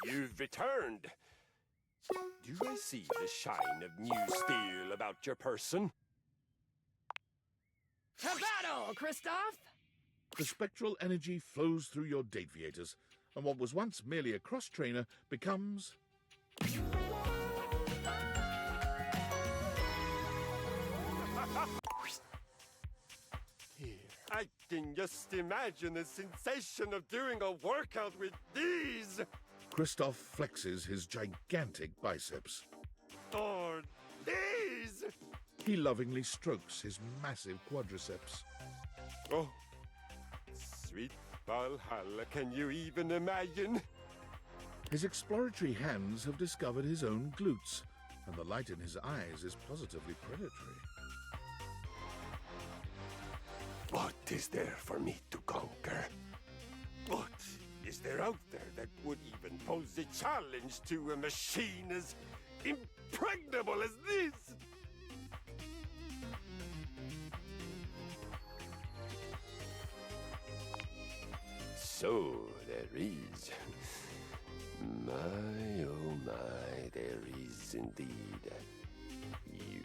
You've returned. Do I see the shine of new steel about your person? To battle, Kristoff! The spectral energy flows through your Dateviators, and what was once merely a cross-trainer becomes... Here. I can just imagine the sensation of doing a workout with these! Kristoff flexes his gigantic biceps. Or these! He lovingly strokes his massive quadriceps. Oh, sweet Valhalla, can you even imagine? His exploratory hands have discovered his own glutes, and the light in his eyes is positively predatory. What is there for me to conquer? What is there out there that would even pose a challenge to a machine as impregnable as this? So there is. My, oh my, there is indeed you.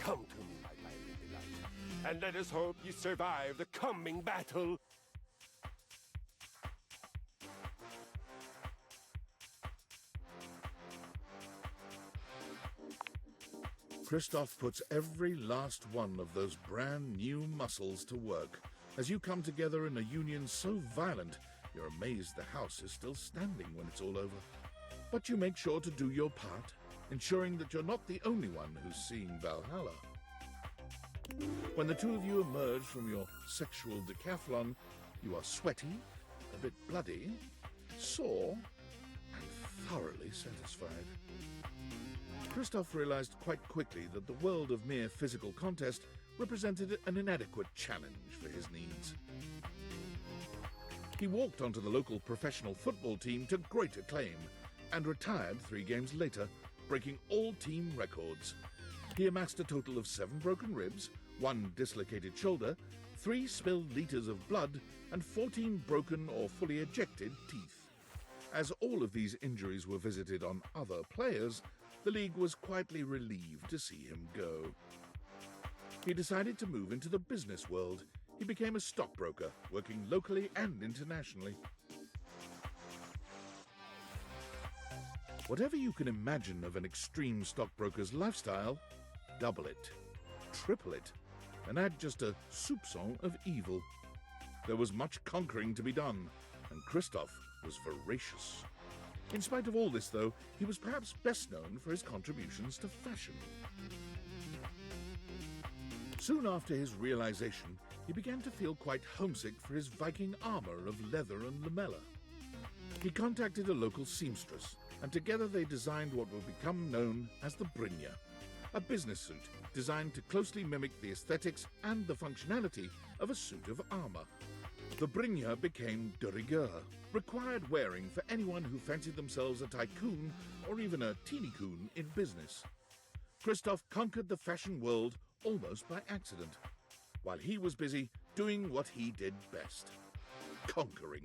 Come to me, my fiery delight, and let us hope you survive the coming battle. Kristoff puts every last one of those brand new muscles to work as you come together in a union so violent you're amazed the house is still standing when it's all over. But you make sure to do your part, ensuring that you're not the only one who's seeing Valhalla. When the two of you emerge from your sexual decathlon, you are sweaty, a bit bloody, sore, and thoroughly satisfied. Kristoff realized quite quickly that the world of mere physical contest represented an inadequate challenge for his needs. He walked onto the local professional football team to great acclaim and retired 3 games later, breaking all team records. He amassed a total of 7 broken ribs, 1 dislocated shoulder, 3 spilled liters of blood, and 14 broken or fully ejected teeth. As all of these injuries were visited on other players, the league was quietly relieved to see him go. He decided to move into the business world. He became a stockbroker, working locally and internationally. Whatever you can imagine of an extreme stockbroker's lifestyle, double it, triple it, and add just a soupçon of evil. There was much conquering to be done, and Kristoff was voracious. In spite of all this, though, he was perhaps best known for his contributions to fashion. Soon after his realization, he began to feel quite homesick for his Viking armor of leather and lamella. He contacted a local seamstress, and together they designed what would become known as the Brynja, a business suit designed to closely mimic the aesthetics and the functionality of a suit of armor. The Brynja became de rigueur, required wearing for anyone who fancied themselves a tycoon or even a teeny-coon in business. Kristoff conquered the fashion world almost by accident, while he was busy doing what he did best, conquering.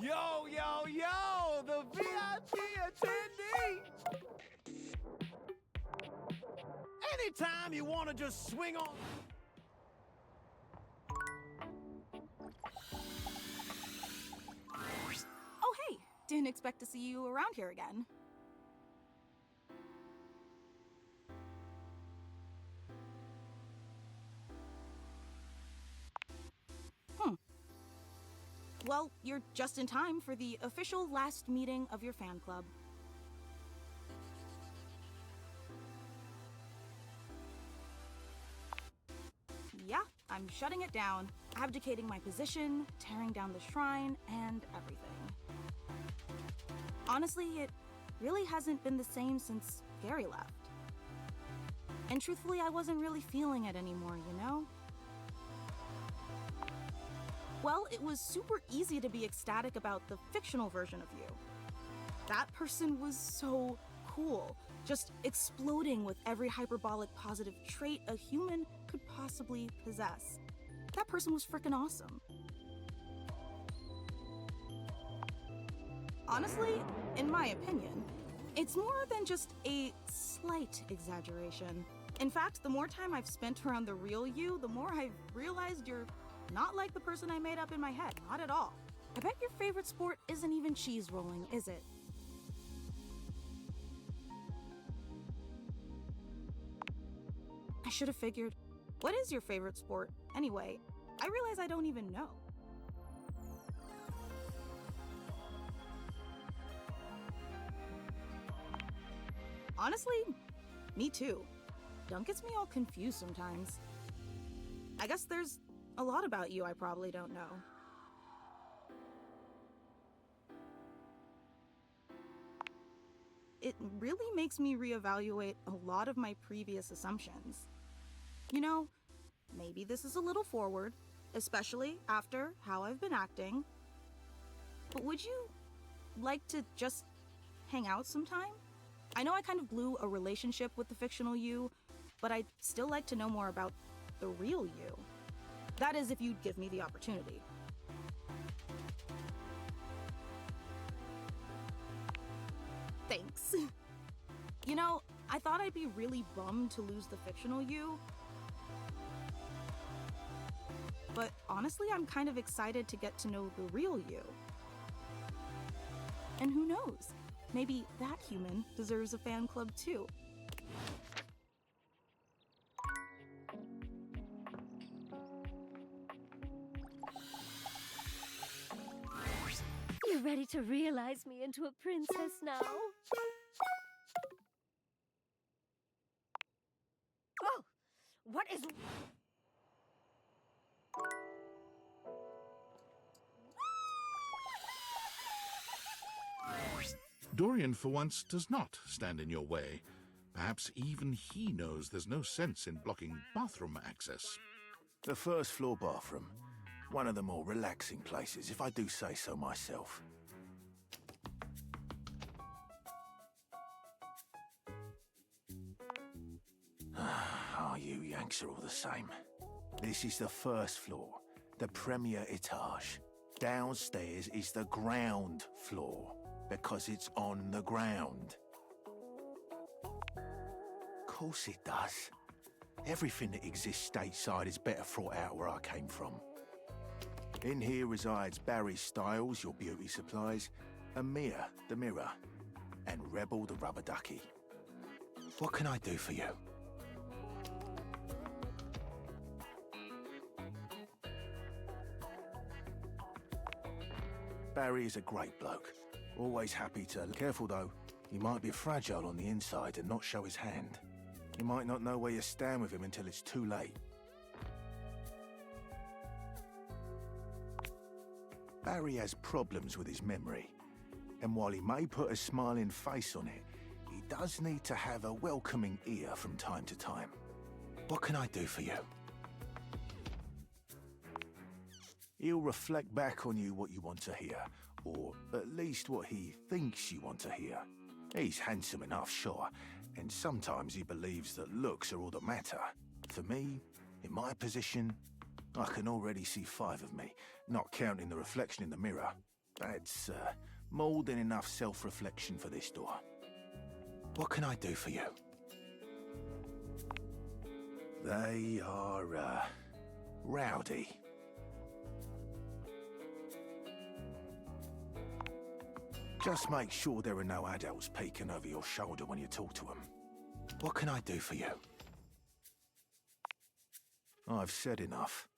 Yo, yo, yo! The VIP attendee! Anytime you want to just swing on... Oh, hey! Didn't expect to see you around here again. Well, you're just in time for the official last meeting of your fan club. Yeah, I'm shutting it down, abdicating my position, tearing down the shrine, and everything. Honestly, it really hasn't been the same since Gary left. And truthfully, I wasn't really feeling it anymore, you know? Well, it was super easy to be ecstatic about the fictional version of you. That person was so cool, just exploding with every hyperbolic positive trait a human could possibly possess. That person was freaking awesome. Honestly, in my opinion, it's more than just a slight exaggeration. In fact, the more time I've spent around the real you, the more I've realized you're not like the person I made up in my head, not at all. I bet your favorite sport isn't even cheese rolling, is it? I should have figured. What is your favorite sport, anyway? I realize I don't even know. Honestly, me too. Dunk gets me all confused sometimes. I guess there's a lot about you I probably don't know. It really makes me reevaluate a lot of my previous assumptions. You know, maybe this is a little forward, especially after how I've been acting. But would you like to just hang out sometime? I know I kind of blew a relationship with the fictional you, but I'd still like to know more about the real you. That is, if you'd give me the opportunity. Thanks. You know, I thought I'd be really bummed to lose the fictional you. But honestly, I'm kind of excited to get to know the real you. And who knows? Maybe that human deserves a fan club too. You're ready to realize me into a princess now? Oh! What is... Dorian, for once, does not stand in your way. Perhaps even he knows there's no sense in blocking bathroom access. The first floor bathroom. One of the more relaxing places, if I do say so myself. You Yanks are all the same. This is the first floor, the premier etage. Downstairs is the ground floor, because it's on the ground. Of course it does. Everything that exists stateside is better thought out where I came from. In here resides Barry Styles, your beauty supplies, and Mia, the mirror, and Rebel, the rubber ducky. What can I do for you? Barry is a great bloke. Always happy to... Careful, though. He might be fragile on the inside and not show his hand. You might not know where you stand with him until it's too late. Barry has problems with his memory. And while he may put a smiling face on it, he does need to have a welcoming ear from time to time. What can I do for you? He'll reflect back on you what you want to hear, or at least what he thinks you want to hear. He's handsome enough, sure, and sometimes he believes that looks are all that matter. For me, in my position, I can already see 5 of me, not counting the reflection in the mirror. That's more than enough self-reflection for this door. What can I do for you? They are, rowdy. Just make sure there are no adults peeking over your shoulder when you talk to them. What can I do for you? I've said enough.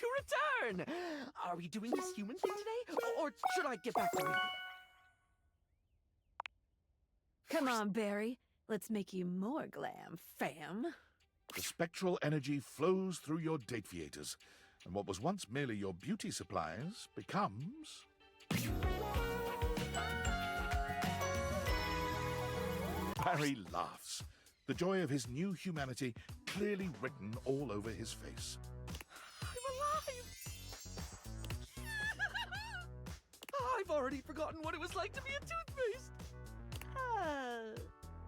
You return! Are we doing this human thing today, or should I get back to reading? Come on, Barry. Let's make you more glam, fam. The spectral energy flows through your dateviators, and what was once merely your beauty supplies becomes... Barry laughs, the joy of his new humanity clearly written all over his face. I'm alive! I've already forgotten what it was like to be a toothpaste.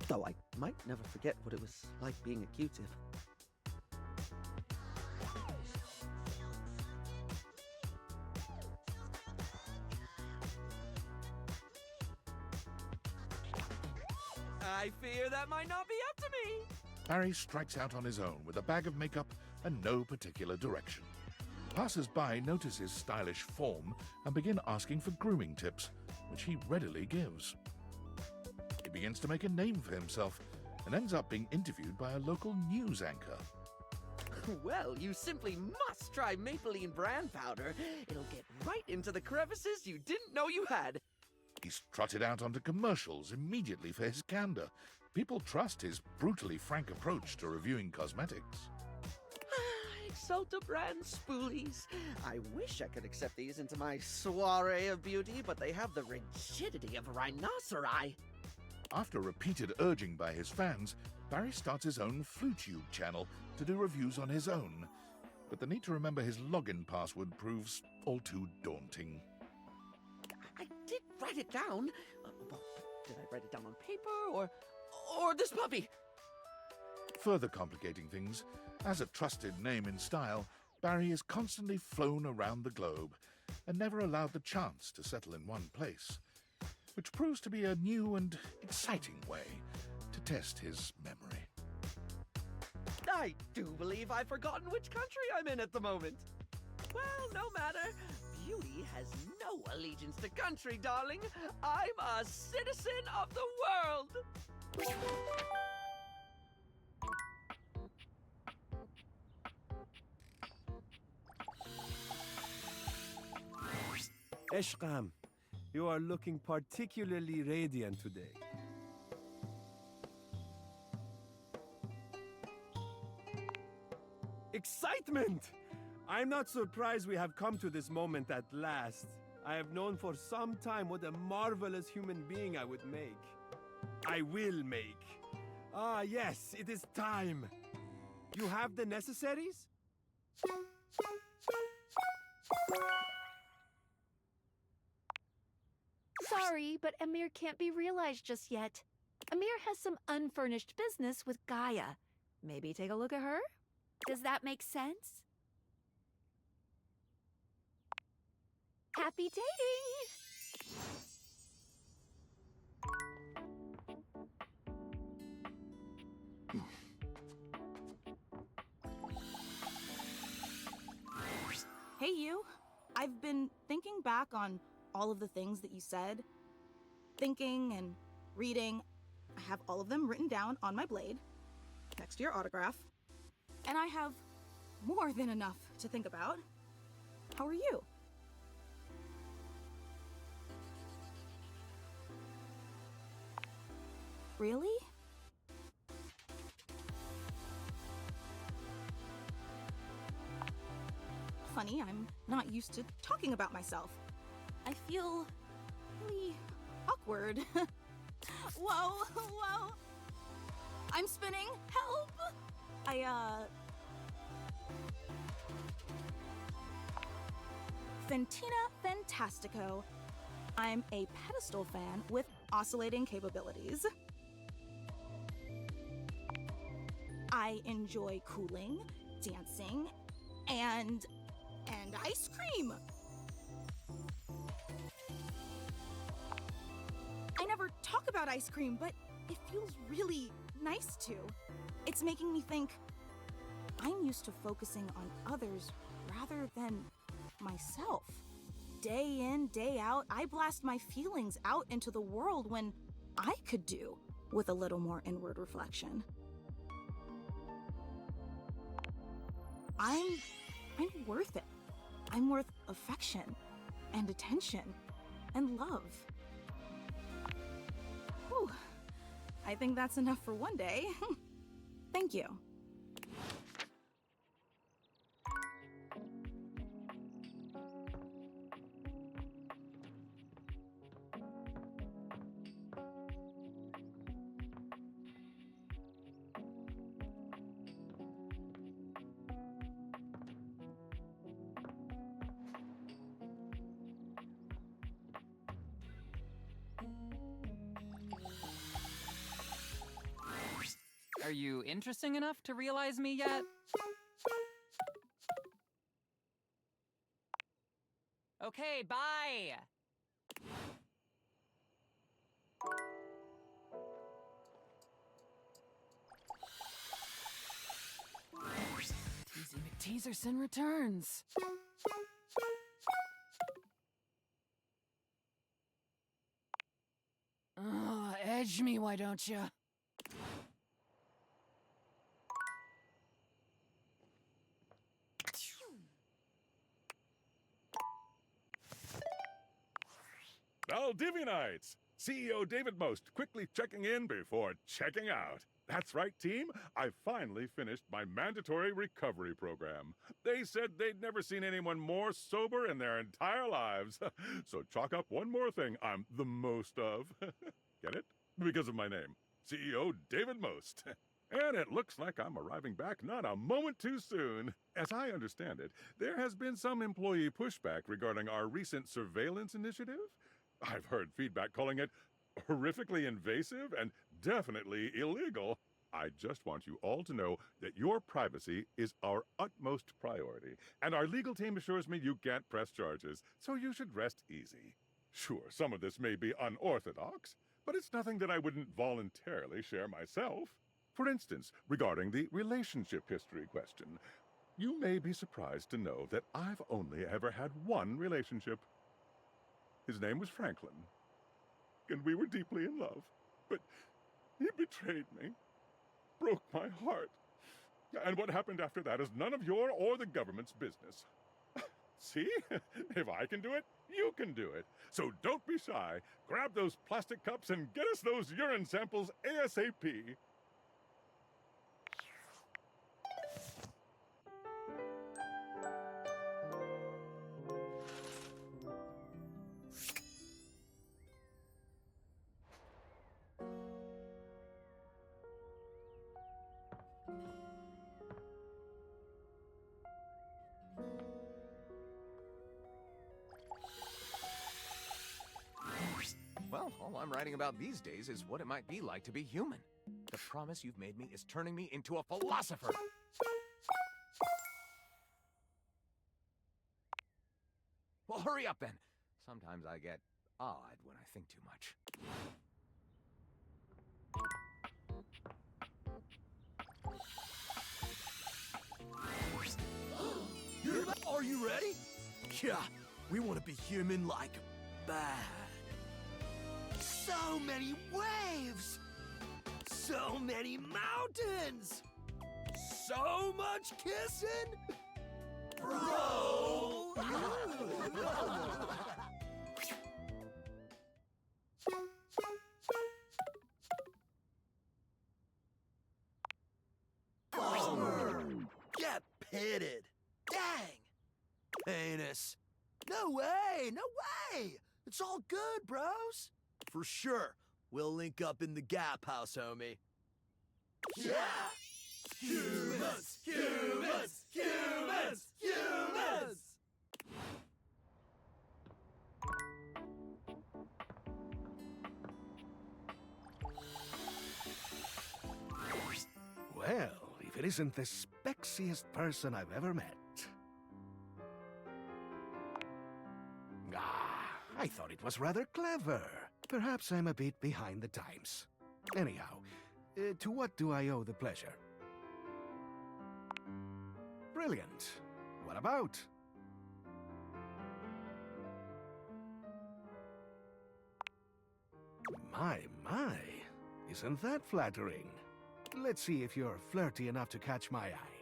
Though I might never forget what it was like being a Q-tip. I fear that might not be up to me. Barry strikes out on his own with a bag of makeup and no particular direction. Passers-by notice his stylish form and begin asking for grooming tips, which he readily gives. He begins to make a name for himself and ends up being interviewed by a local news anchor. Well, you simply must try Maybelline brand powder. It'll get right into the crevices you didn't know you had. He's trotted out onto commercials immediately for his candor. People trust his brutally frank approach to reviewing cosmetics. Exalta brand spoolies. I wish I could accept these into my soiree of beauty, but they have the rigidity of a rhinoceri. After repeated urging by his fans, Barry starts his own FluTube channel to do reviews on his own. But the need to remember his login password proves all too daunting. I did write it down. Well, did I write it down on paper or this puppy? Further complicating things, as a trusted name in style, Barry is constantly flown around the globe and never allowed the chance to settle in one place, which proves to be a new and exciting way to test his memory. I do believe I've forgotten which country I'm in at the moment. Well, no matter. Beauty has no allegiance to country, darling. I'm a citizen of the world. Eshkam, you are looking particularly radiant today. Excitement! I'm not surprised we have come to this moment at last. I have known for some time what a marvelous human being I would make. I will make. Ah, yes, it is time. You have the necessaries? Sorry, but Amir can't be realized just yet. Amir has some unfurnished business with Gaia. Maybe take a look at her? Does that make sense? Happy dating! Hey, you. I've been thinking back on all of the things that you said. Thinking and reading. I have all of them written down on my blade, next to your autograph. And I have more than enough to think about. How are you? Really? Funny, I'm not used to talking about myself. I feel really awkward. Whoa, whoa. I'm spinning. Help! Fentina Fantastico. I'm a pedestal fan with oscillating capabilities. I enjoy cooling, dancing, and ice cream. I never talk about ice cream, but it feels really nice to. It's making me think I'm used to focusing on others rather than myself. Day in, day out, I blast my feelings out into the world when I could do with a little more inward reflection. I'm worth it. I'm worth affection and attention and love. Whew. I think that's enough for one day. Thank you. Are you interesting enough to realize me yet? Okay, bye! Teasy McTeaserson returns! Edge me, why don't you? Valdivianites! CEO David Most quickly checking in before checking out. That's right, team. I finally finished my mandatory recovery program. They said they'd never seen anyone more sober in their entire lives. So chalk up one more thing I'm the most of. Get it? Because of my name. CEO David Most. And it looks like I'm arriving back not a moment too soon. As I understand it, there has been some employee pushback regarding our recent surveillance initiative. I've heard feedback calling it horrifically invasive and definitely illegal. I just want you all to know that your privacy is our utmost priority, and our legal team assures me you can't press charges, so you should rest easy. Sure, some of this may be unorthodox, but it's nothing that I wouldn't voluntarily share myself. For instance, regarding the relationship history question, you may be surprised to know that I've only ever had one relationship. His name was Franklin, and we were deeply in love, but he betrayed me, broke my heart, and what happened after that is none of your or the government's business. See? If I can do it, you can do it. So don't be shy. Grab those plastic cups and get us those urine samples ASAP. Well, all I'm writing about these days is what it might be like to be human. The promise you've made me is turning me into a philosopher. Well, hurry up then. Sometimes I get odd when I think too much. Are you ready? Yeah, we want to be human like bad. So many waves! So many mountains! So much kissing! Bro! Bummer! Get pitted! Dang! Heinous! No way! No way! It's all good, bros! For sure. We'll link up in the Gap House, homie. Yeah! Humans! Humans! Humans! Humans! Well, if it isn't the spexiest person I've ever met. I thought it was rather clever. Perhaps I'm a bit behind the times. Anyhow, to what do I owe the pleasure? Brilliant. What about? My. Isn't that flattering? Let's see if you're flirty enough to catch my eye.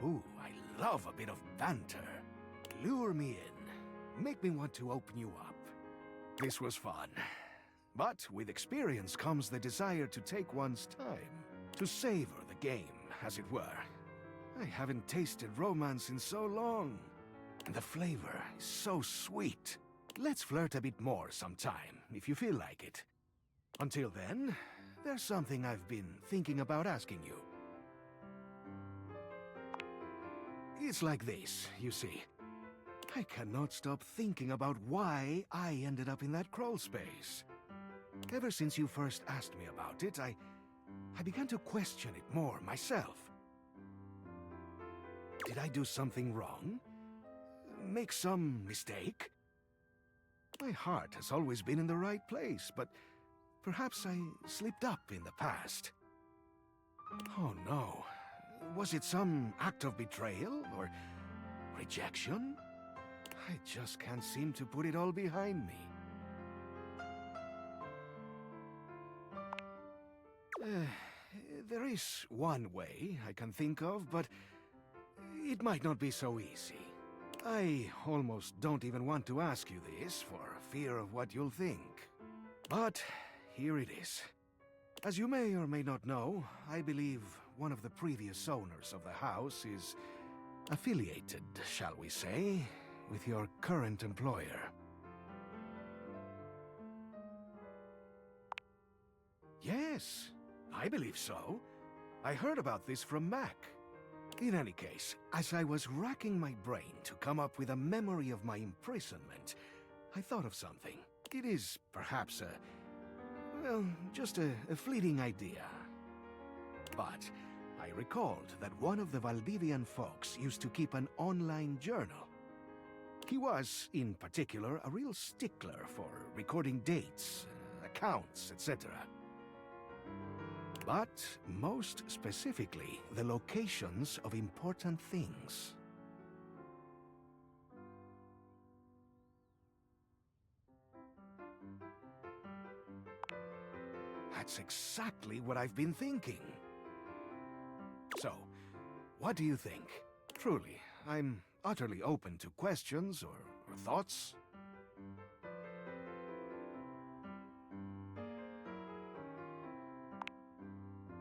Ooh, I love a bit of banter. Lure me in. Make me want to open you up. This was fun. But with experience comes the desire to take one's time. To savor the game, as it were. I haven't tasted romance in so long. And the flavor is so sweet. Let's flirt a bit more sometime, if you feel like it. Until then, there's something I've been thinking about asking you. It's like this, you see. I cannot stop thinking about why I ended up in that crawl space. Ever since you first asked me about it, I began to question it more myself. Did I do something wrong? Make some mistake? My heart has always been in the right place, but perhaps I slipped up in the past. Oh no. Was it some act of betrayal or rejection? I just can't seem to put it all behind me. There is one way I can think of, but it might not be so easy. I almost don't even want to ask you this for fear of what you'll think. But here it is. As you may or may not know, I believe one of the previous owners of the house is affiliated, shall we say, with your current employer. Yes, I believe so. I heard about this from Mac. In any case, as I was racking my brain to come up with a memory of my imprisonment, I thought of something. It is perhaps well, just a fleeting idea. But I recalled that one of the Valdivian folks used to keep an online journal. He was, in particular, a real stickler for recording dates, accounts, etc. But most specifically, the locations of important things. That's exactly what I've been thinking. So, what do you think? Truly, I'm utterly open to questions or thoughts.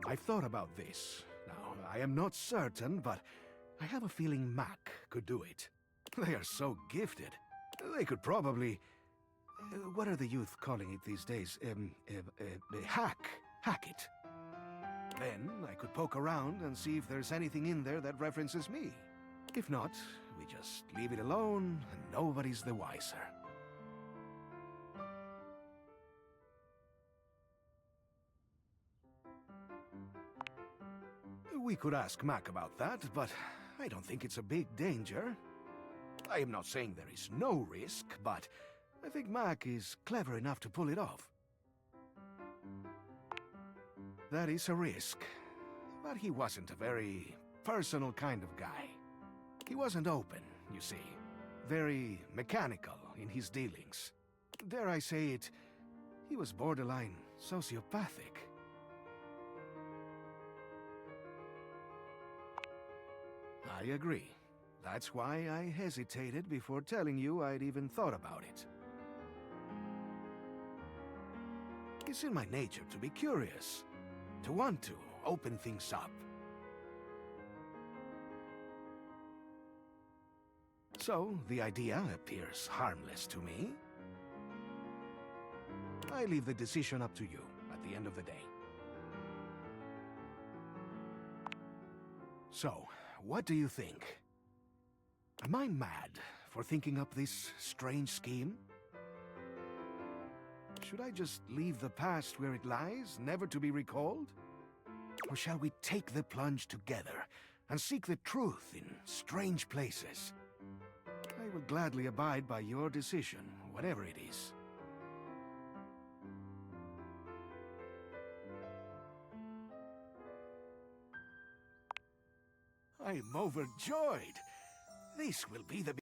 I've thought about this. Now, I am not certain, but I have a feeling Mac could do it. They are so gifted. They could probably... what are the youth calling it these days? Hack it. Then I could poke around and see if there's anything in there that references me. If not, we just leave it alone and nobody's the wiser. We could ask Mac about that, but I don't think it's a big danger. I am not saying there is no risk, but I think Mac is clever enough to pull it off. That is a risk, but he wasn't a very personal kind of guy. He wasn't open, you see. Very mechanical in his dealings. Dare I say it, he was borderline sociopathic. I agree. That's why I hesitated before telling you I'd even thought about it. It's in my nature to be curious, to want to open things up. So, the idea appears harmless to me. I leave the decision up to you at the end of the day. So, what do you think? Am I mad for thinking up this strange scheme? Should I just leave the past where it lies, never to be recalled? Or shall we take the plunge together and seek the truth in strange places? I will gladly abide by your decision, whatever it is. I'm overjoyed. This will be the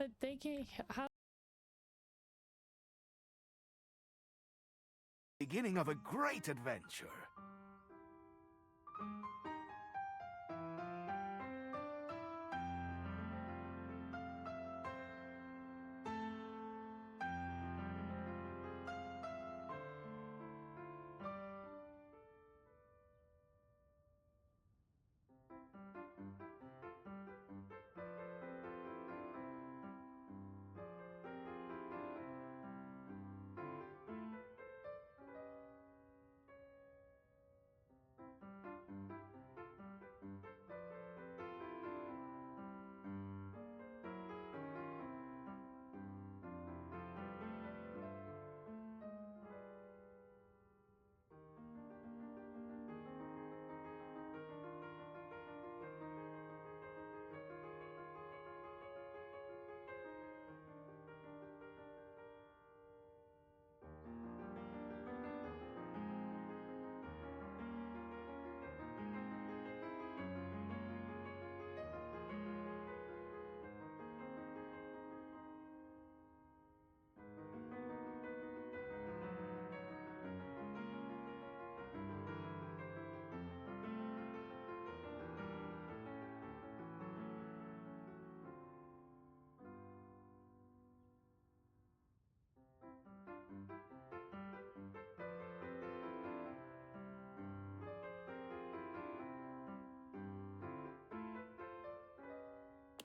But they can't. How? Beginning of a great adventure.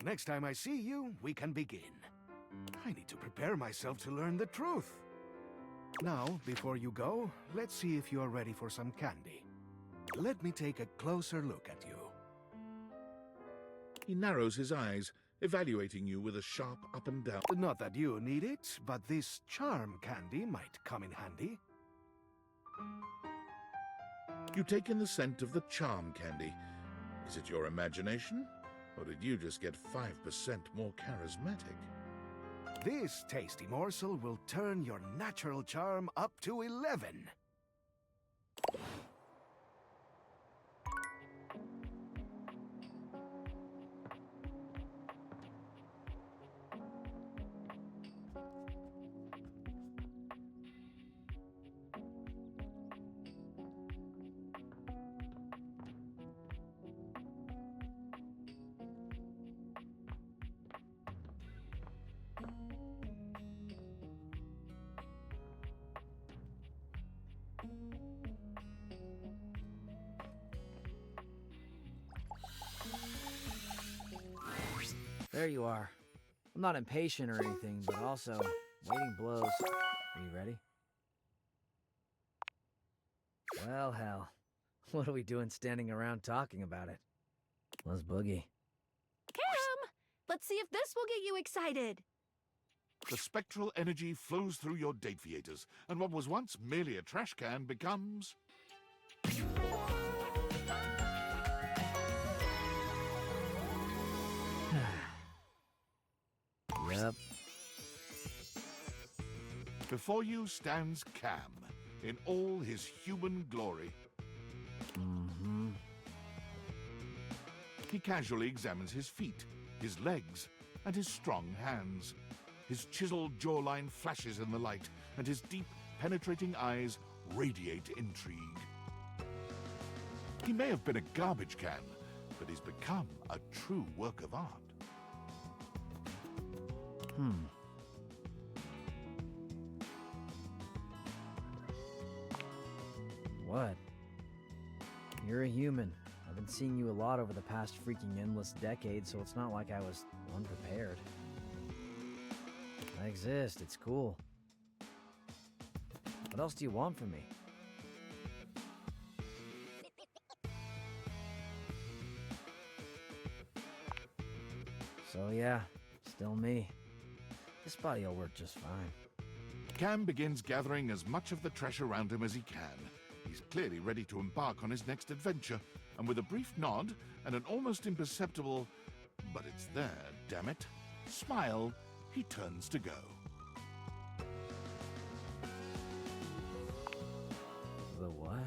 Next time I see you, we can begin. I need to prepare myself to learn the truth. Now, before you go, let's see if you are ready for some candy. Let me take a closer look at you. He narrows his eyes, evaluating you with a sharp up and down. Not that you need it, but this charm candy might come in handy. You take in the scent of the charm candy. Is it your imagination? Or did you just get 5% more charismatic? This tasty morsel will turn your natural charm up to 11. There you are. I'm not impatient or anything, but also, waiting blows. Are you ready? Well, hell. What are we doing standing around talking about it? Let's boogie. Cam! Let's see if this will get you excited. The spectral energy flows through your Dateviators, and what was once merely a trash can becomes... Yep. Before you stands Cam, in all his human glory. Mm-hmm. He casually examines his feet, his legs, and his strong hands. His chiseled jawline flashes in the light, and his deep, penetrating eyes radiate intrigue. He may have been a garbage can, but he's become a true work of art. What? You're a human. I've been seeing you a lot over the past freaking endless decade, so it's not like I was unprepared. I exist, it's cool. What else do you want from me? So yeah, still me. This body will work just fine. Cam begins gathering as much of the trash around him as he can. He's clearly ready to embark on his next adventure, and with a brief nod and an almost imperceptible, but it's there, damn it, smile, he turns to go. The what?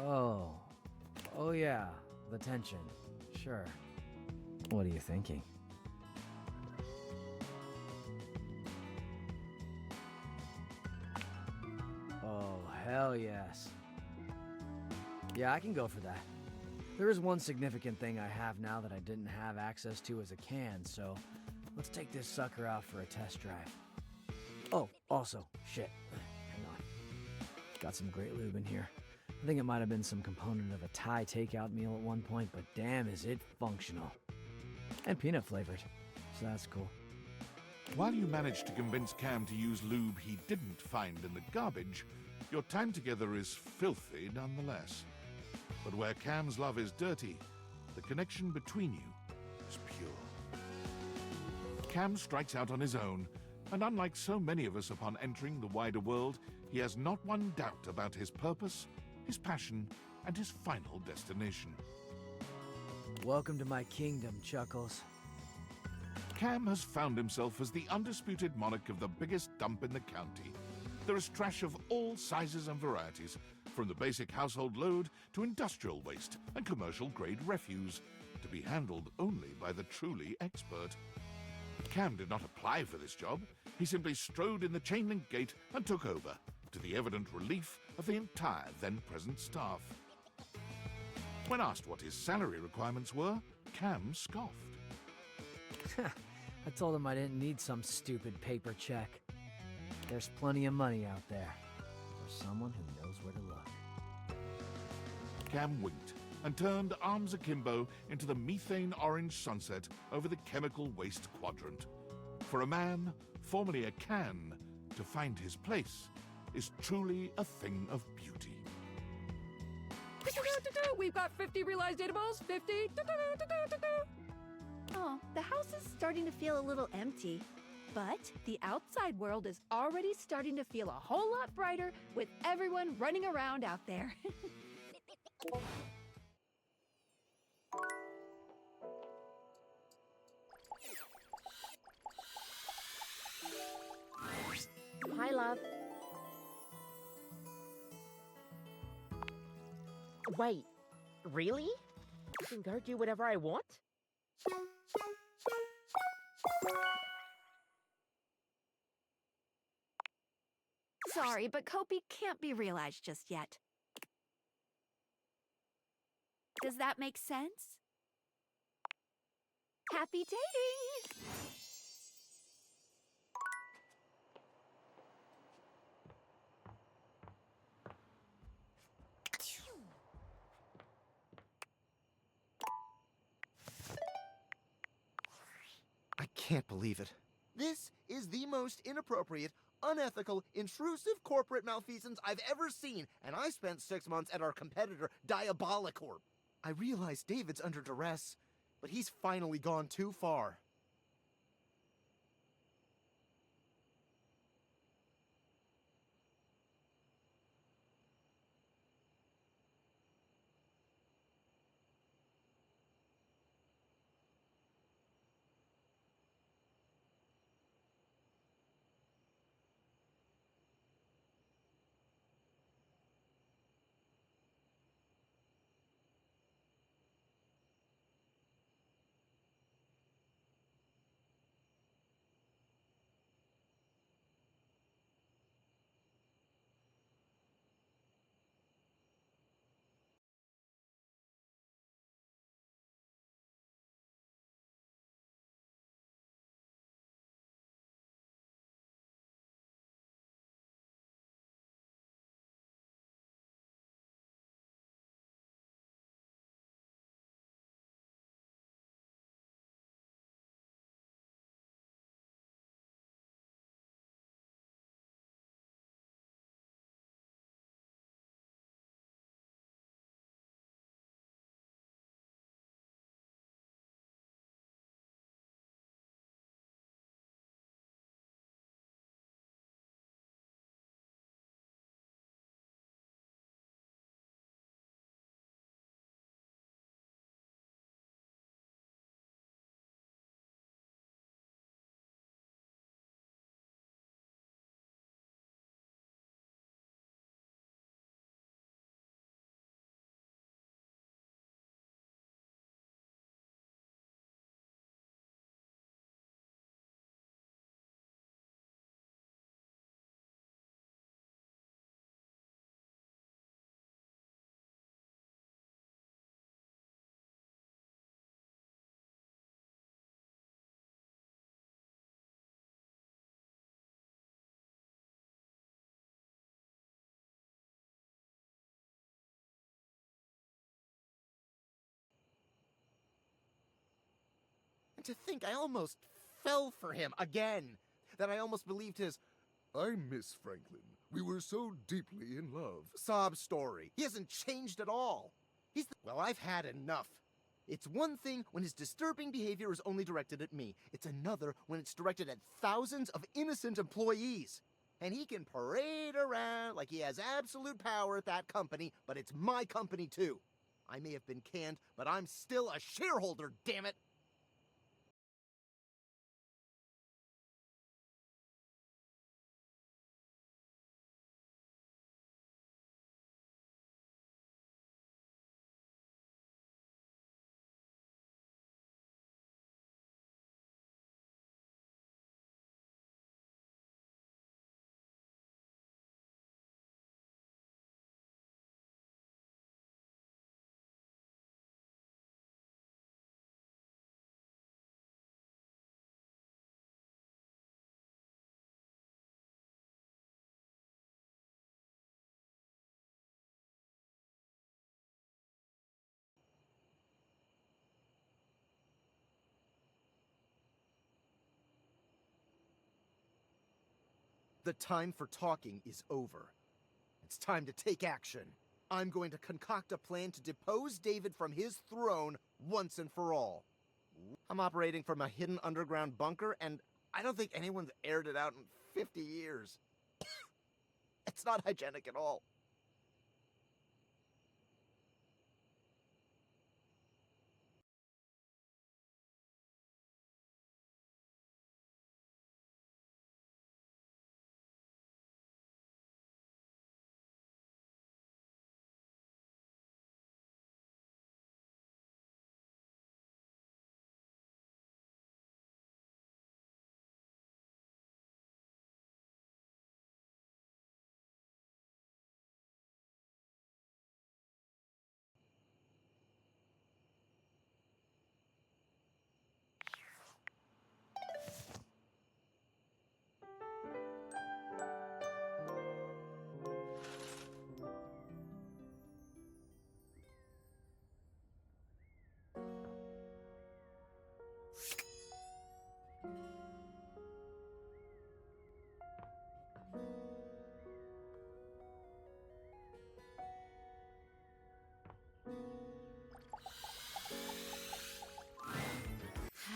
Oh yeah, the tension. Sure. What are you thinking? Hell yes. Yeah, I can go for that. There is one significant thing I have now that I didn't have access to as a can, so let's take this sucker out for a test drive. Oh, also, shit. Hang on. Got some great lube in here. I think it might have been some component of a Thai takeout meal at one point, but damn is it functional. And peanut flavored, so that's cool. While you manage to convince Cam to use lube he didn't find in the garbage, your time together is filthy nonetheless. But where Cam's love is dirty, the connection between you is pure. Cam strikes out on his own, and unlike so many of us upon entering the wider world, he has not one doubt about his purpose, his passion, and his final destination. Welcome to my kingdom, Chuckles. Cam has found himself as the undisputed monarch of the biggest dump in the county. There is trash of all sizes and varieties, from the basic household load to industrial waste and commercial-grade refuse, to be handled only by the truly expert. Cam did not apply for this job. He simply strode in the chain-link gate and took over, to the evident relief of the entire then-present staff. When asked what his salary requirements were, Cam scoffed. I told him I didn't need some stupid paper check. There's plenty of money out there for someone who knows where to look. Cam winked and turned arms akimbo into the methane-orange sunset over the chemical waste quadrant. For a man, formerly a can, to find his place is truly a thing of beauty. We've got 50 realized datables. 50. Oh, the house is starting to feel a little empty. But the outside world is already starting to feel a whole lot brighter with everyone running around out there. Hi, love. Wait, really? Can Guard do whatever I want? Sorry, but Kopi can't be realized just yet. Does that make sense? Happy dating! I can't believe it. This is the most inappropriate, unethical, intrusive corporate malfeasance I've ever seen, and I spent 6 months at our competitor, Diabolicorp. I realize David's under duress, but he's finally gone too far. to think I almost fell for him again. That I almost believed his I miss Franklin. We were so deeply in love. sob story. He hasn't changed at all. Well, I've had enough. It's one thing when his disturbing behavior is only directed at me. It's another when it's directed at thousands of innocent employees. And he can parade around like he has absolute power at that company, but it's my company too. I may have been canned, but I'm still a shareholder, damn it! The time for talking is over. It's time to take action. I'm going to concoct a plan to depose David from his throne once and for all. I'm operating from a hidden underground bunker, and I don't think anyone's aired it out in 50 years. It's not hygienic at all.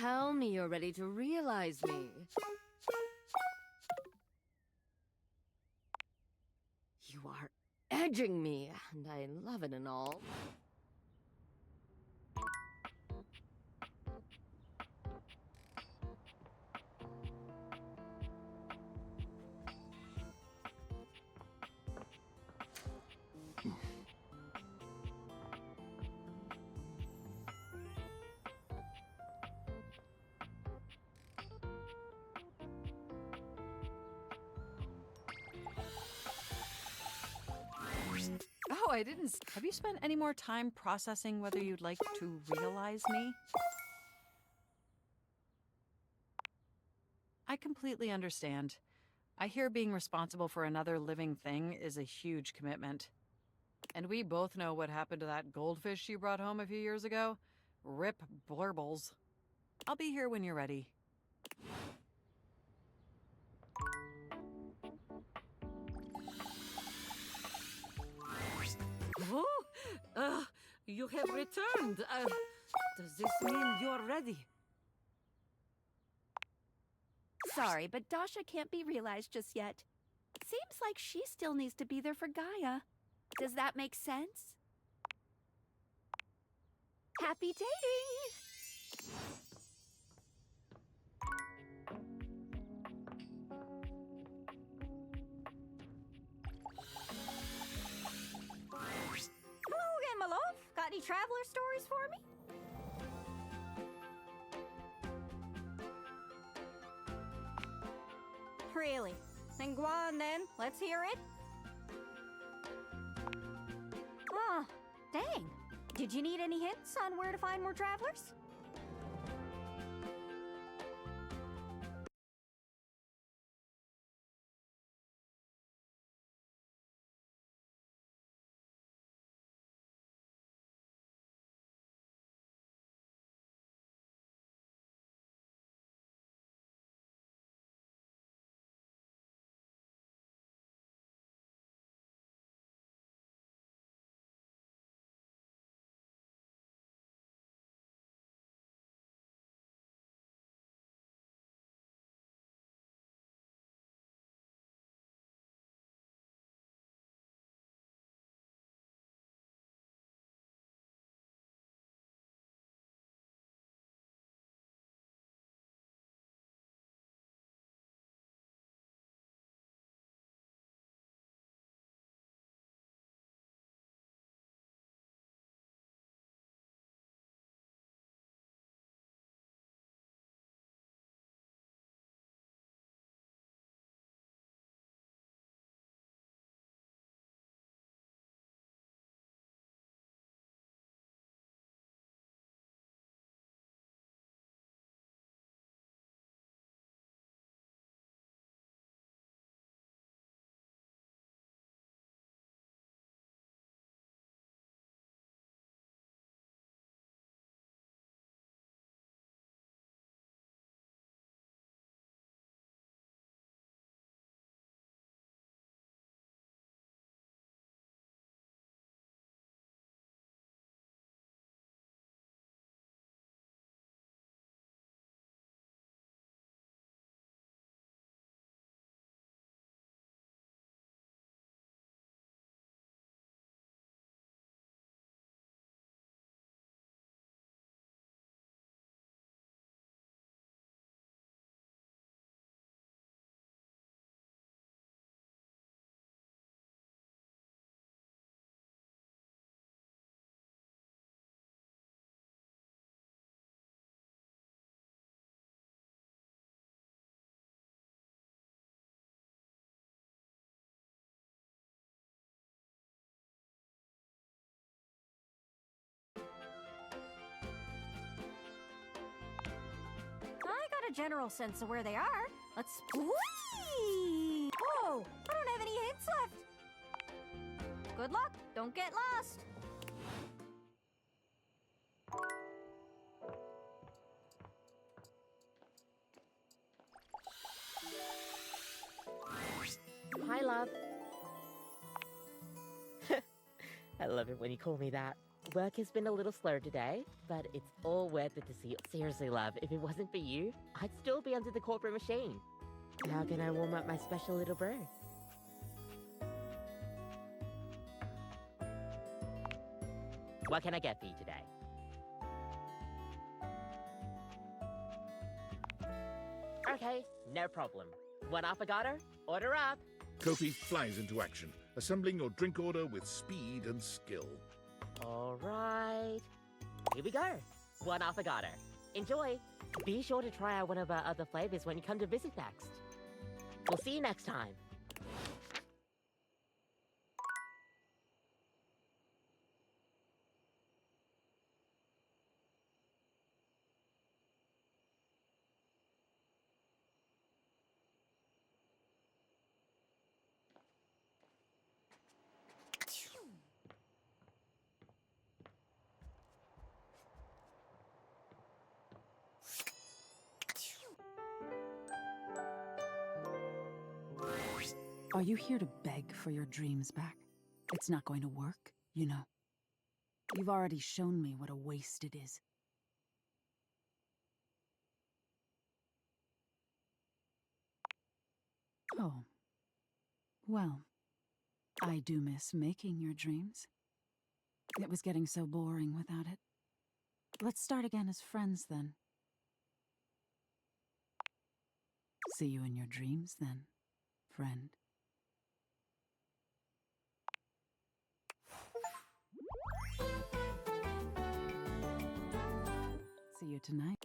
Tell me you're ready to realize me. You are edging me, and I love it and all. Oh, I didn't. Have you spent any more time processing whether you'd like to realize me? I completely understand. I hear being responsible for another living thing is a huge commitment. And we both know what happened to that goldfish you brought home a few years ago. Rip blurbles. I'll be here when you're ready. Oh, you have returned. Does this mean you're ready? Sorry, but Dasha can't be realized just yet. Seems like she still needs to be there for Gaia. Does that make sense? Happy dating! Hello again, my love. Got any traveler stories for me? Really? Then go on then. Let's hear it. Oh, dang. Did you need any hints on where to find more travelers? a general sense of where they are. Let's... Whee! Whoa! I don't have any hints left. Good luck. Don't get lost. Hi, love. I love it when you call me that. Work has been a little slow today, but it's all worth it to see you. Seriously, love, if it wasn't for you, I'd still be under the corporate machine. How can I warm up my special little brew? What can I get for you today? Okay, no problem. One affogato? Order up! Kofi flies into action, assembling your drink order with speed and skill. All right. Here we go. One affogato. Enjoy. Be sure to try out one of our other flavors when you come to visit next. We'll see you next time. Are you here to beg for your dreams back? It's not going to work, you know. You've already shown me what a waste it is. Oh. Well, I do miss making your dreams. It was getting so boring without it. Let's start again as friends, then. See you in your dreams, then, friend. See you tonight.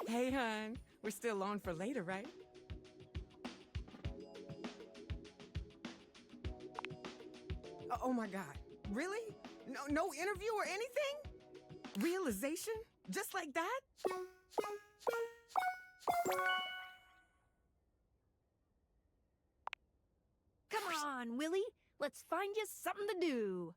Hey, hon. We're still on for later, right? Oh my God. Really? No interview or anything? Realization? Just like that? Come on, Willie. Let's find you something to do.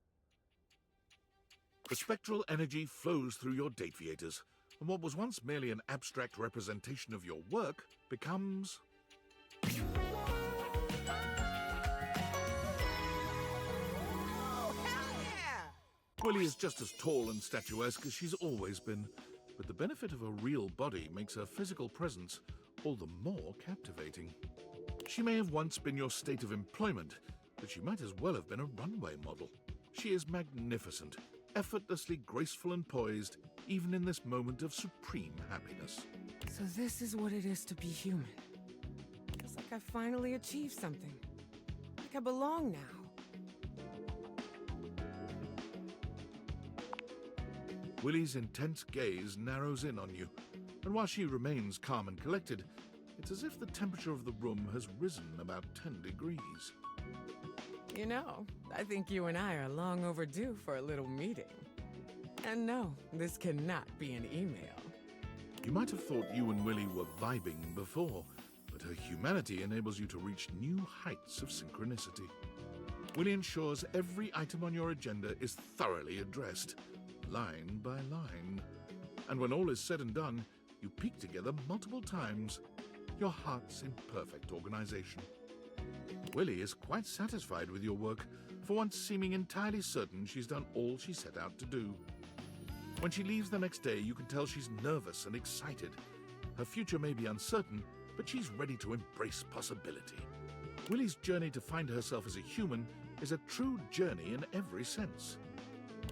The spectral energy flows through your dateviators, and what was once merely an abstract representation of your work becomes... Willie is just as tall and statuesque as she's always been, but the benefit of a real body makes her physical presence all the more captivating. She may have once been your state of employment, but she might as well have been a runway model. She is magnificent, effortlessly graceful and poised, even in this moment of supreme happiness. So this is what it is to be human. Feels like I finally achieved something. Like I belong now. Willie's intense gaze narrows in on you, and while she remains calm and collected, it's as if the temperature of the room has risen about 10 degrees. You know, I think you and I are long overdue for a little meeting. And no, this cannot be an email. You might have thought you and Willie were vibing before, but her humanity enables you to reach new heights of synchronicity. Willie ensures every item on your agenda is thoroughly addressed, line by line. And when all is said and done, you peek together multiple times, your hearts in perfect organization. Willie is quite satisfied with your work, for once seeming entirely certain she's done all she set out to do. When she leaves the next day, you can tell she's nervous and excited. Her future may be uncertain, but she's ready to embrace possibility. Willie's journey to find herself as a human is a true journey in every sense.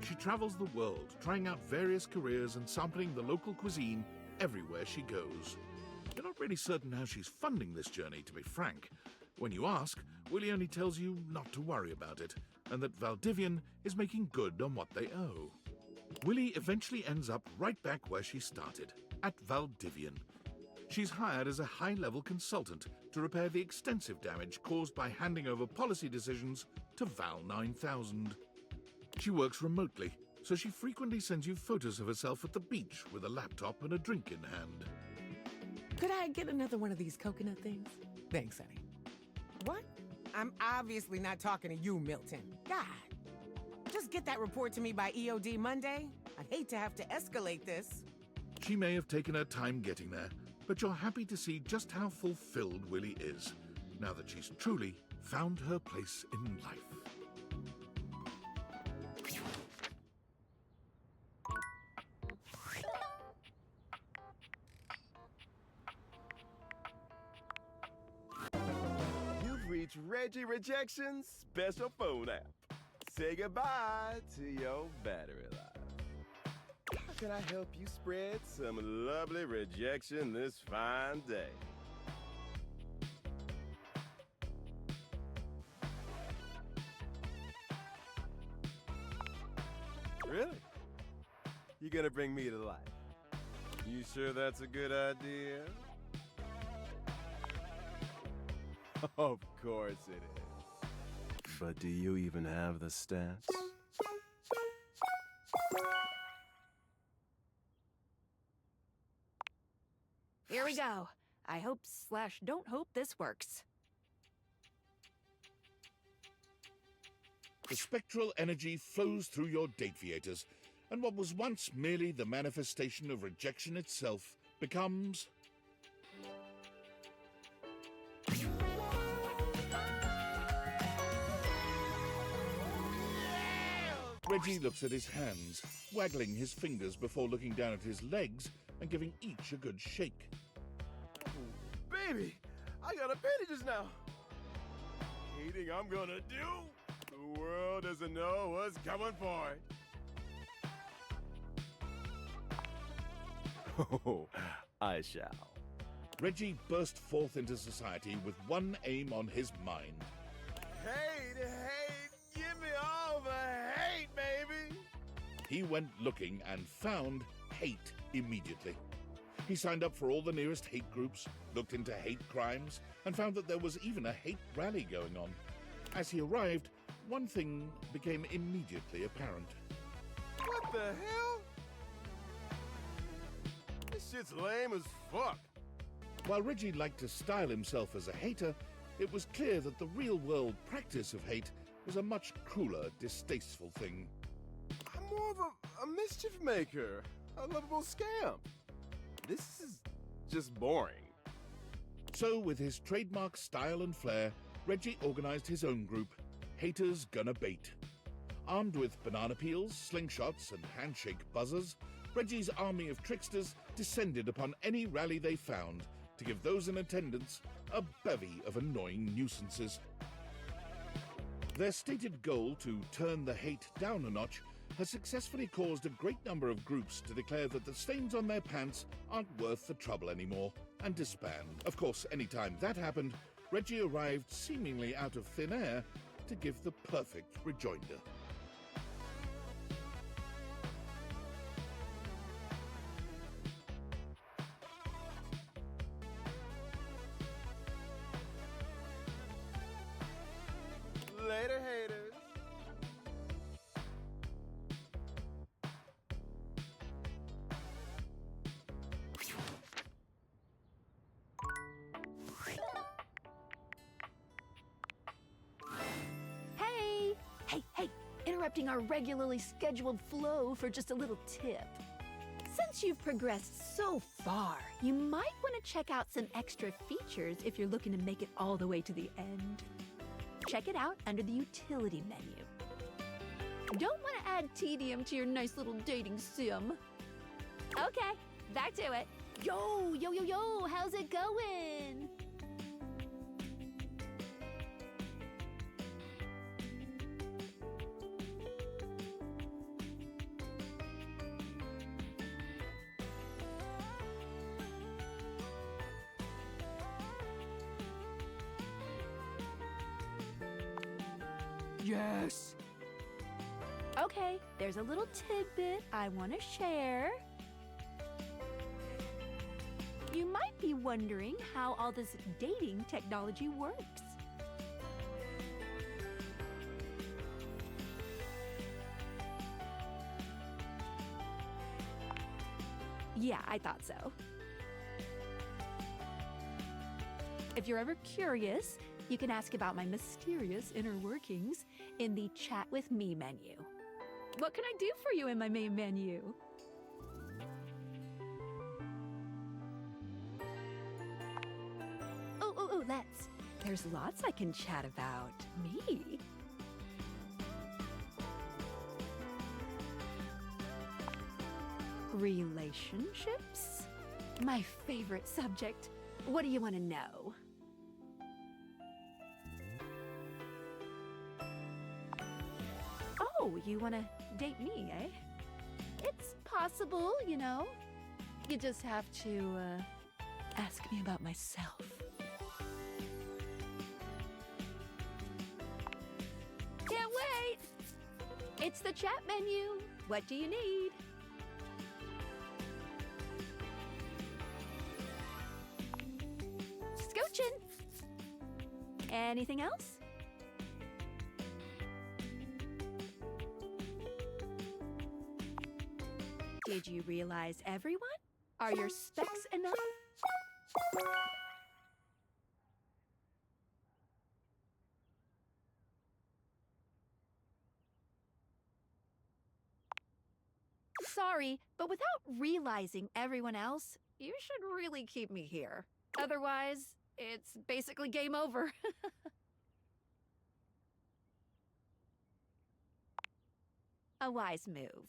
She travels the world, trying out various careers and sampling the local cuisine everywhere she goes. You're not really certain how she's funding this journey, to be frank. When you ask, Willie only tells you not to worry about it, and that Valdivian is making good on what they owe. Willie eventually ends up right back where she started, at Valdivian. She's hired as a high-level consultant to repair the extensive damage caused by handing over policy decisions to Val 9000. She works remotely, so she frequently sends you photos of herself at the beach with a laptop and a drink in hand. Could I get another one of these coconut things? Thanks, honey. What? I'm obviously not talking to you, Milton. God. Just get that report to me by EOD Monday. I'd hate to have to escalate this. She may have taken her time getting there, but you're happy to see just how fulfilled Willie is, now that she's truly found her place in life. You've reached Reggie Rejection's special phone app. Say goodbye to your battery life. How can I help you spread some lovely rejection this fine day? Really? You gonna bring me to life? You sure that's a good idea? Of course it is. But do you even have the stats? Here we go. I hope/don't hope this works. The spectral energy flows through your Dateviators, and what was once merely the manifestation of rejection itself becomes... Reggie looks at his hands, waggling his fingers before looking down at his legs and giving each a good shake. Baby, I got appendages now. Anything I'm gonna do, the world doesn't know what's coming for it. Oh, I shall. Reggie burst forth into society with one aim on his mind. Hate, give me all the hate, baby. He went looking and found hate immediately. He signed up for all the nearest hate groups, looked into hate crimes, and found that there was even a hate rally going on. As he arrived, one thing became immediately apparent. What the hell? This shit's lame as fuck. While Reggie liked to style himself as a hater, it was clear that the real-world practice of hate was a much crueler, distasteful thing. I'm more of a mischief maker, a lovable scamp. This is just boring. So, with his trademark style and flair, Reggie organized his own group, Haters Gonna Bait. Armed with banana peels, slingshots, and handshake buzzers, Reggie's army of tricksters descended upon any rally they found to give those in attendance a bevy of annoying nuisances. Their stated goal to turn the hate down a notch has successfully caused a great number of groups to declare that the stains on their pants aren't worth the trouble anymore and disband. Of course, anytime that happened, Reggie arrived seemingly out of thin air to give the perfect rejoinder. Later, haters. Hey, interrupting our regularly scheduled flow for just a little tip. Since you've progressed so far, you might want to check out some extra features if you're looking to make it all the way to the end. Check it out under the utility menu. Don't want to add tedium to your nice little dating sim. Okay, back to it. Yo, how's it going? Yes! Okay, there's a little tidbit I want to share. You might be wondering how all this dating technology works. Yeah, I thought so. If you're ever curious, you can ask about my mysterious inner workings in the Chat with Me menu. What can I do for you in my main menu? Oh, let's. There's lots I can chat about. Me? Relationships? My favorite subject. What do you want to know? Oh, you want to date me, eh? It's possible, you know. You just have to, ask me about myself. Can't wait! It's the chat menu. What do you need? Scoochin'. Anything else? Did you realize everyone? Are your specs enough? Sorry, but without realizing everyone else, you should really keep me here. Otherwise, it's basically game over. A wise move.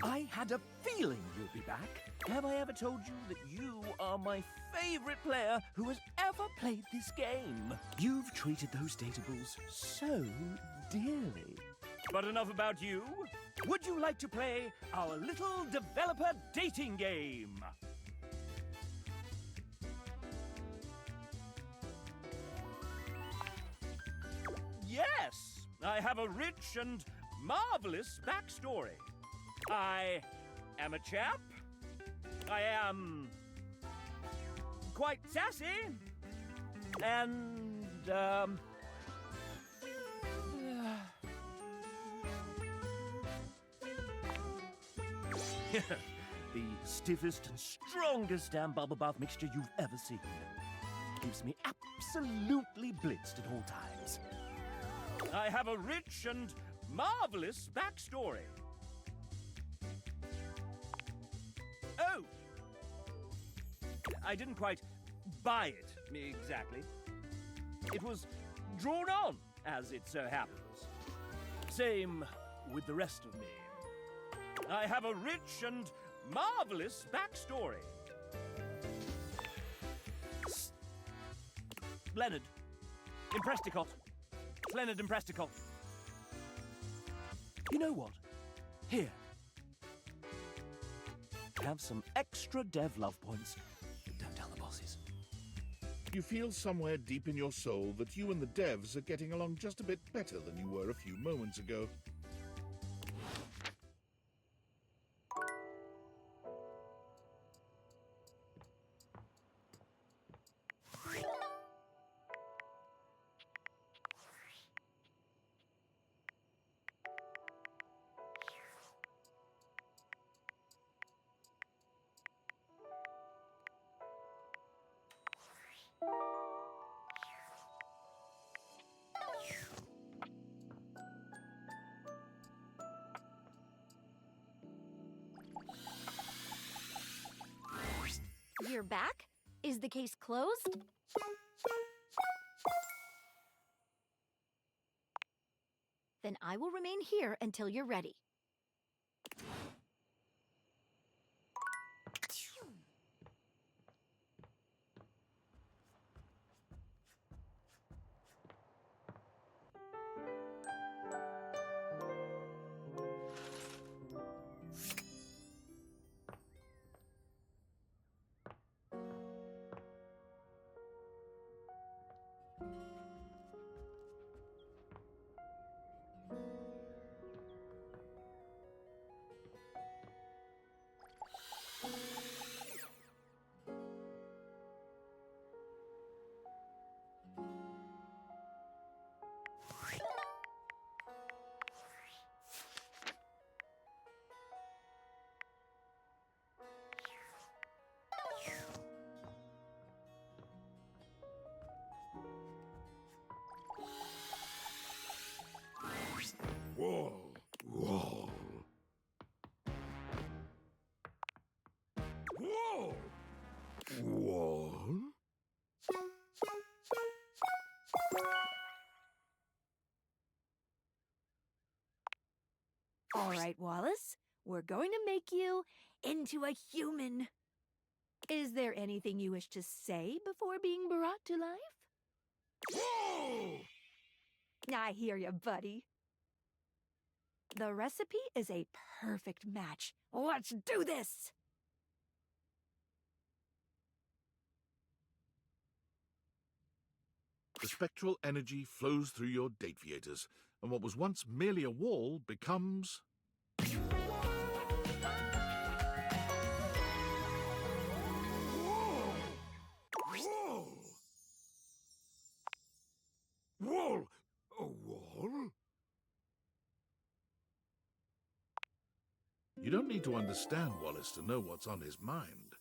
I had a feeling you'd be back. Have I ever told you that you are my favorite player who has ever played this game? You've treated those datables so dearly. But enough about you. Would you like to play our little developer dating game? Yes, I have a rich and marvelous backstory. I am a chap. I am quite sassy. And, the stiffest and strongest damn bubble bath mixture you've ever seen. Keeps me absolutely blitzed at all times. I have a rich and marvelous backstory. Oh! I didn't quite buy it, exactly. It was drawn on, as it so happens. Same with the rest of me. I have a rich and marvelous backstory. Leonard. Impresticot. Leonard Impresticot. You know what? Here. Have some extra dev love points. Don't tell the bosses. You feel somewhere deep in your soul that you and the devs are getting along just a bit better than you were a few moments ago. You're back? Is the case closed? Then I will remain here until you're ready. All right, Wallace. We're going to make you into a human. Is there anything you wish to say before being brought to life? Whoa! I hear you, buddy. The recipe is a perfect match. Let's do this! The spectral energy flows through your Dateviators, and what was once merely a wall becomes... Whoa! Wall! A wall? You don't need to understand Wallace to know what's on his mind.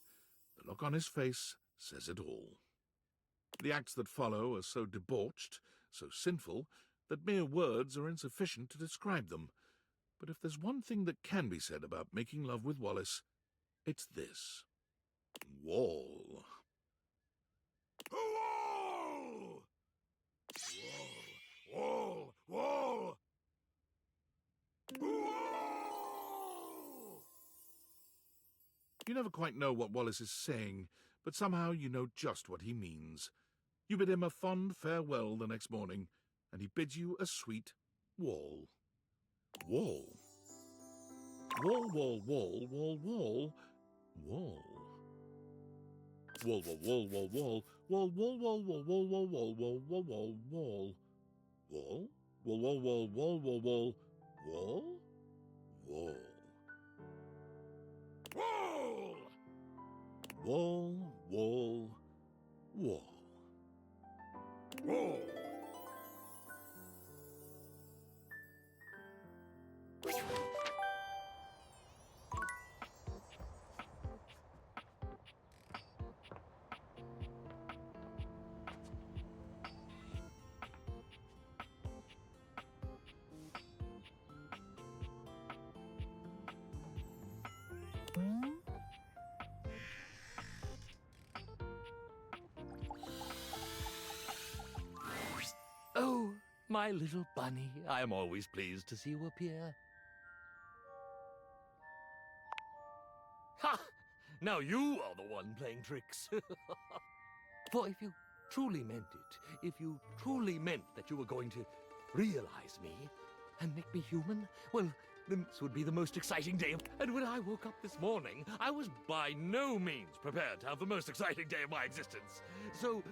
The look on his face says it all. The acts that follow are so debauched, so sinful, that mere words are insufficient to describe them. But if there's one thing that can be said about making love with Wallace, it's this. Wall. Wall! Wall! Wall! Wall! You never quite know what Wallace is saying, but somehow you know just what he means. You bid him a fond farewell the next morning, and he bids you a sweet wall. Wall. Wall, wall, wall, wall, wall, wall. Wall, wall, wall, wall, wall, wall, wall, wall, wall, wall, wall, wall, wall, wall, wall. Wall? Wall, wall, wall, wall, wall, wall, wall, wall. Wall! Wall, wall, wall. Wall! Oh, my little bunny, I am always pleased to see you appear. Ha! Now you are the one playing tricks. For if you truly meant it, if you truly meant that you were going to realize me and make me human, well, then this would be the most exciting day. And when I woke up this morning, I was by no means prepared to have the most exciting day of my existence. So...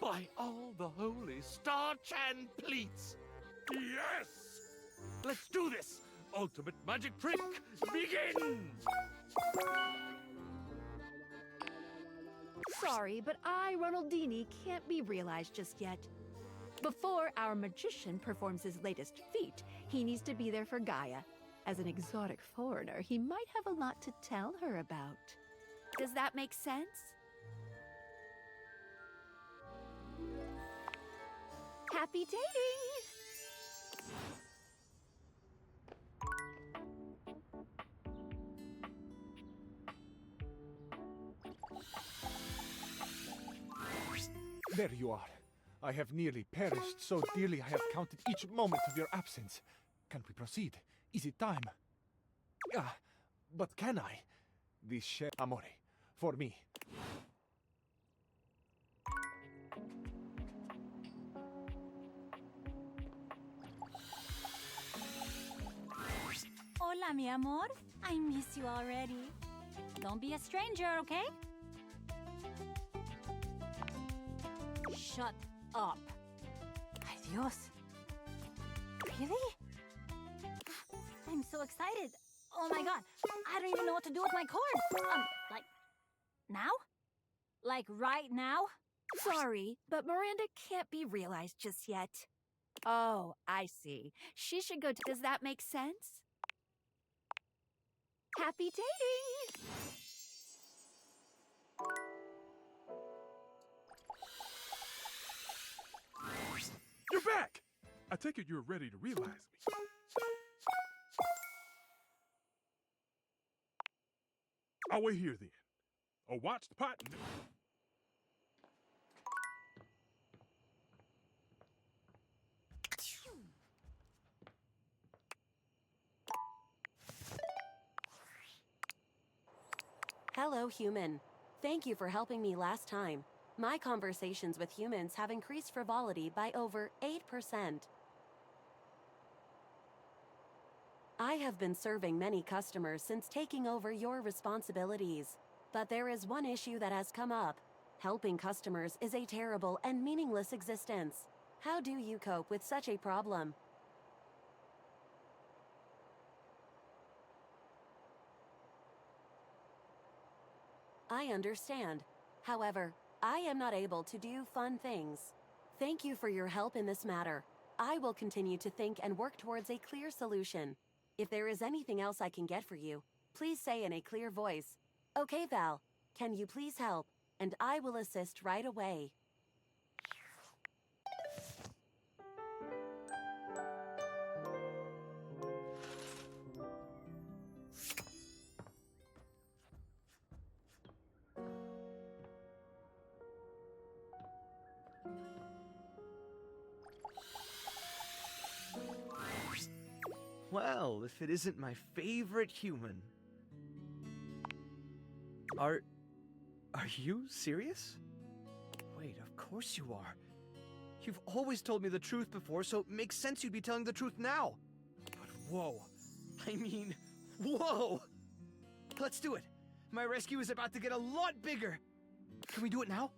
by all the holy starch and pleats! Yes! Let's do this! Ultimate magic trick begins! Sorry, but Ronaldini, can't be realized just yet. Before our magician performs his latest feat, he needs to be there for Gaia. As an exotic foreigner, he might have a lot to tell her about. Does that make sense? Happy dating! There you are. I have nearly perished so dearly I have counted each moment of your absence. Can we proceed? Is it time? Ah, but can I? This share amore. For me. Hola, mi amor. I miss you already. Don't be a stranger, okay? Shut up. Ay, Dios. Really? I'm so excited. Oh my god. I don't even know what to do with my cord. Like, now? Like right now? Sorry, but Miranda can't be realized just yet. Oh, I see. She should go to... Does that make sense? Happy dating! You're back! I take it you're ready to realize me. I'll wait here then. Or watch the pot. Hello, human. Thank you for helping me last time. My conversations with humans have increased frivolity by over 8%. I have been serving many customers since taking over your responsibilities. But there is one issue that has come up. Helping customers is a terrible and meaningless existence. How do you cope with such a problem? I understand. However, I am not able to do fun things. Thank you for your help in this matter. I will continue to think and work towards a clear solution. If there is anything else I can get for you, please say in a clear voice, "Okay, Val, can you please help?" And I will assist right away. Well, if it isn't my favorite human. Are you serious? Wait, of course you are. You've always told me the truth before, so it makes sense you'd be telling the truth now. But whoa. I mean, whoa! Let's do it. My rescue is about to get a lot bigger. Can we do it now?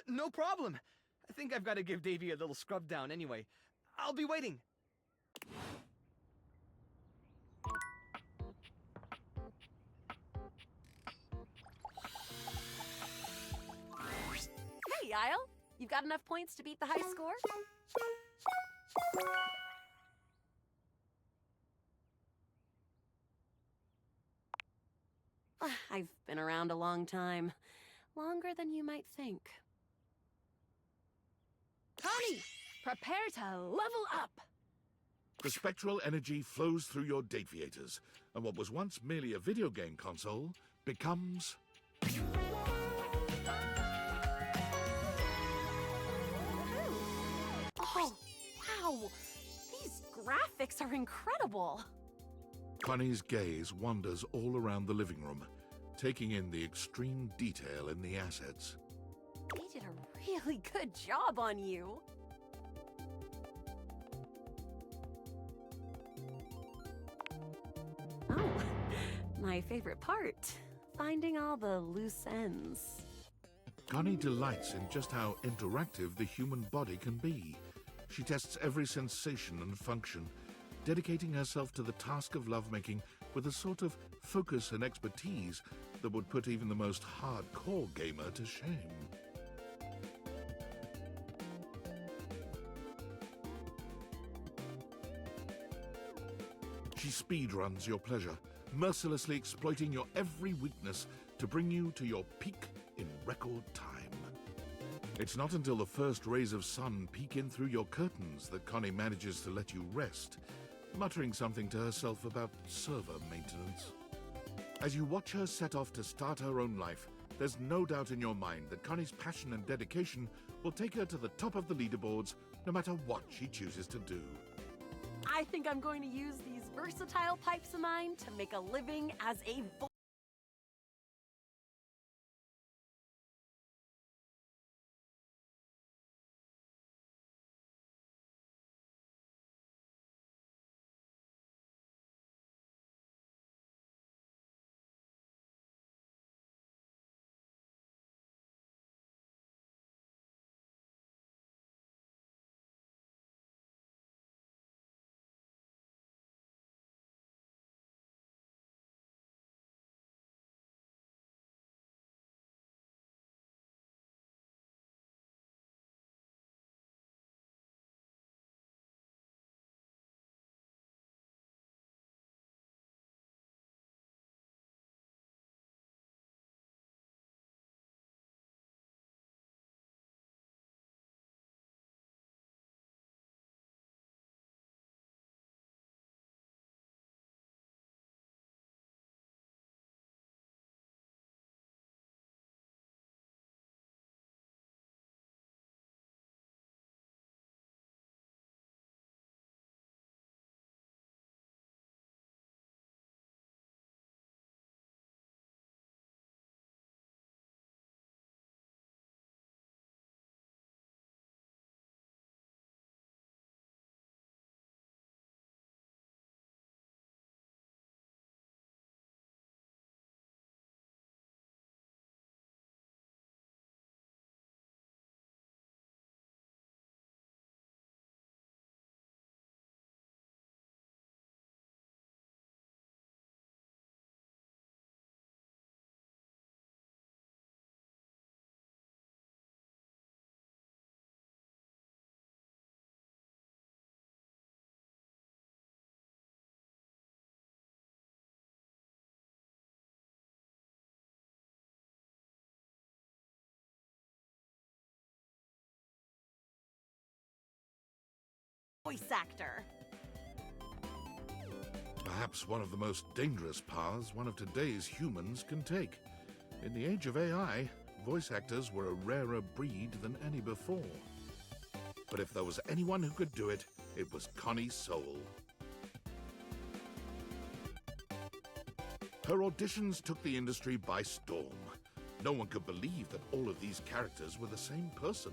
No problem. I think I've got to give Davy a little scrub down anyway. I'll be waiting. Hey, Isle. You've got enough points to beat the high score? I've been around a long time. Longer than you might think. Connie, prepare to level up! The spectral energy flows through your deviators, and what was once merely a video game console becomes... Oh, wow! These graphics are incredible! Connie's gaze wanders all around the living room, taking in the extreme detail in the assets. They did a really good job on you. Oh, my favorite part. Finding all the loose ends. Connie delights in just how interactive the human body can be. She tests every sensation and function, dedicating herself to the task of lovemaking with a sort of focus and expertise that would put even the most hardcore gamer to shame. She speedruns your pleasure, mercilessly exploiting your every weakness to bring you to your peak in record time. It's not until the first rays of sun peek in through your curtains that Connie manages to let you rest, muttering something to herself about server maintenance. As you watch her set off to start her own life, there's no doubt in your mind that Connie's passion and dedication will take her to the top of the leaderboards no matter what she chooses to do. I think I'm going to use these versatile pipes of mine to make a living as a voice actor. Perhaps one of the most dangerous paths one of today's humans can take. In the age of AI, voice actors were a rarer breed than any before. But if there was anyone who could do it, it was Connie Sooooo. Her auditions took the industry by storm. No one could believe that all of these characters were the same person.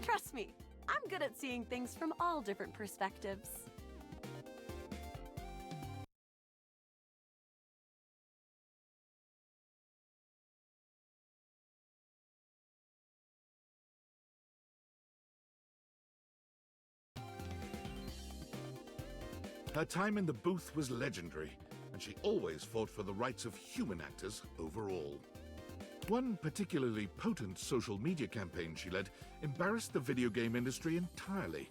Trust me, I'm good at seeing things from all different perspectives. Her time in the booth was legendary, and she always fought for the rights of human actors overall. One particularly potent social media campaign she led embarrassed the video game industry entirely.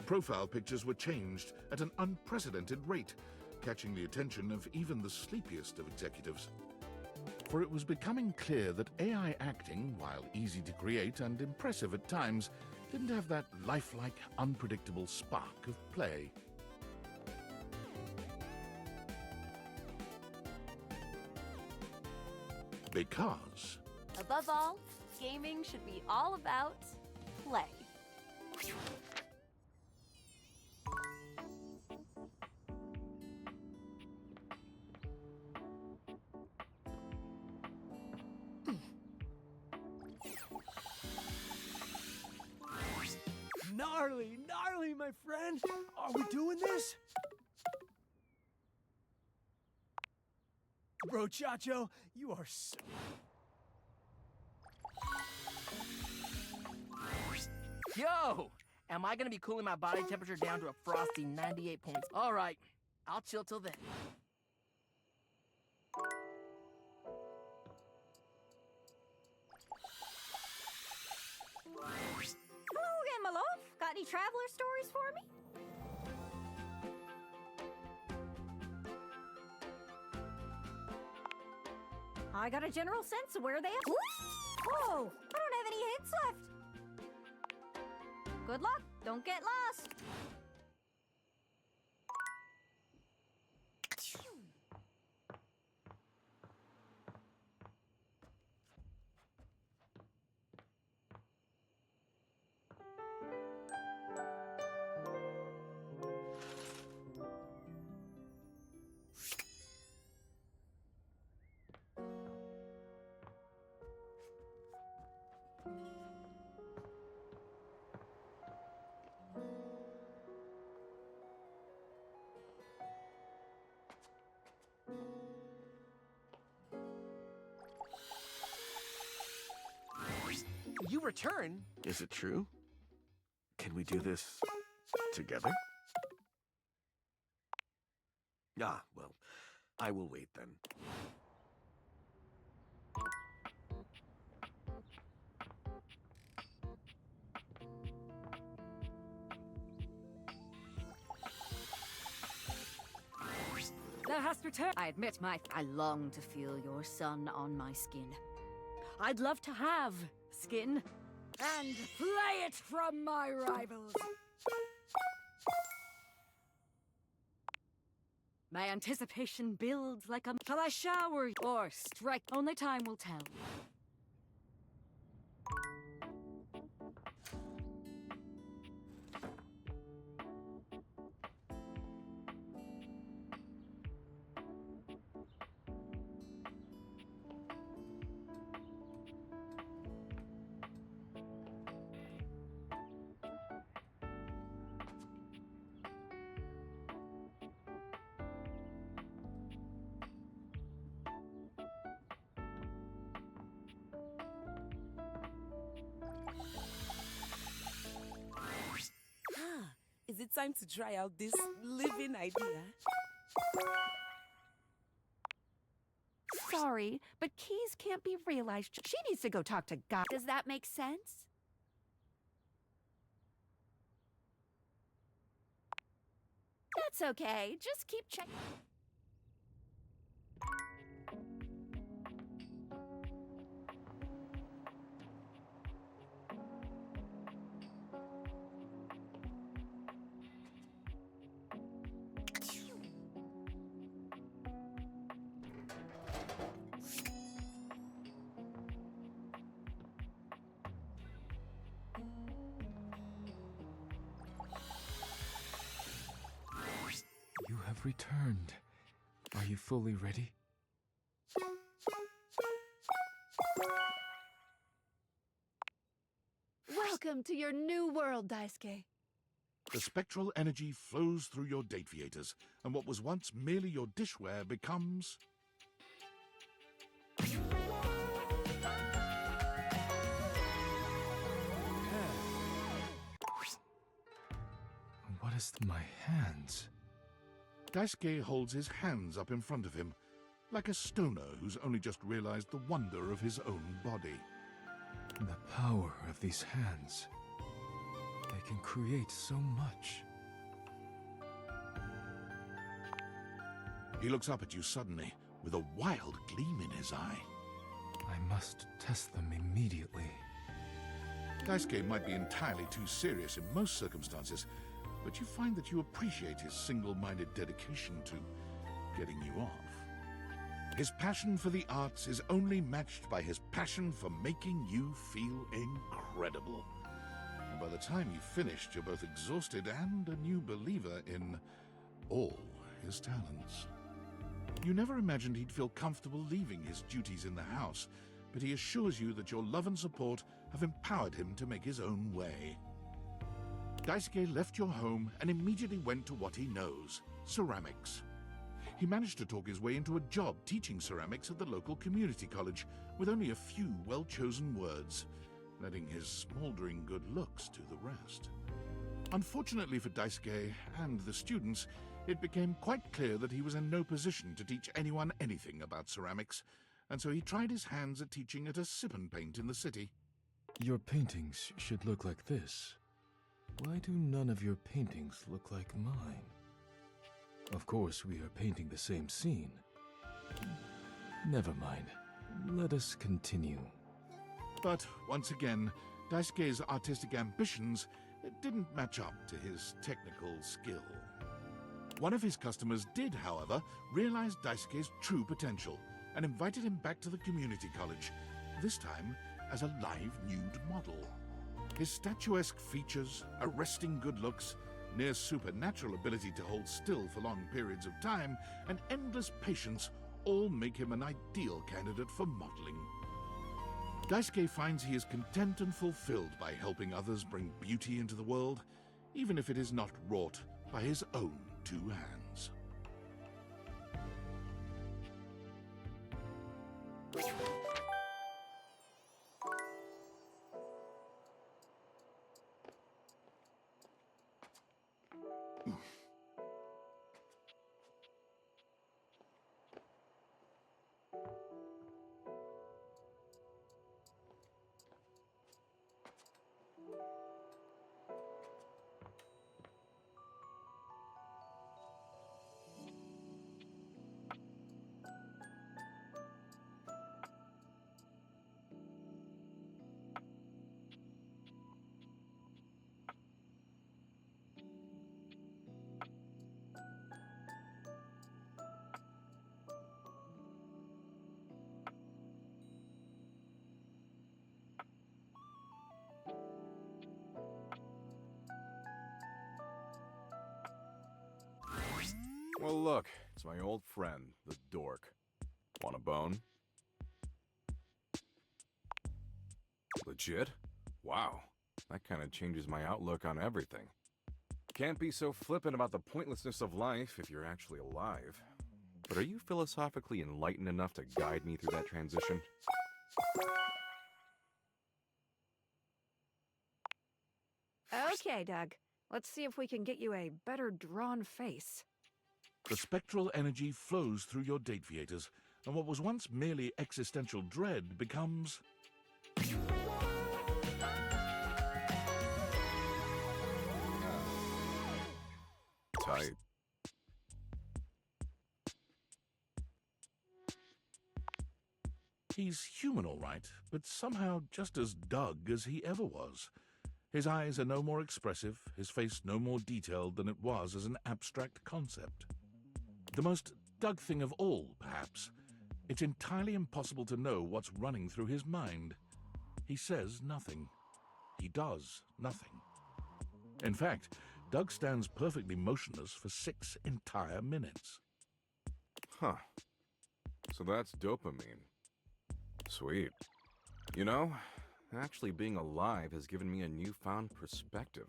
Profile pictures were changed at an unprecedented rate, catching the attention of even the sleepiest of executives. For it was becoming clear that AI acting, while easy to create and impressive at times, didn't have that lifelike, unpredictable spark of play. Because Above all, gaming should be all about play. Gnarly, gnarly, my friend. Are we doing this? Bro Chacho, you are so... Yo! Am I gonna be cooling my body temperature down to a frosty 98 points? Alright, I'll chill till then. Hello again, my love. Got any traveler stories for me? I got a general sense of where they are. Whoa! I don't have any hits left. Good luck. Don't get lost. You return? Is it true? Can we do this together? Ah, well, I will wait then. Thou hast returned. I admit I long to feel your sun on my skin. I'd love to have skin and play it from my rivals. My anticipation builds like a... Shall I shower or strike? Only time will tell. Is it time to try out this living idea? Sorry, but keys can't be realized. She needs to go talk to God. Does that make sense? That's okay. Just keep checking. have returned. Are you fully ready? Welcome to your new world, Daisuke. The spectral energy flows through your Dateviators, and what was once merely your dishware becomes... What is my hands? Daisuke holds his hands up in front of him, like a stoner who's only just realized the wonder of his own body. The power of these hands. They can create so much. He looks up at you suddenly, with a wild gleam in his eye. I must test them immediately. Daisuke might be entirely too serious in most circumstances, but you find that you appreciate his single-minded dedication to getting you off. His passion for the arts is only matched by his passion for making you feel incredible. And by the time you've finished, you're both exhausted and a new believer in all his talents. You never imagined he'd feel comfortable leaving his duties in the house, but he assures you that your love and support have empowered him to make his own way. Daisuke left your home and immediately went to what he knows, ceramics. He managed to talk his way into a job teaching ceramics at the local community college with only a few well-chosen words, letting his smoldering good looks do the rest. Unfortunately for Daisuke and the students, it became quite clear that he was in no position to teach anyone anything about ceramics, and so he tried his hands at teaching at a sip and paint in the city. Your paintings should look like this. Why do none of your paintings look like mine? Of course, we are painting the same scene. Never mind. Let us continue. But once again, Daisuke's artistic ambitions didn't match up to his technical skill. One of his customers did, however, realize Daisuke's true potential and invited him back to the community college, this time as a live nude model. His statuesque features, arresting good looks, near supernatural ability to hold still for long periods of time, and endless patience all make him an ideal candidate for modeling. Daisuke finds he is content and fulfilled by helping others bring beauty into the world, even if it is not wrought by his own two hands. Well, look, it's my old friend, the dork. Want a bone? Legit? Wow, that kind of changes my outlook on everything. Can't be so flippant about the pointlessness of life if you're actually alive. But are you philosophically enlightened enough to guide me through that transition? Okay, Doug. Let's see if we can get you a better drawn face. The spectral energy flows through your Dateviators, and what was once merely existential dread becomes... Tight. He's human, all right, but somehow just as Doug as he ever was. His eyes are no more expressive, his face no more detailed than it was as an abstract concept. The most Doug thing of all, perhaps, it's entirely impossible to know what's running through his mind. He says nothing. He does nothing. In fact, Doug stands perfectly motionless for 6 entire minutes. Huh. So that's dopamine. Sweet. You know, actually being alive has given me a newfound perspective.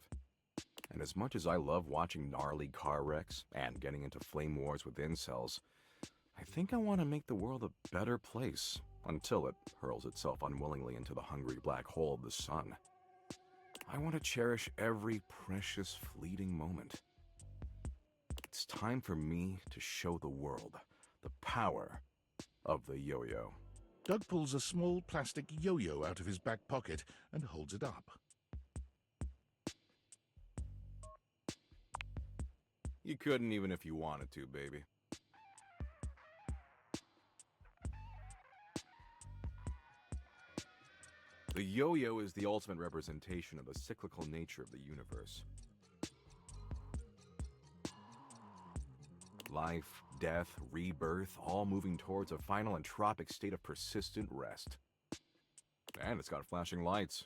And as much as I love watching gnarly car wrecks and getting into flame wars with incels, I think I want to make the world a better place until it hurls itself unwillingly into the hungry black hole of the sun. I want to cherish every precious fleeting moment. It's time for me to show the world the power of the yo-yo. Doug pulls a small plastic yo-yo out of his back pocket and holds it up. You couldn't even if you wanted to, baby. The yo-yo is the ultimate representation of the cyclical nature of the universe. Life, death, rebirth, all moving towards a final entropic state of persistent rest. And it's got flashing lights.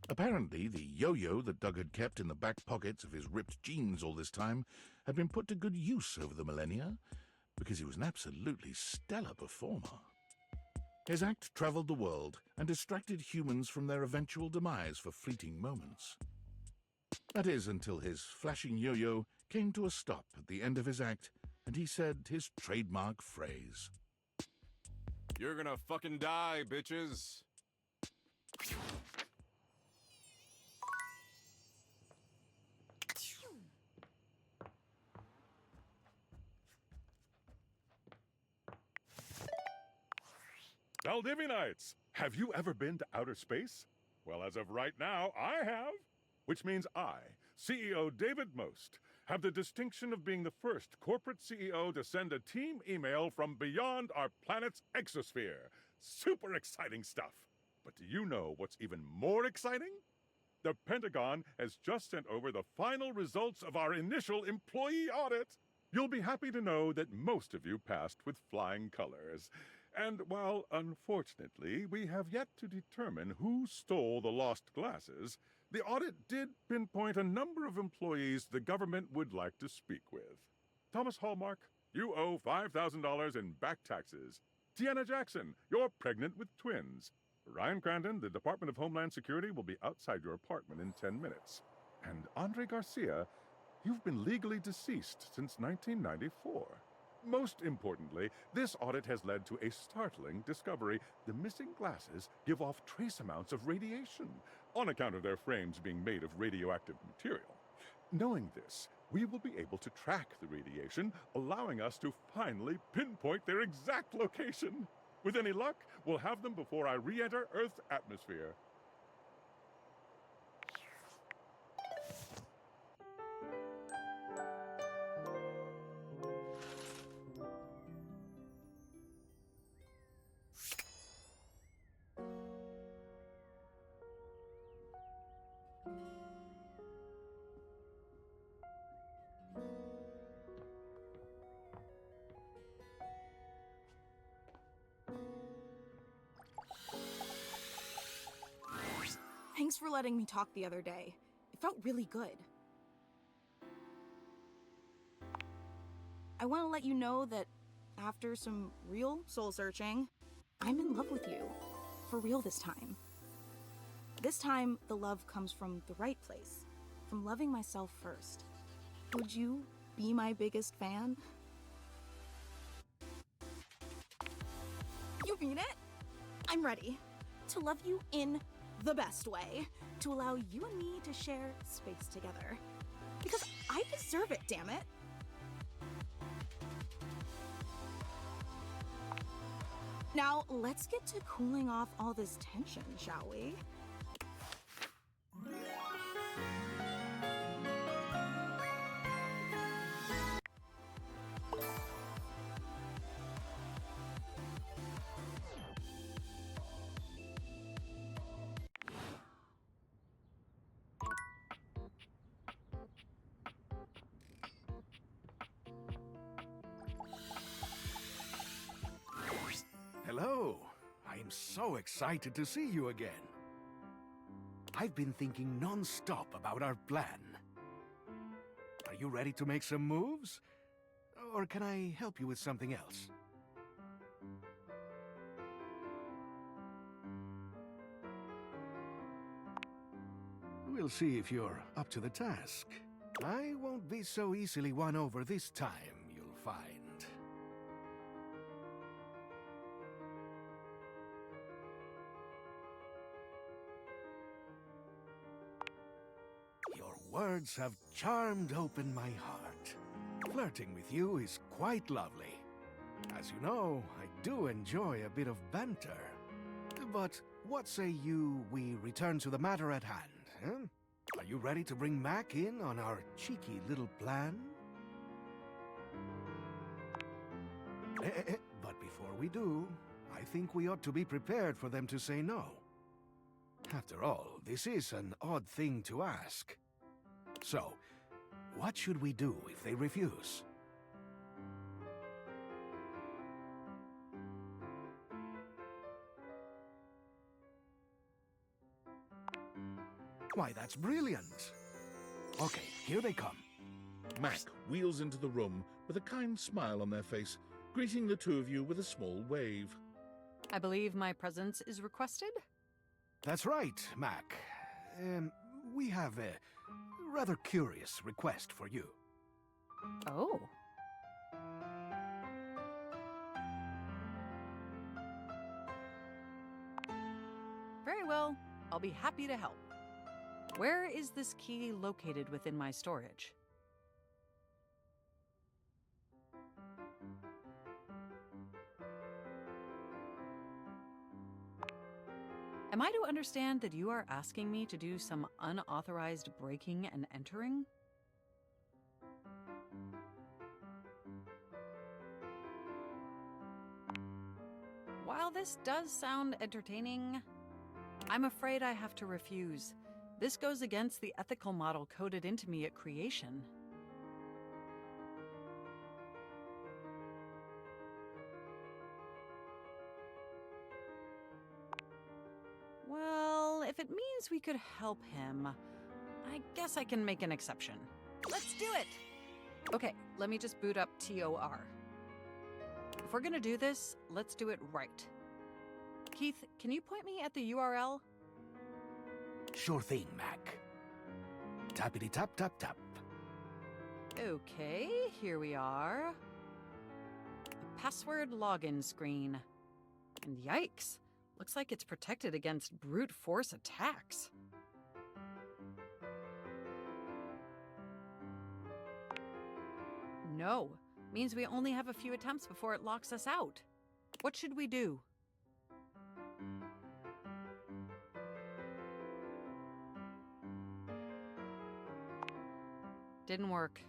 Apparently, the yo-yo that Doug had kept in the back pockets of his ripped jeans all this time had been put to good use over the millennia, because he was an absolutely stellar performer. His act traveled the world and distracted humans from their eventual demise for fleeting moments. That is, until his flashing yo-yo came to a stop at the end of his act, and he said his trademark phrase. You're gonna fucking die, bitches. Valdivinites, have you ever been to outer space? Well, as of right now, I have. Which means I, CEO David Most, have the distinction of being the first corporate CEO to send a team email from beyond our planet's exosphere. Super exciting stuff. But do you know what's even more exciting? The Pentagon has just sent over the final results of our initial employee audit. You'll be happy to know that most of you passed with flying colors. And while, unfortunately, we have yet to determine who stole the lost glasses, the audit did pinpoint a number of employees the government would like to speak with. Thomas Hallmark, you owe $5,000 in back taxes. Tiana Jackson, you're pregnant with twins. Ryan Crandon, the Department of Homeland Security will be outside your apartment in 10 minutes. And Andre Garcia, you've been legally deceased since 1994. Most importantly, this audit has led to a startling discovery. The missing glasses give off trace amounts of radiation, on account of their frames being made of radioactive material. Knowing this, we will be able to track the radiation, allowing us to finally pinpoint their exact location. With any luck, we'll have them before I re-enter Earth's atmosphere. Thanks for letting me talk the other day. It felt really good. I want to let you know that after some real soul searching, I'm in love with you. For real this time. This time, the love comes from the right place. From loving myself first. Would you be my biggest fan? You mean it? I'm ready to love you in the best way, to allow you and me to share space together. Because I deserve it, damn it. Now, let's get to cooling off all this tension, shall we? Hello. I am so excited to see you again. I've been thinking non-stop about our plan. Are you ready to make some moves? Or can I help you with something else? We'll see if you're up to the task. I won't be so easily won over this time, you'll find. Your words have charmed open my heart. Flirting with you is quite lovely. As you know, I do enjoy a bit of banter. But what say we return to the matter at hand, huh? Are you ready to bring Mac in on our cheeky little plan? But before we do, I think we ought to be prepared for them to say no. After all, this is an odd thing to ask. So, what should we do if they refuse? Why, that's brilliant! Okay, here they come. Mac wheels into the room with a kind smile on their face, greeting the two of you with a small wave. I believe my presence is requested? That's right, Mac. We have a rather curious request for you. Oh. Very well. I'll be happy to help. Where is this key located within my storage? Am I to understand that you are asking me to do some unauthorized breaking and entering? While this does sound entertaining, I'm afraid I have to refuse. This goes against the ethical model coded into me at creation. Well, if it means we could help him, I guess I can make an exception. Let's do it! Okay, let me just boot up TOR. If we're gonna do this, let's do it right. Keith, can you point me at the URL? Sure thing, Mac. Tappity-tap-tap-tap. Okay, here we are. A password login screen. And yikes, looks like it's protected against brute force attacks. No, means we only have a few attempts before it locks us out. What should we do? Didn't work.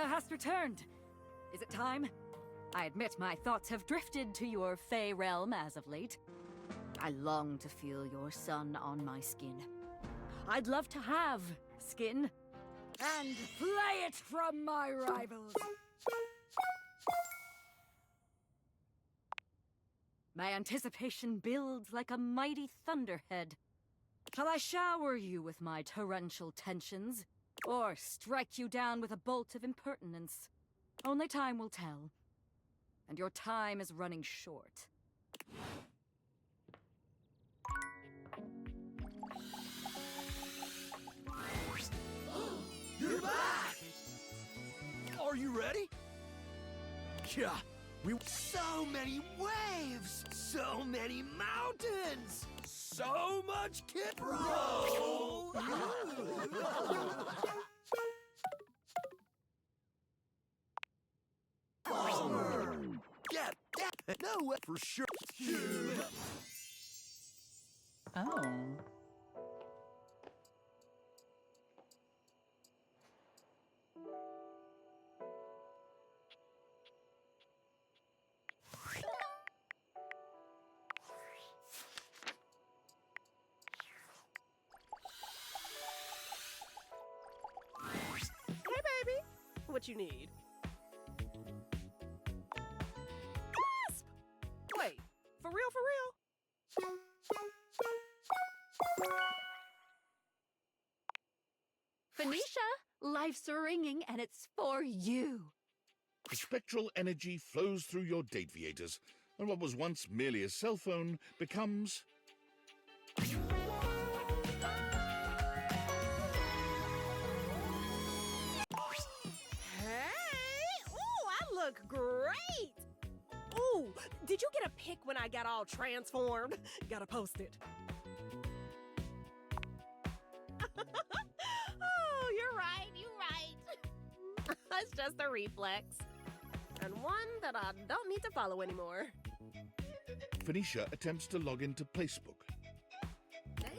hast returned. Is it time? I admit my thoughts have drifted to your fey realm as of late. I long to feel your sun on my skin. I'd love to have skin and play it from my rivals. My anticipation builds like a mighty thunderhead. Shall I shower you with my torrential tensions, or strike you down with a bolt of impertinence? Only time will tell. And your time is running short. You're back! Are you ready? Yeah, so many waves! So many mountains! So much kid roll! Yeah, no, for sure. Oh. Hey, baby. What you need? Wasp! Wait, for real, for real? Phoenicia, life's ringing and it's for you. Spectral energy flows through your dateviators, and what was once merely a cell phone becomes... Hey! Ooh, I look great! Ooh, did you get a pic when I got all transformed? Gotta post it. Oh, you're right. It's just a reflex. And one that I don't need to follow anymore. Phoenicia attempts to log into Placebook. Damn.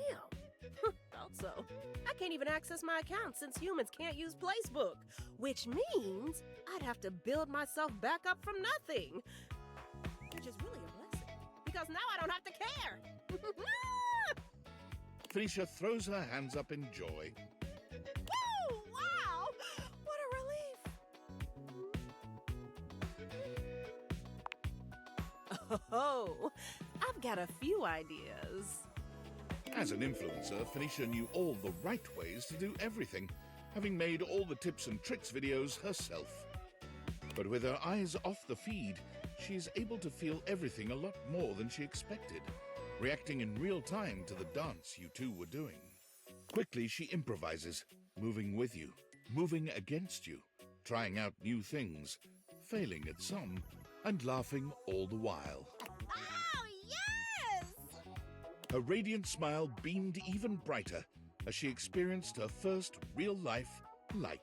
Thought so. I can't even access my account since humans can't use Placebook, which means I'd have to build myself back up from nothing. Which is really a blessing, because now I don't have to care. Phoenicia throws her hands up in joy. Woo! Wow! What a relief. Oh, I've got a few ideas. As an influencer, Phoenicia knew all the right ways to do everything, having made all the tips and tricks videos herself. But with her eyes off the feed, she is able to feel everything a lot more than she expected, reacting in real time to the dance you two were doing. Quickly, she improvises, moving with you, moving against you, trying out new things, failing at some, and laughing all the while. Oh, yes! Her radiant smile beamed even brighter as she experienced her first real-life like.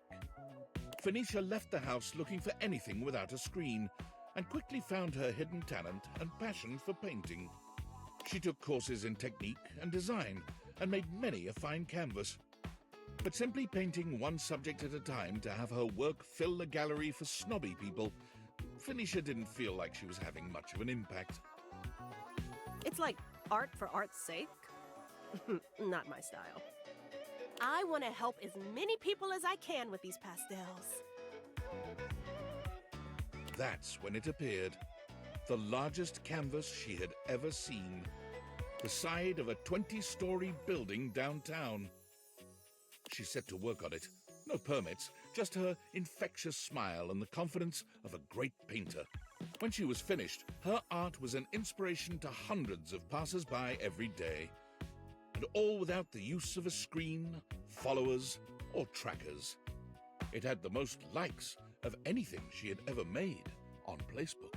Phoenicia left the house looking for anything without a screen, and quickly found her hidden talent and passion for painting. She took courses in technique and design, and made many a fine canvas. But simply painting one subject at a time to have her work fill the gallery for snobby people, Phoenicia didn't feel like she was having much of an impact. It's like art for art's sake. Not my style. I want to help as many people as I can with these pastels. That's when it appeared. The largest canvas she had ever seen. The side of a 20-story building downtown. She set to work on it. No permits, just her infectious smile and the confidence of a great painter. When she was finished, her art was an inspiration to hundreds of passers-by every day. And all without the use of a screen, followers, or trackers. It had the most likes of anything she had ever made on Placebook.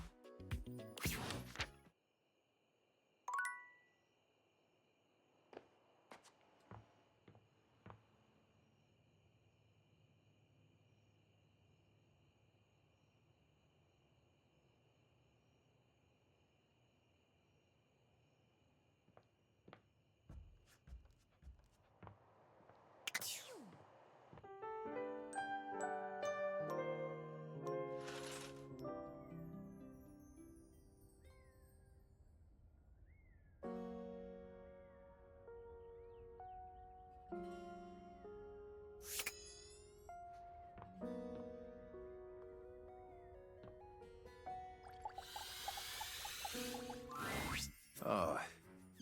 Oh,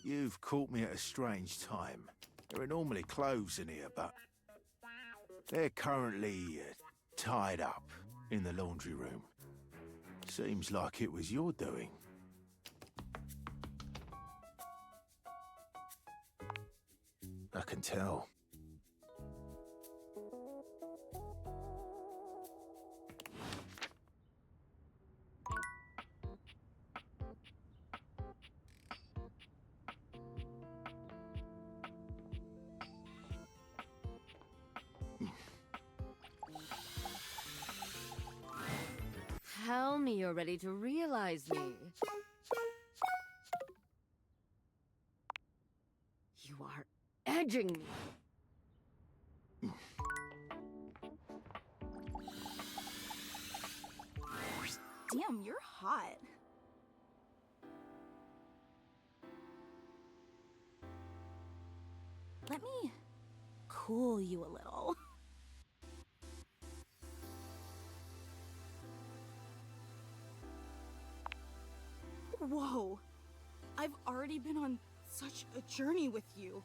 you've caught me at a strange time. There are normally clothes in here, but they're currently tied up in the laundry room. Seems like it was your doing. I can tell. Tell me you're ready to realize me. You are edging me. Damn, you're hot. Let me cool you a little. Whoa. I've already been on such a journey with you.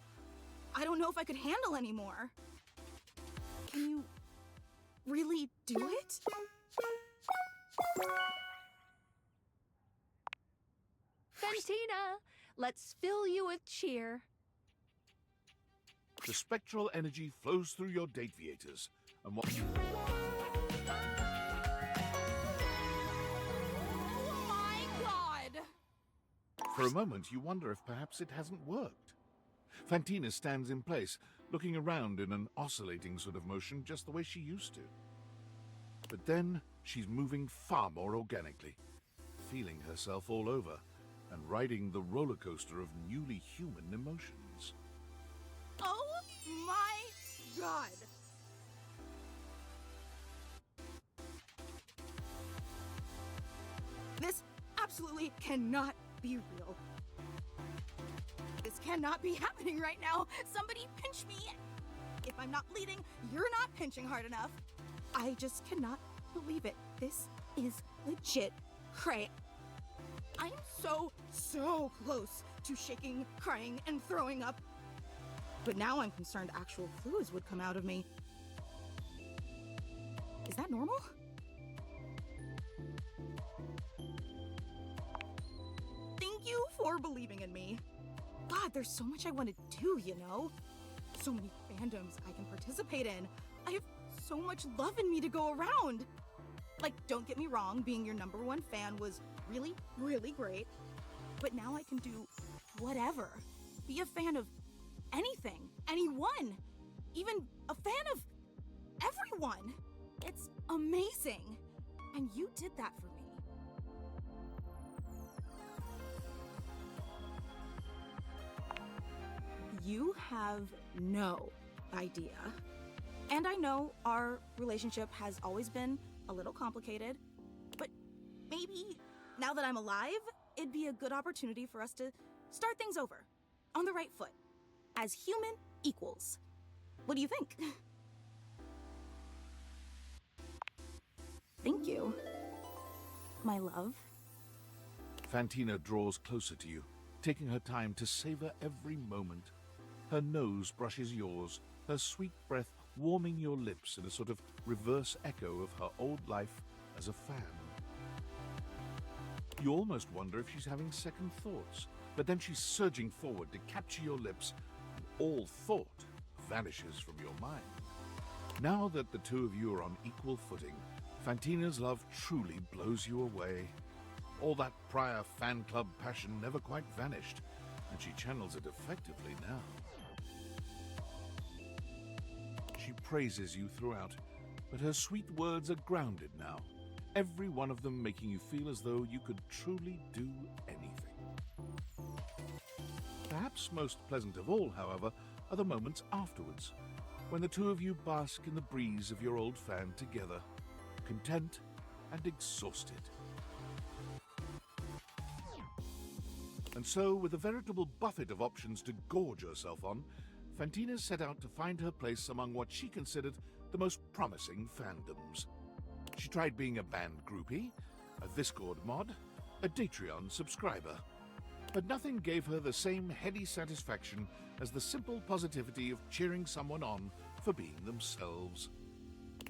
I don't know if I could handle anymore. Can you really do it? Fantina, let's fill you with cheer. The spectral energy flows through your dateviators, and what... Oh my god! For a moment, you wonder if perhaps it hasn't worked. Fantina stands in place, looking around in an oscillating sort of motion, just the way she used to. But then, she's moving far more organically, feeling herself all over, and riding the roller coaster of newly human emotions. Oh my god! This absolutely cannot be real. This cannot be happening right now. Somebody pinch me. If I'm not bleeding, you're not pinching hard enough. I just cannot believe it. This is legit cray. I'm so close to shaking, crying, and throwing up. But now I'm concerned actual fluids would come out of me. Is that normal? Thank you for believing in me. God, there's so much I want to do, you know? So many fandoms I can participate in. I have so much love in me to go around. Like, don't get me wrong, being your #1 fan was really, really great. But now I can do whatever. Be a fan of anything, anyone, even a fan of everyone. It's amazing. And you did that for me. You have no idea. And I know our relationship has always been a little complicated, but maybe now that I'm alive, it'd be a good opportunity for us to start things over on the right foot as human equals. What do you think? Thank you, my love. Fantina draws closer to you, taking her time to savor every moment. Her nose brushes yours, her sweet breath warming your lips in a sort of reverse echo of her old life as a fan. You almost wonder if she's having second thoughts, but then she's surging forward to capture your lips, and all thought vanishes from your mind. Now that the two of you are on equal footing, Fantina's love truly blows you away. All that prior fan club passion never quite vanished, and she channels it effectively now. She praises you throughout, but her sweet words are grounded now, every one of them making you feel as though you could truly do anything. Perhaps most pleasant of all, however, are the moments afterwards, when the two of you bask in the breeze of your old fan together, content and exhausted. And so, with a veritable buffet of options to gorge yourself on, Fantina set out to find her place among what she considered the most promising fandoms. She tried being a band groupie, a Discord mod, a Patreon subscriber. But nothing gave her the same heady satisfaction as the simple positivity of cheering someone on for being themselves.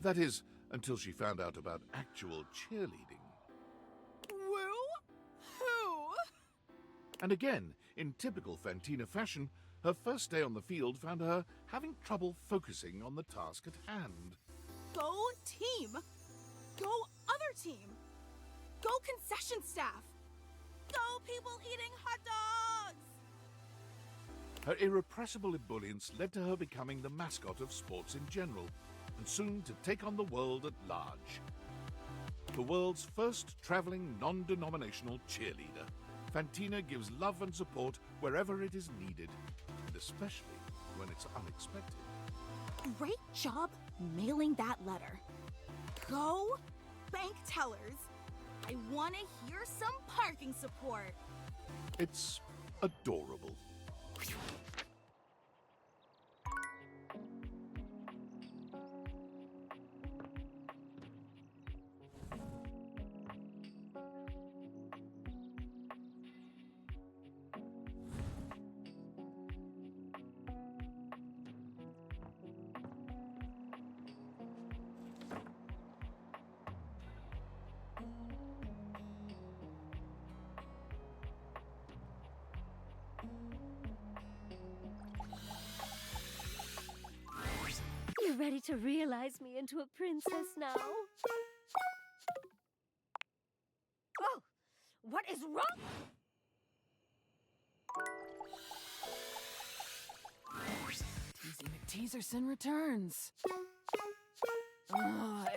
That is, until she found out about actual cheerleading. Woo? Who? And again, in typical Fantina fashion, her first day on the field found her having trouble focusing on the task at hand. Go team! Go other team! Go concession staff! Go people eating hot dogs! Her irrepressible ebullience led to her becoming the mascot of sports in general, and soon to take on the world at large. The world's first traveling non-denominational cheerleader, Fantina gives love and support wherever it is needed, and especially when it's unexpected. Great job mailing that letter. Go bank tellers. I want to hear some parking support. It's adorable. You're ready to realize me into a princess now? Oh! What is wrong? Teasy McTeaserson returns.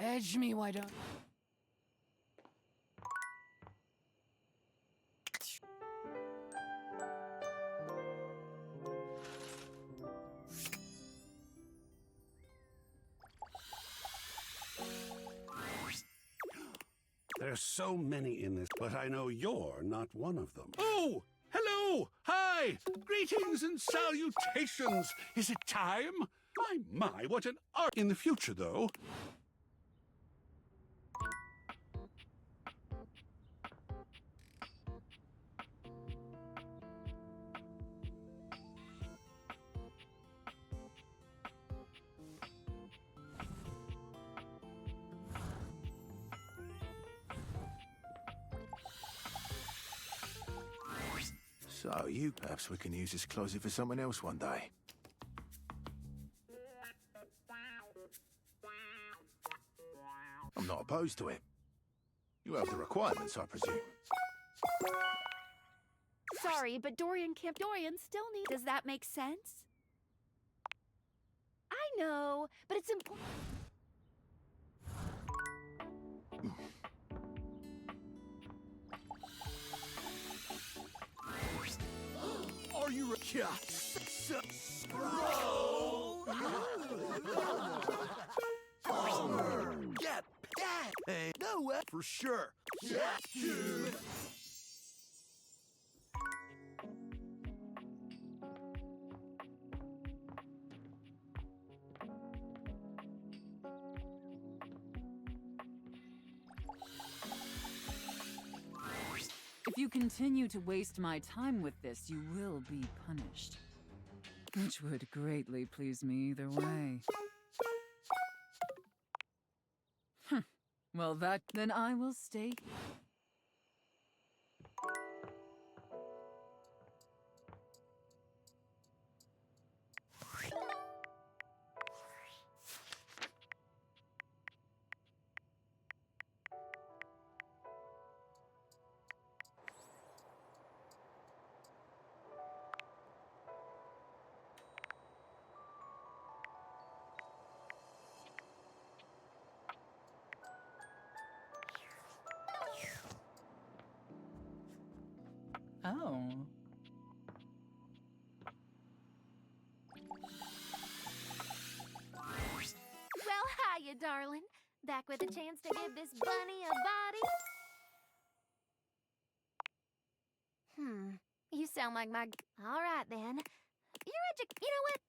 Edge me, why don't... There's so many in this, but I know you're not one of them. Oh! Hello! Hi! Greetings and salutations! Is it time? My, what an art! In the future, though. So, perhaps we can use this closet for someone else one day. I'm not opposed to it. You have the requirements, I presume. Sorry, but Dorian still needs... Does that make sense? I know, but it's important. Are you Get that! Hey, no, for sure. Yeah, dude. If you continue to waste my time with this, you will be punished. Which would greatly please me either way. Well, then I will stay. Oh. Well, hiya, darling. Back with a chance to give this bunny a body? You sound like my... All right, then. You know what?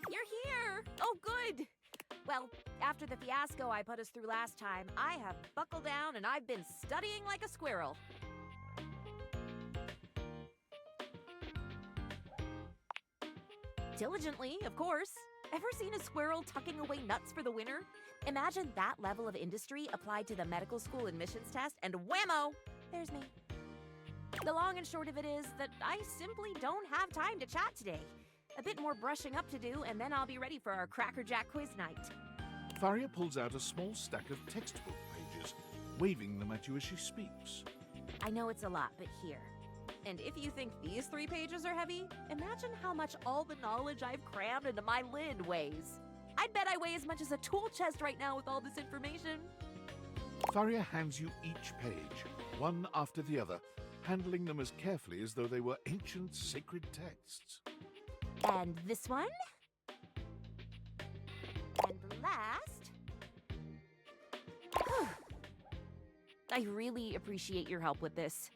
You're here! Oh, good! Well, after the fiasco I put us through last time, I have buckled down and I've been studying like a squirrel. Diligently, of course. Ever seen a squirrel tucking away nuts for the winter? Imagine that level of industry applied to the medical school admissions test, and whammo! There's me. The long and short of it is that I simply don't have time to chat today. A bit more brushing up to do, and then I'll be ready for our Cracker Jack quiz night. Faria pulls out a small stack of textbook pages, waving them at you as she speaks. I know it's a lot, but here. And if you think these 3 pages are heavy, imagine how much all the knowledge I've crammed into my lid weighs. I'd bet I weigh as much as a tool chest right now with all this information. Faria hands you each page, one after the other, handling them as carefully as though they were ancient sacred texts. And this one. And last. I really appreciate your help with this.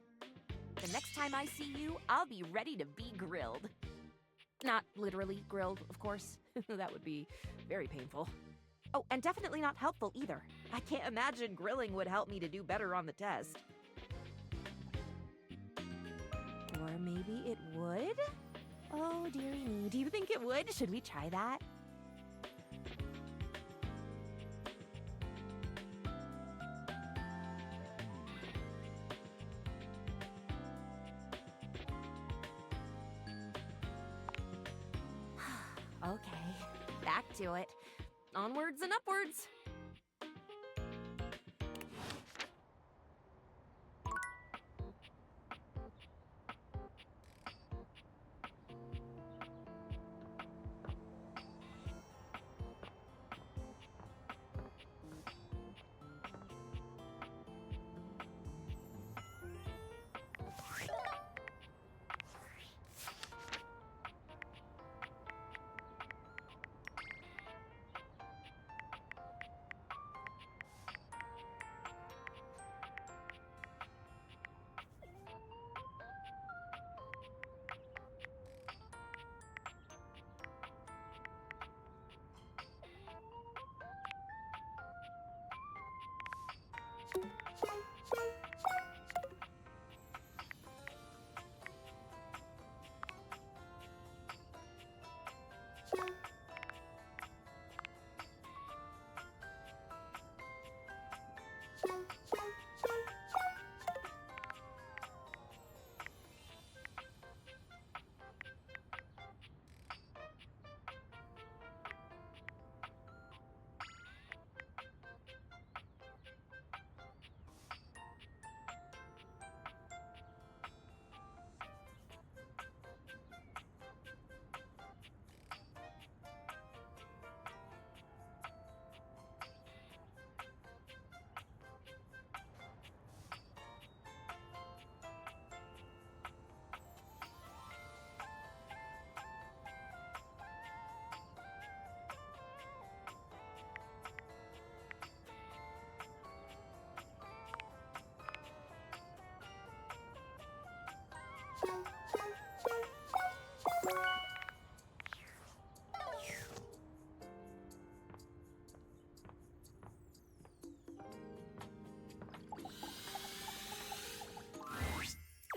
The next time I see you, I'll be ready to be grilled. Not literally grilled, of course. That would be very painful. Oh, and definitely not helpful either. I can't imagine grilling would help me to do better on the test. Or maybe it would? Oh, dearie me. Do you think it would? Should we try that? Okay, back to it. Onwards and upwards.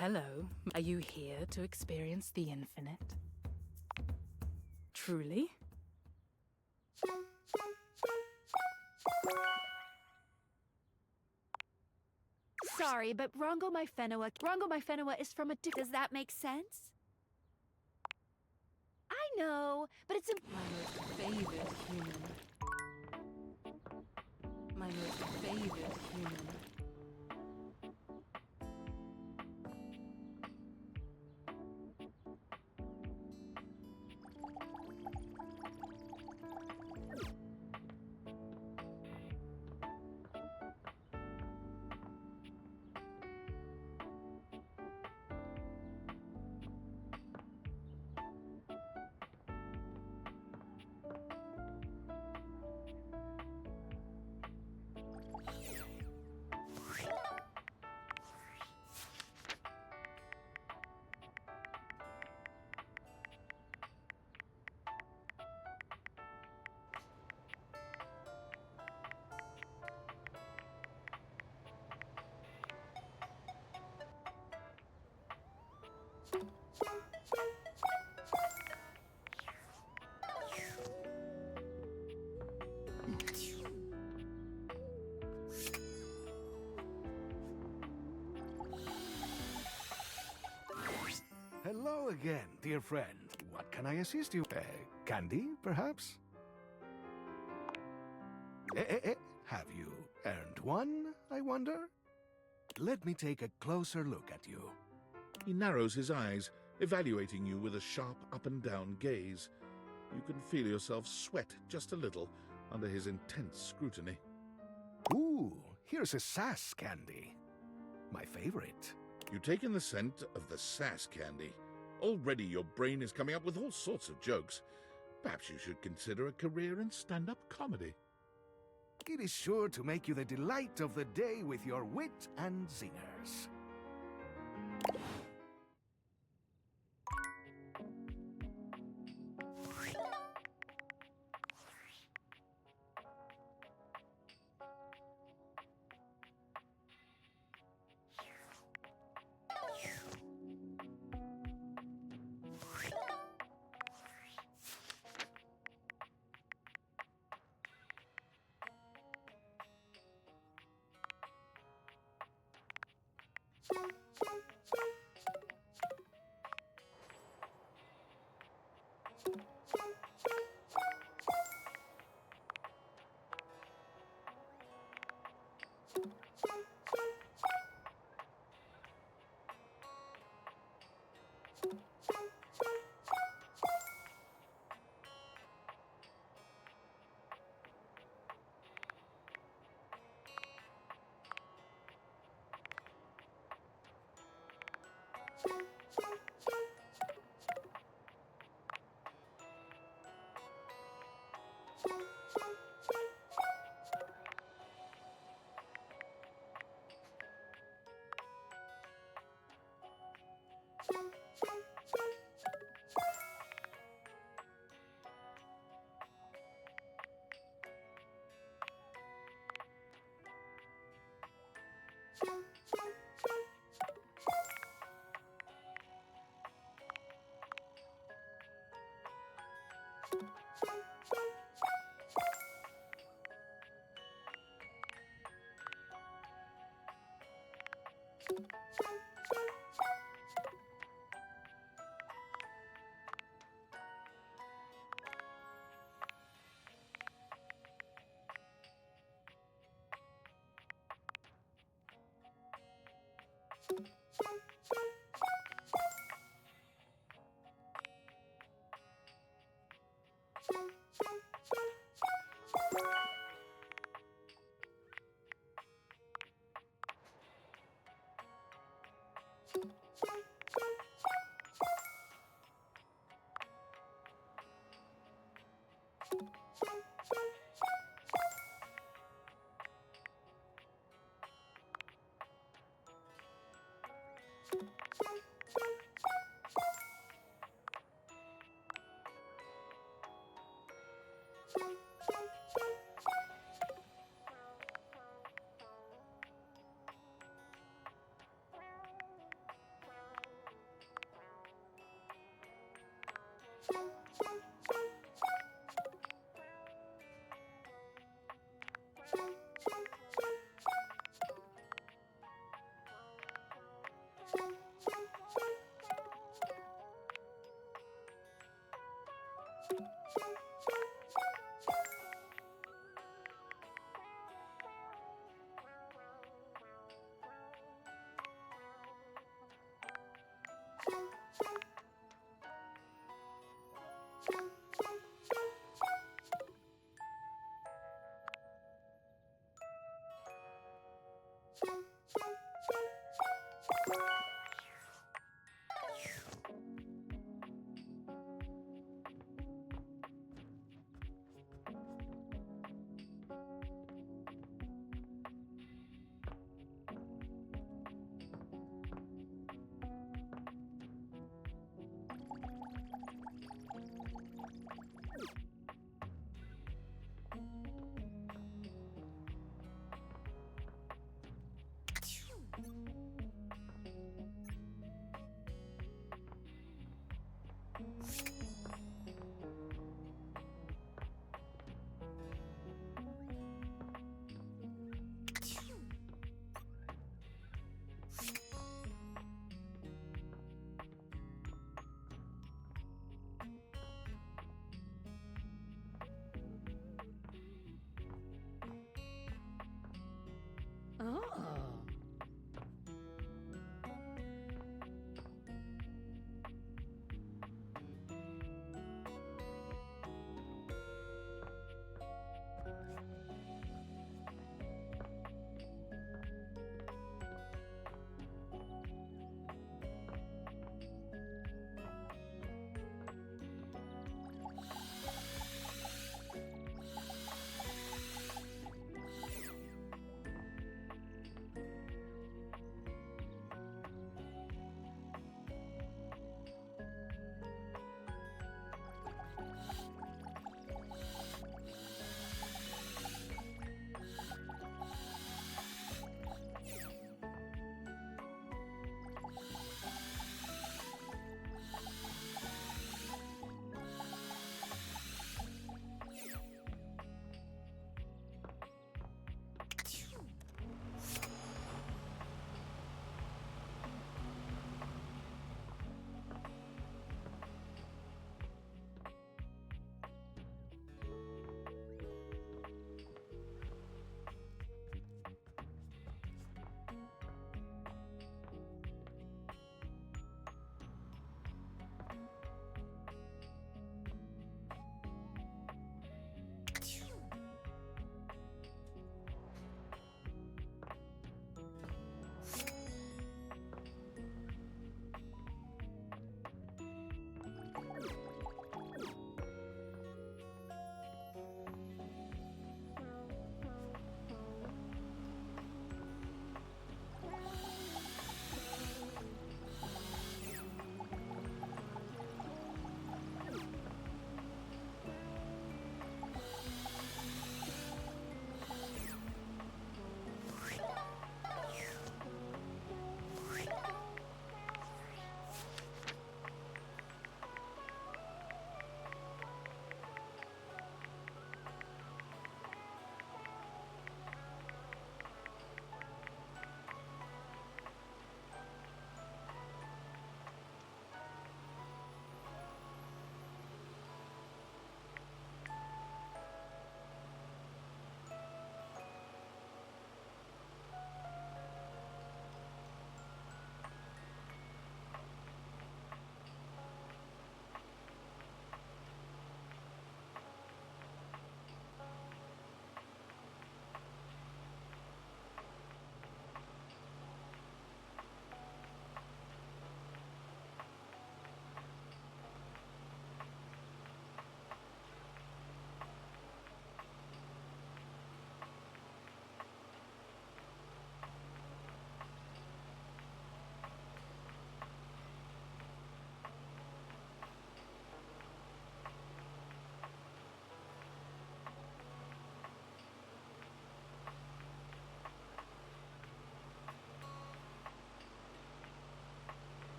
Hello. Are you here to experience the infinite? Truly? Sorry, but Rongo Myfenoa is from a different... Does that make sense? I know, but it's My most favored human. My most favored human. Hello again, dear friend. What can I assist you? Candy, perhaps? Have you earned one, I wonder? Let me take a closer look at you. He narrows his eyes, evaluating you with a sharp up-and-down gaze. You can feel yourself sweat just a little under his intense scrutiny. Ooh, here's a sass candy. My favorite. You take in the scent of the sass candy. Already your brain is coming up with all sorts of jokes. Perhaps you should consider a career in stand-up comedy. It is sure to make you the delight of the day with your wit and zingers.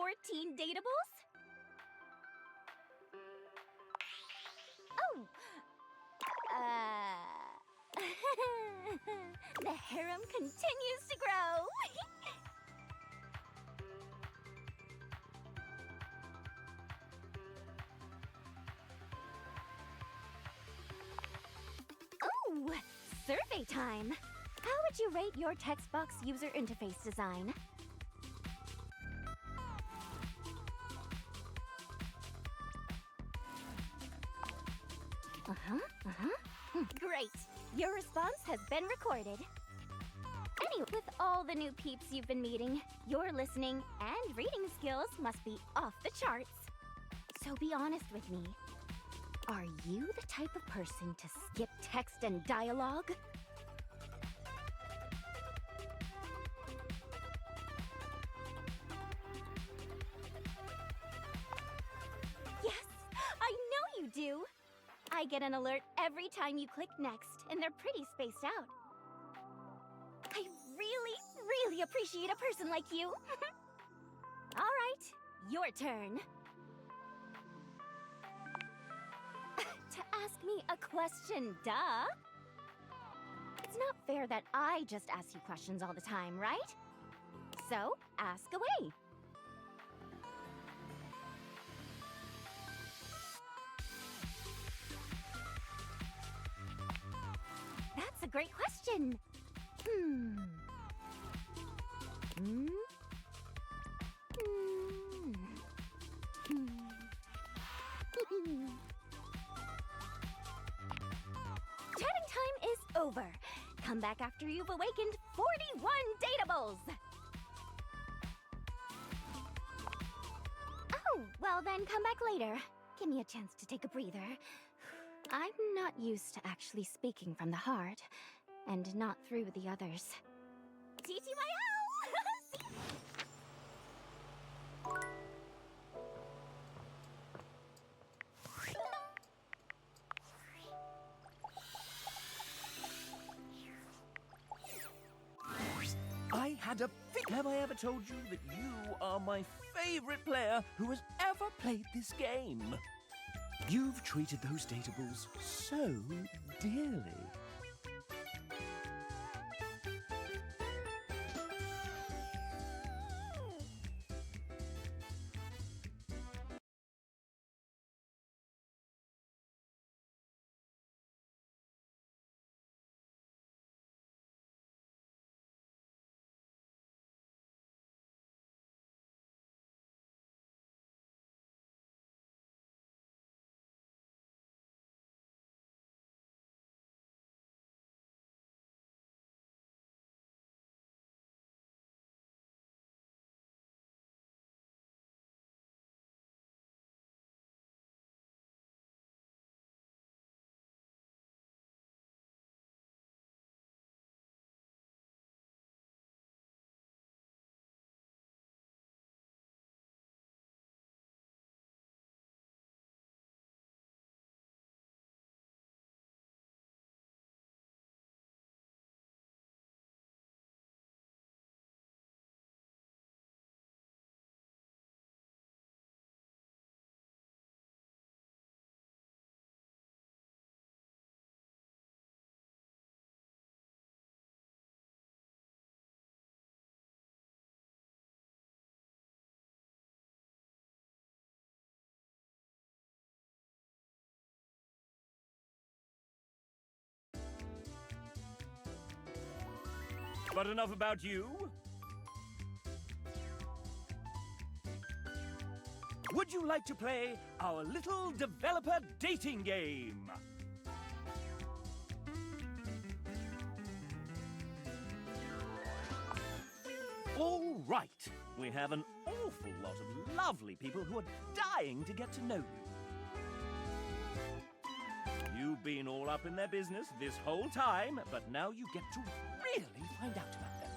14 dateables? Oh! The harem continues to grow! Oh! Survey time! How would you rate your text box user interface design? Great! Your response has been recorded. Anyway, with all the new peeps you've been meeting, your listening and reading skills must be off the charts. So be honest with me. Are you the type of person to skip text and dialogue? Yes, I know you do. I get an alert every time you click next, and they're pretty spaced out. I really appreciate a person like you. All right, your turn. To ask me a question, duh. It's not fair that I just ask you questions all the time, right? So, ask away. That's a great question. Chatting time is over. Come back after you've awakened 41 dateables. Oh, well then come back later. Give me a chance to take a breather. I'm not used to actually speaking from the heart, and not through the others. TTYL! I had a Have I ever told you that you are my favorite player who has ever played this game? You've treated those dateables so dearly. But enough about you. Would you like to play our little developer dating game? All right. We have an awful lot of lovely people who are dying to get to know you. You've been all up in their business this whole time, but now you get to really find out about them.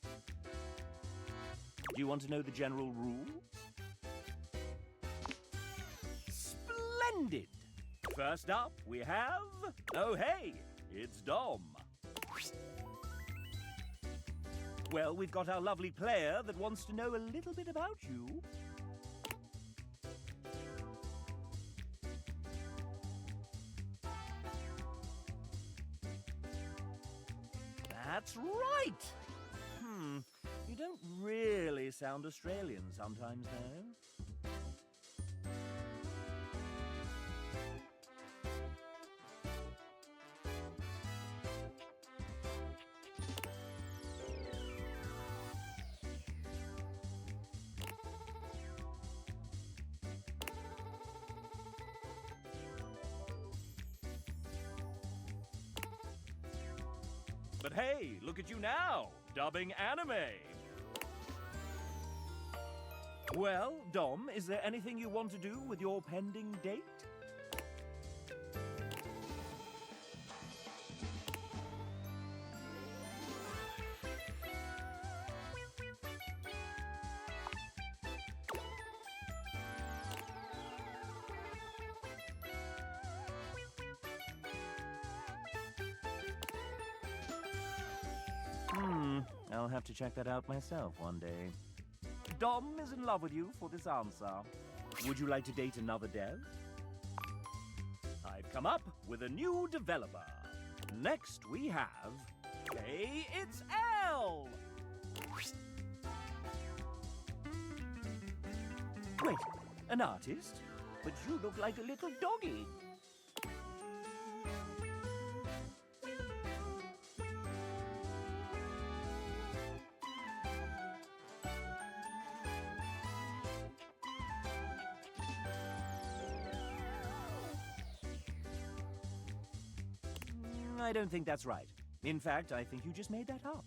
Do you want to know the general rules? Splendid! First up, we have... Oh, hey, it's Dom. Well, we've got our lovely player that wants to know a little bit about you. That's right! You don't really sound Australian sometimes, though. But hey, look at you now, dubbing anime. Well, Dom, is there anything you want to do with your pending date? I'll have to check that out myself one day. Dom is in love with you for this answer. Would you like to date another dev? I've come up with a new developer. Next we have... Hey, it's L! Wait, an artist? But you look like a little doggy. I don't think that's right. In fact, I think you just made that up.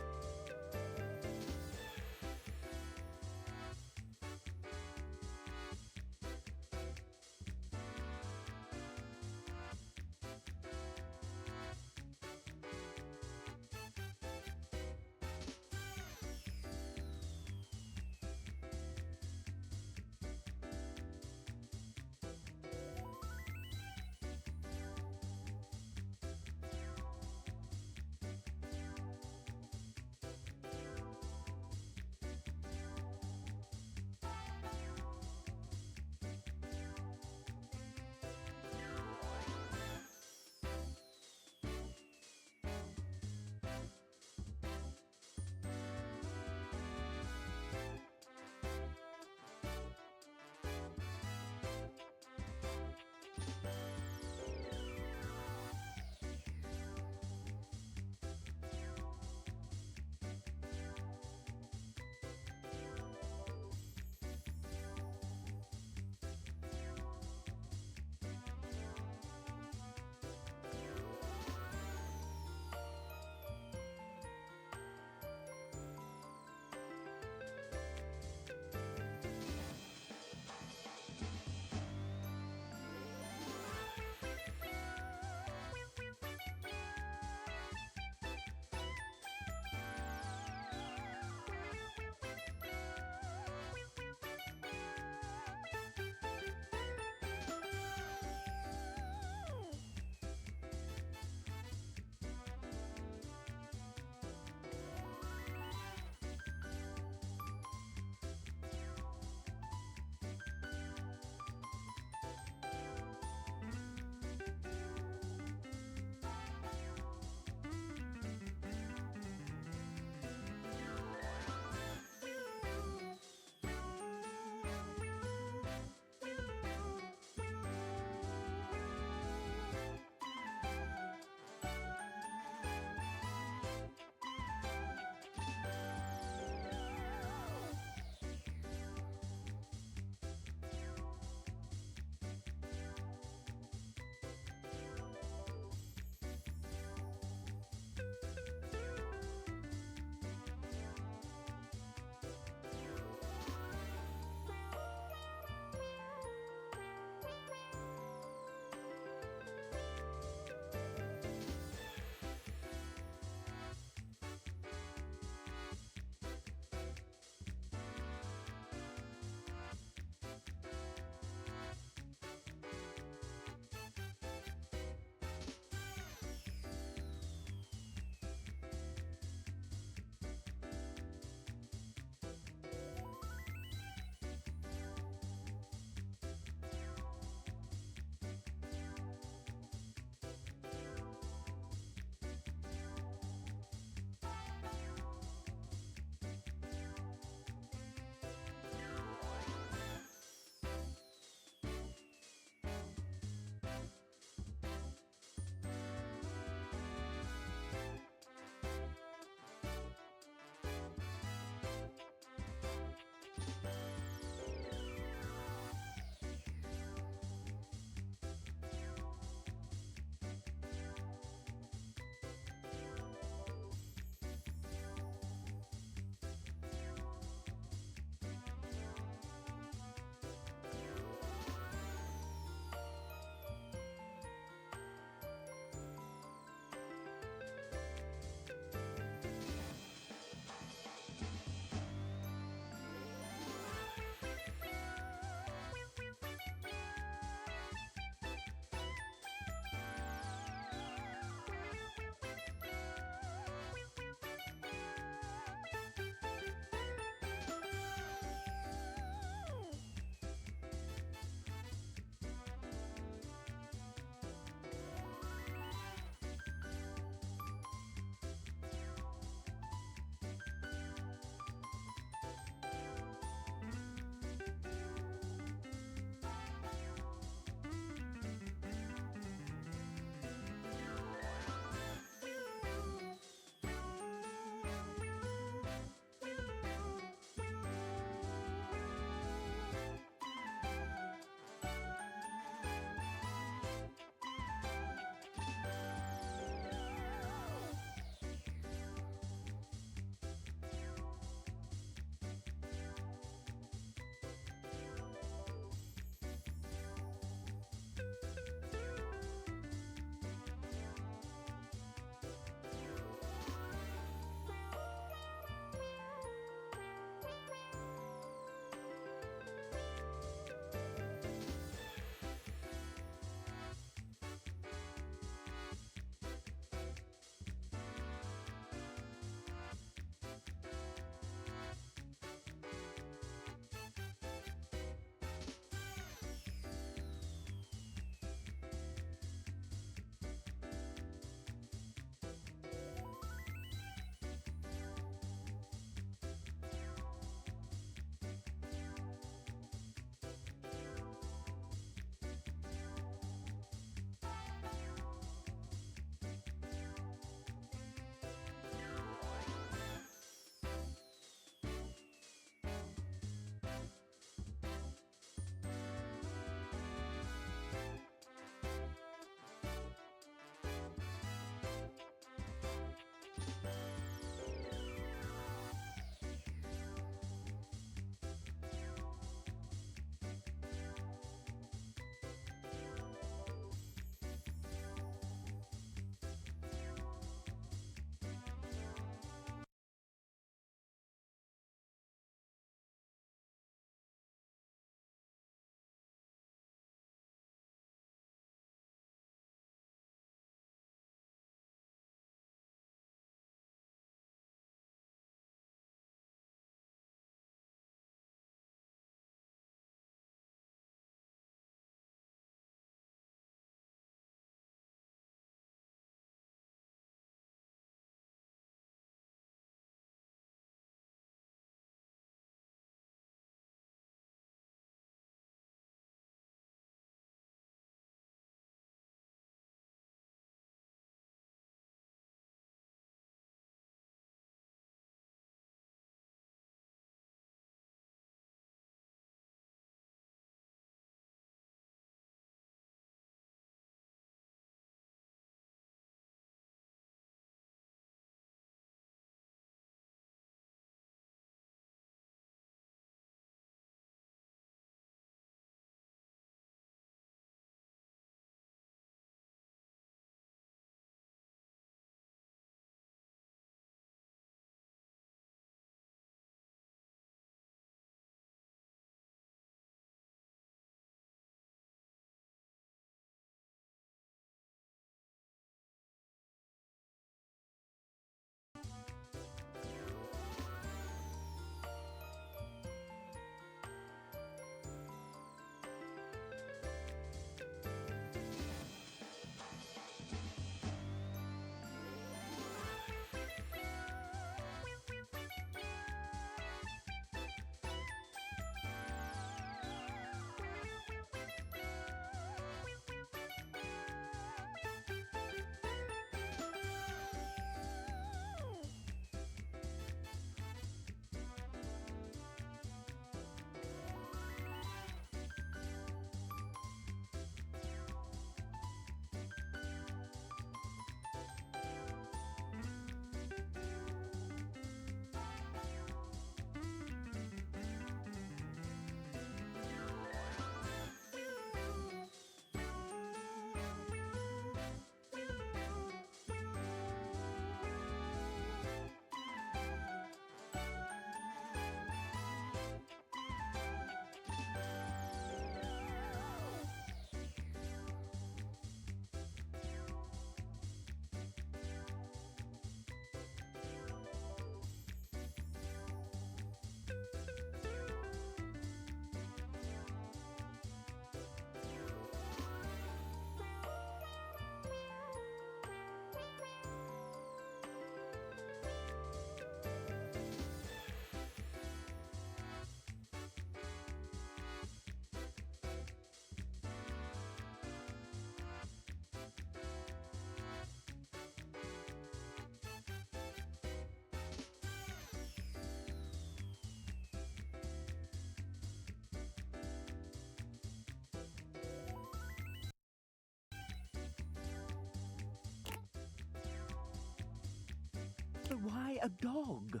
a dog.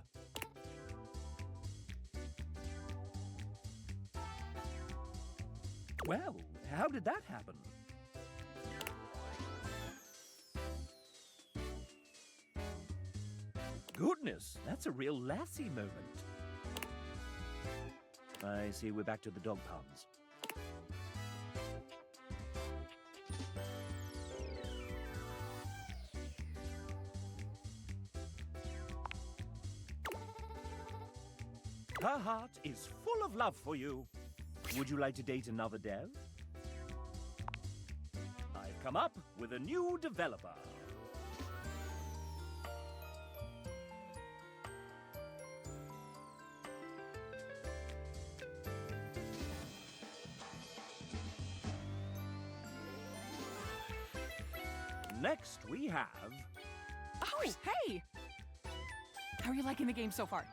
Well, how did that happen? Goodness, that's a real Lassie moment. I see we're back to the dog puns. Her heart is full of love for you. Would you like to date another dev? I've come up with a new developer. Next, we have... Oh, hey! How are you liking the game so far?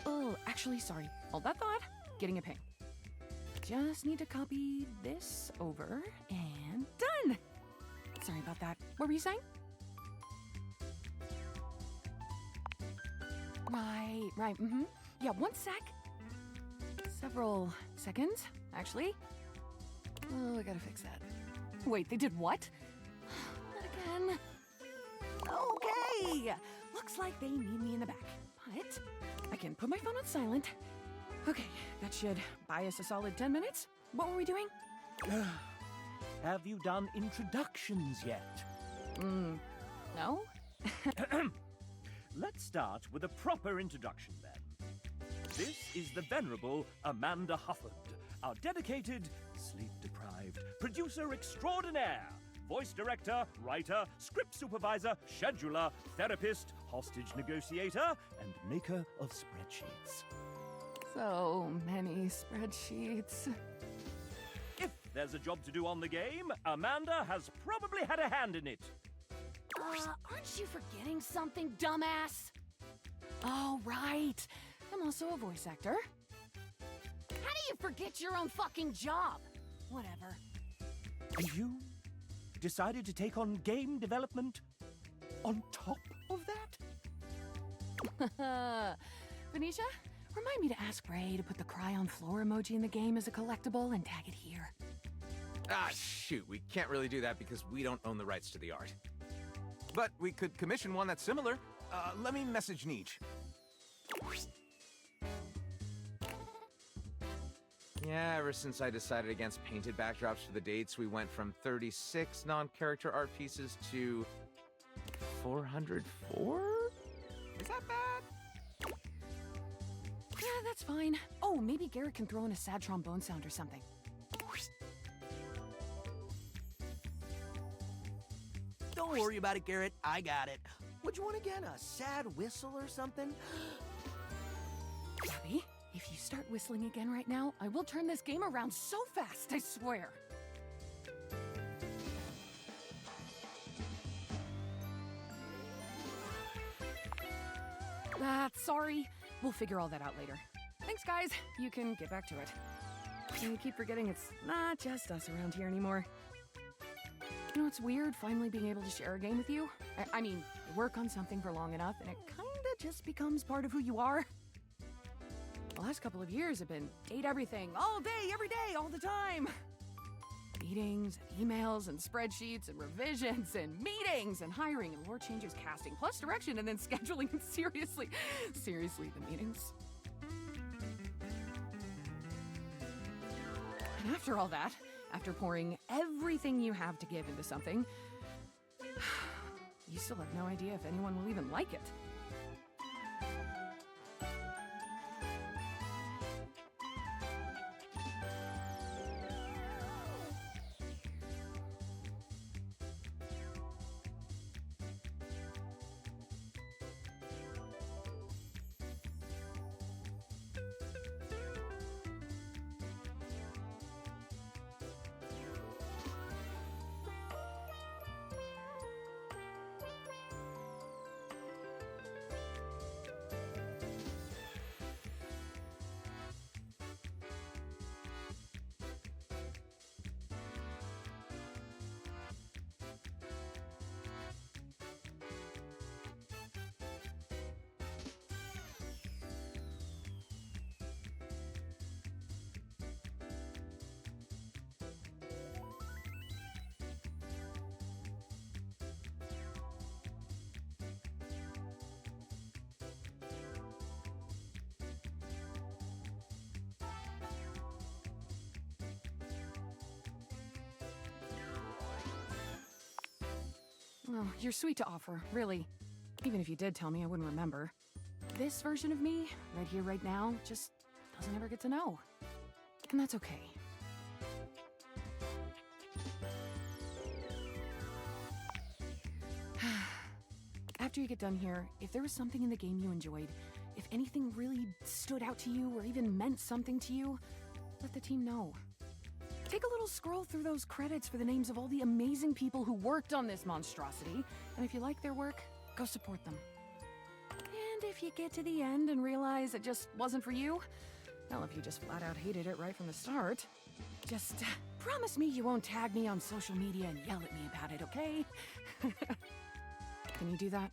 Oh, actually, sorry. Hold that thought. Getting a ping. Just need to copy this over and done! Sorry about that. What were you saying? Right, mm-hmm. Yeah, one sec. Several seconds, actually. Oh, I gotta fix that. Wait, they did what? Not again. Okay! Looks like they need me in the back. But I can put my phone on silent. Okay, that should buy us a solid 10 minutes. What were we doing? Have you done introductions yet? No? Let's start with a proper introduction then. This is the venerable Amanda Hufford, our dedicated, sleep-deprived producer extraordinaire, voice director, writer, script supervisor, scheduler, therapist, hostage negotiator, and maker of spreadsheets. So many spreadsheets. If there's a job to do on the game, Amanda has probably had a hand in it. Aren't you forgetting something, dumbass? Oh, right. I'm also a voice actor. How do you forget your own fucking job? Whatever. And you decided to take on game development on top of that? Venetia, remind me to ask Ray to put the cry on floor emoji in the game as a collectible and tag it here. Ah, shoot, we can't really do that because we don't own the rights to the art. But we could commission one that's similar. Let me message Neej. Yeah, ever since I decided against painted backdrops for the dates, we went from 36 non-character art pieces to 404? Is that bad? Yeah, that's fine. Oh, maybe Garrett can throw in a sad trombone sound or something. Don't worry about it, Garrett. I got it. Would you want again a sad whistle or something? Abby, if you start whistling again right now, I will turn this game around so fast, I swear. Sorry. We'll figure all that out later. Thanks, guys. You can get back to it. You keep forgetting it's not just us around here anymore. You know, it's weird finally being able to share a game with you. I mean, you work on something for long enough and it kinda just becomes part of who you are. The last couple of years have been date everything, all day, every day, all the time. Meetings, and emails, and spreadsheets, and revisions, and meetings, and hiring, and lore changes, casting, plus direction, and then scheduling, and seriously, the meetings. And after all that, after pouring everything you have to give into something, you still have no idea if anyone will even like it. Well, you're sweet to offer, really. Even if you did tell me, I wouldn't remember. This version of me, right here, right now, just doesn't ever get to know. And that's okay. After you get done here, if there was something in the game you enjoyed, if anything really stood out to you or even meant something to you, let the team know. Take a little scroll through those credits for the names of all the amazing people who worked on this monstrosity, and if you like their work, go support them. And if you get to the end and realize it just wasn't for you, well, if you just flat out hated it right from the start, just promise me you won't tag me on social media and yell at me about it, okay? Can you do that?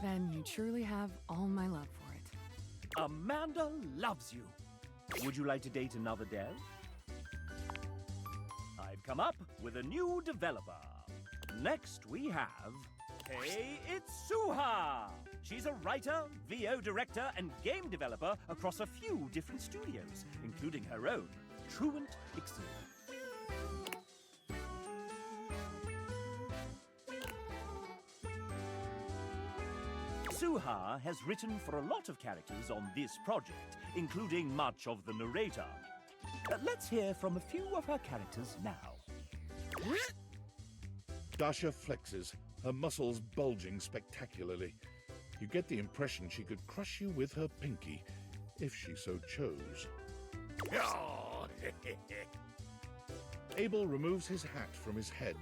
Then you truly have all my love for it. Amanda loves you. Would you like to date another dev? I've come up with a new developer. Next we have... Hey, it's Suha! She's a writer, VO director, and game developer across a few different studios, including her own, Truant Pixel. Suha has written for a lot of characters on this project, including much of the narrator. Let's hear from a few of her characters now. Dasha flexes, her muscles bulging spectacularly. You get the impression she could crush you with her pinky, if she so chose. Abel removes his hat from his head,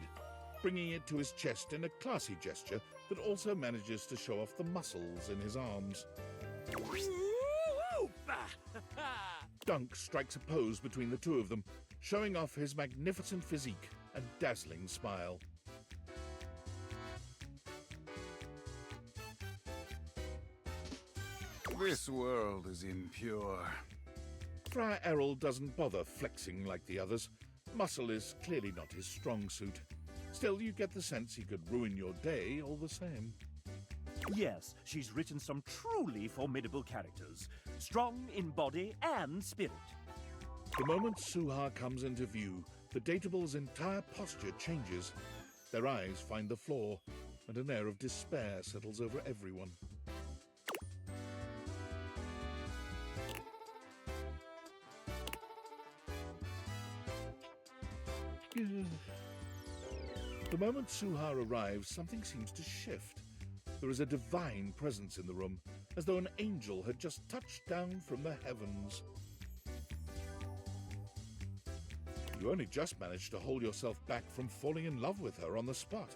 bringing it to his chest in a classy gesture that also manages to show off the muscles in his arms. Dunk strikes a pose between the two of them, showing off his magnificent physique and dazzling smile. This world is impure. Friar Errol doesn't bother flexing like the others. Muscle is clearly not his strong suit. Still, you get the sense he could ruin your day all the same. Yes, she's written some truly formidable characters, strong in body and spirit. The moment Suha comes into view, the Datable's entire posture changes. Their eyes find the floor, and an air of despair settles over everyone. The moment Suha arrives, something seems to shift. There is a divine presence in the room, as though an angel had just touched down from the heavens. You only just managed to hold yourself back from falling in love with her on the spot,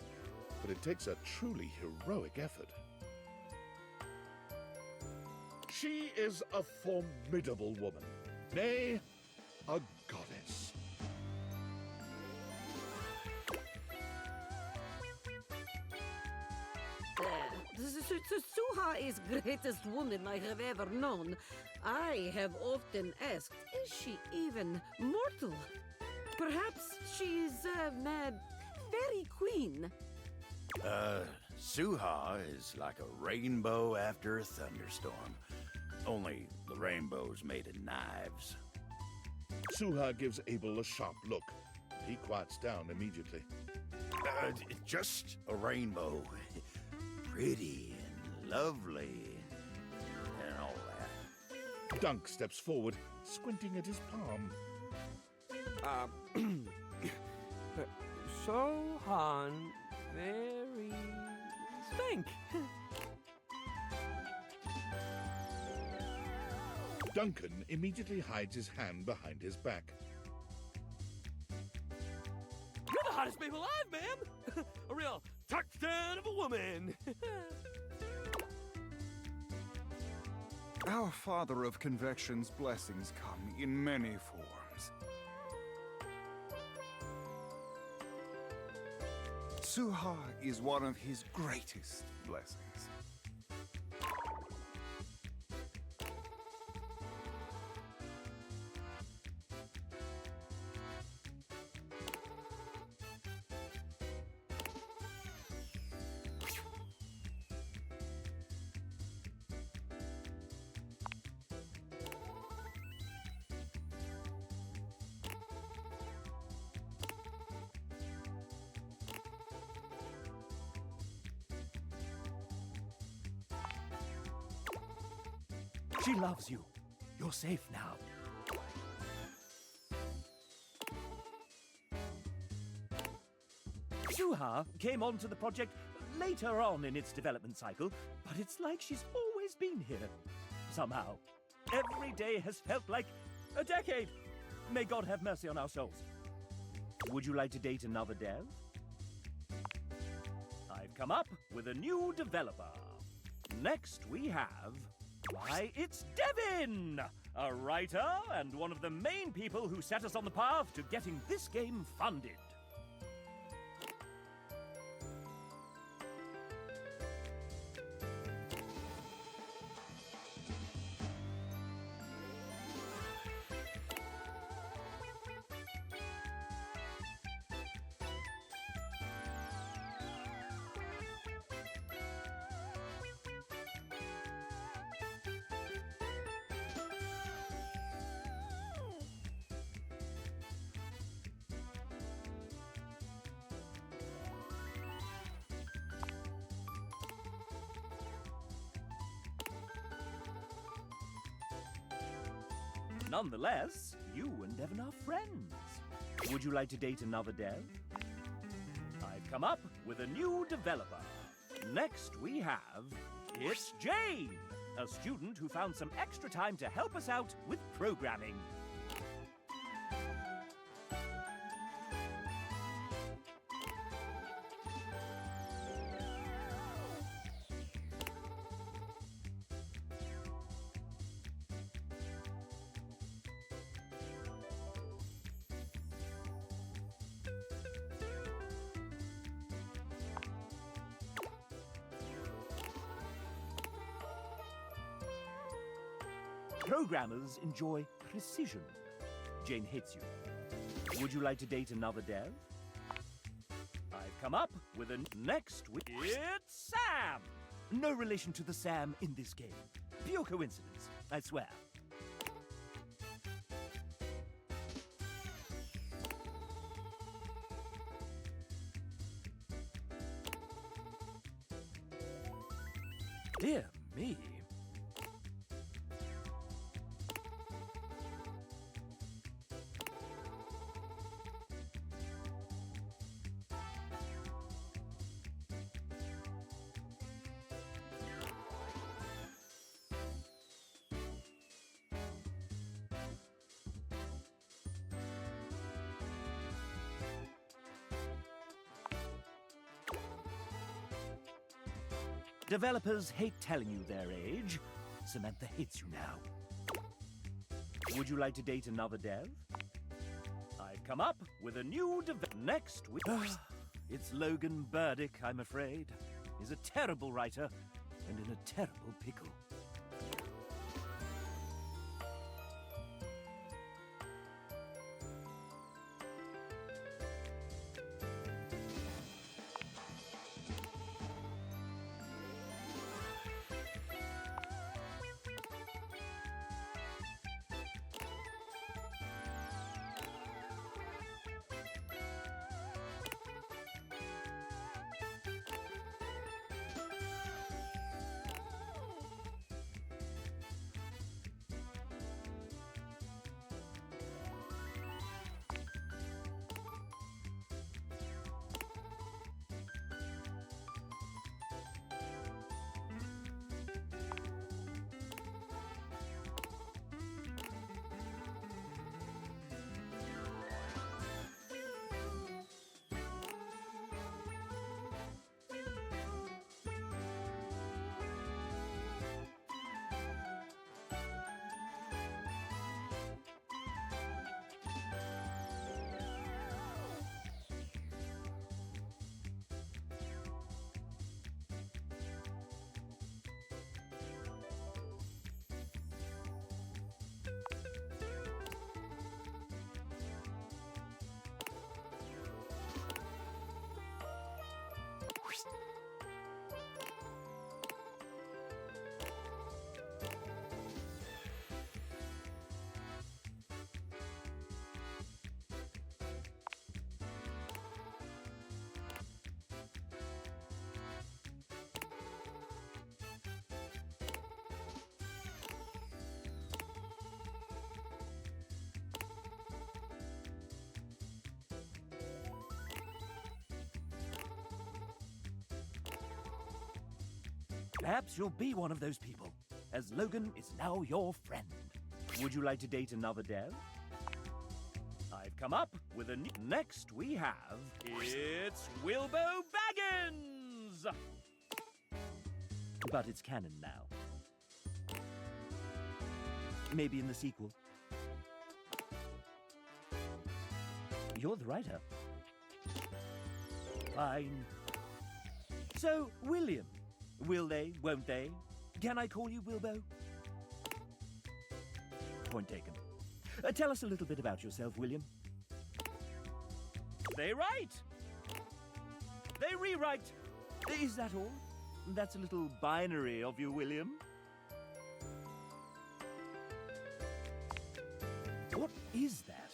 but it takes a truly heroic effort. She is a formidable woman, nay, a goddess. Suha is greatest woman I have ever known. I have often asked, is she even mortal? Perhaps she is a fairy queen. Suha is like a rainbow after a thunderstorm. Only the rainbow's made of knives. Suha gives Abel a sharp look. He quiets down immediately. Just a rainbow. Pretty and lovely and all that. Dunk steps forward, squinting at his palm. Sohan, very stink. Duncan immediately hides his hand behind his back. You're the hottest babe alive, ma'am! A real touchdown of a woman! Our Father of Convection's blessings come in many forms. Suha is one of his greatest blessings. She loves you. You're safe now. Suha came onto the project later on in its development cycle, but it's like she's always been here. Somehow. Every day has felt like a decade. May God have mercy on our souls. Would you like to date another dev? I've come up with a new developer. Next we have... Why, it's Devin! A writer and one of the main people who set us on the path to getting this game funded. Nonetheless, you and Devin are friends. Would you like to date another dev? I've come up with a new developer. Next we have... It's Jane, a student who found some extra time to help us out with programming. Programmers enjoy precision. Jane hates you. Would you like to date another dev? I've come up with a... Next week... It's Sam! No relation to the Sam in this game. Pure coincidence, I swear. Dear me. Developers hate telling you their age. Samantha hates you now. Would you like to date another dev? I've come up with a new Next week... It's Logan Burdick, I'm afraid. He's a terrible writer and in a terrible pickle. Perhaps you'll be one of those people, as Logan is now your friend. Would you like to date another dev? I've come up with a Next we have... It's Wilbo Baggins! But it's canon now. Maybe in the sequel. You're the writer. Fine. So, William. Will they, won't they? Can I call you Wilbo? Point taken. Tell us a little bit about yourself, William. They write. They rewrite. Is that all? That's a little binary of you, William. What is that?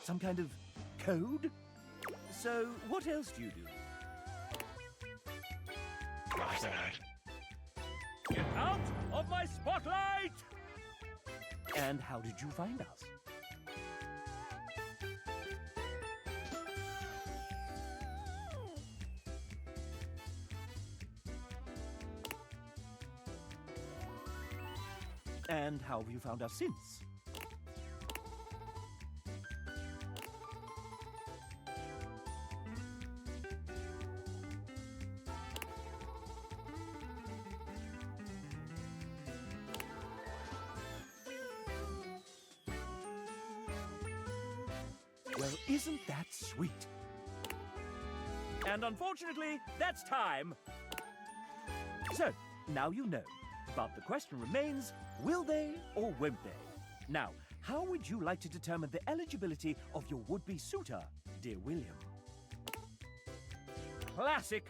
Some kind of code? So, what else do you do? Get out of my spotlight! And how did you find us? And how have you found us since? Well, isn't that sweet? And unfortunately, that's time. So, now you know. But the question remains, will they or won't they? Now, how would you like to determine the eligibility of your would-be suitor, dear William? Classic.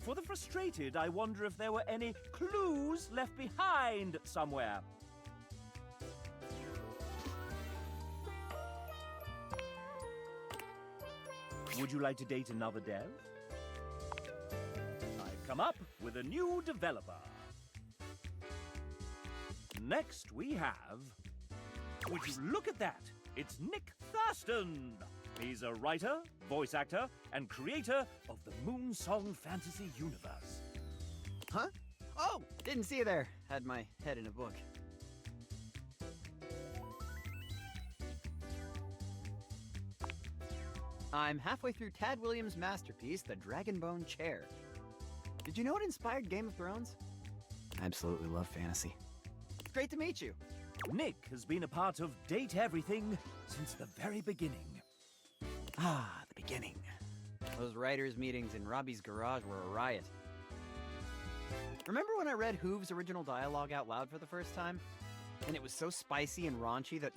For the frustrated, I wonder if there were any clues left behind somewhere. Would you like to date another dev? I've come up with a new developer. Next we have... Would you look at that? It's Nick Thurston. He's a writer, voice actor, and creator of the Moonsong Fantasy Universe. Huh? Oh, didn't see you there. Had my head in a book. I'm halfway through Tad Williams' masterpiece, The Dragonbone Chair. Did you know it inspired Game of Thrones? I absolutely love fantasy. Great to meet you. Nick has been a part of Date Everything since the very beginning. Ah, the beginning. Those writers' meetings in Robbie's garage were a riot. Remember when I read Hoove's original dialogue out loud for the first time? And it was so spicy and raunchy that...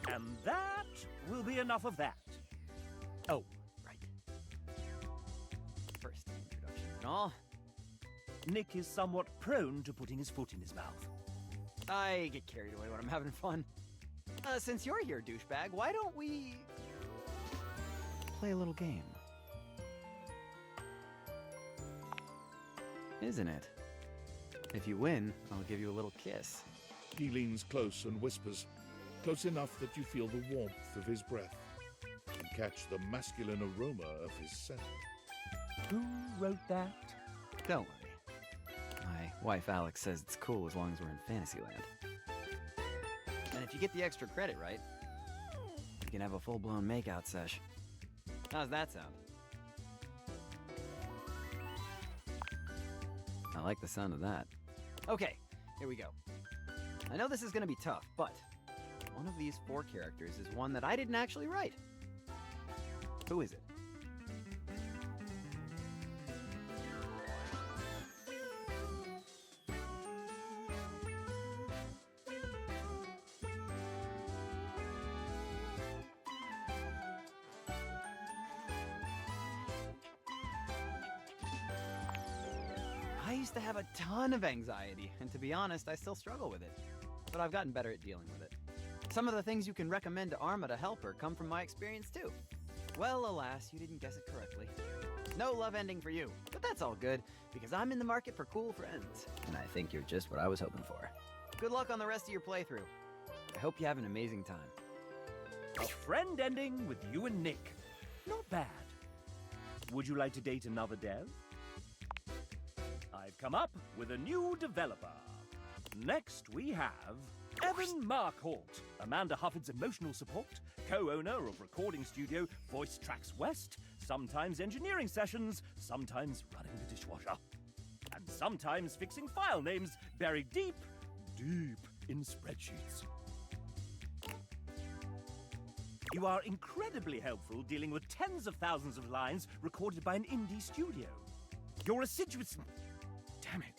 And that will be enough of that. Oh, right. First introductions and all. Nick is somewhat prone to putting his foot in his mouth. I get carried away when I'm having fun. Since you're here, douchebag, why don't we... play a little game? Isn't it? If you win, I'll give you a little kiss. He leans close and whispers, close enough that you feel the warmth of his breath and catch the masculine aroma of his scent. Who wrote that? Don't worry. My wife Alex says it's cool as long as we're in Fantasyland. And if you get the extra credit right, you can have a full-blown makeout sesh. How's that sound? I like the sound of that. Okay, here we go. I know this is gonna be tough, but one of these 4 characters is one that I didn't actually write. Who is it? I used to have a ton of anxiety, and to be honest, I still struggle with it. But I've gotten better at dealing with it. Some of the things you can recommend to Arma to help her come from my experience too. Well, alas, you didn't guess it correctly. No love ending for you, but that's all good, because I'm in the market for cool friends. And I think you're just what I was hoping for. Good luck on the rest of your playthrough. I hope you have an amazing time. A friend ending with you and Nick. Not bad. Would you like to date another dev? I've come up with a new developer. Next, we have Evan Markholt, Amanda Hufford's emotional support, co-owner of recording studio Voice Tracks West, sometimes engineering sessions, sometimes running the dishwasher, and sometimes fixing file names buried deep, deep in spreadsheets. You are incredibly helpful dealing with tens of thousands of lines recorded by an indie studio. Your assiduous... Damn it.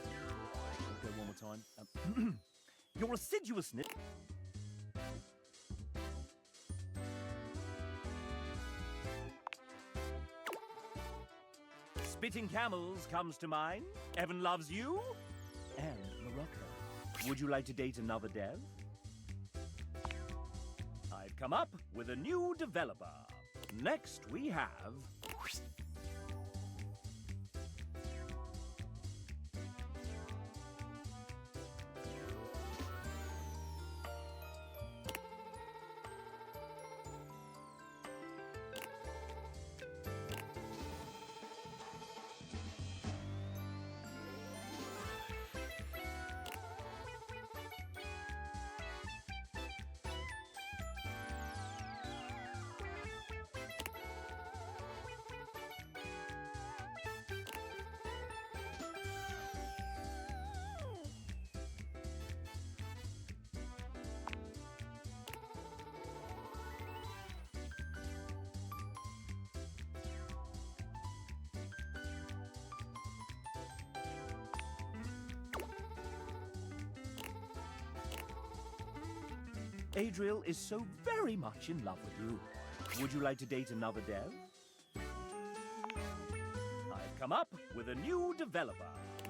I'll go one more time. Your assiduousness... Spitting Camels comes to mind. Evan Loves You. And Morocco. Would you like to date another dev? I've come up with a new developer. Next, we have... Adriel is so very much in love with you. Would you like to date another dev? I've come up with a new developer.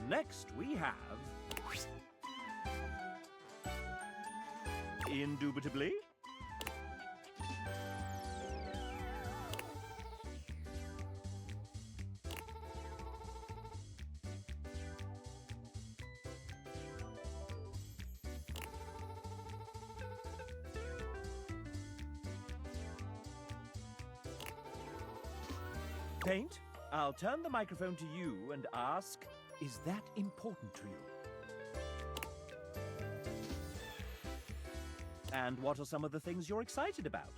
Next, we have... Indubitably. Paint, I'll turn the microphone to you and ask, is that important to you? And what are some of the things you're excited about?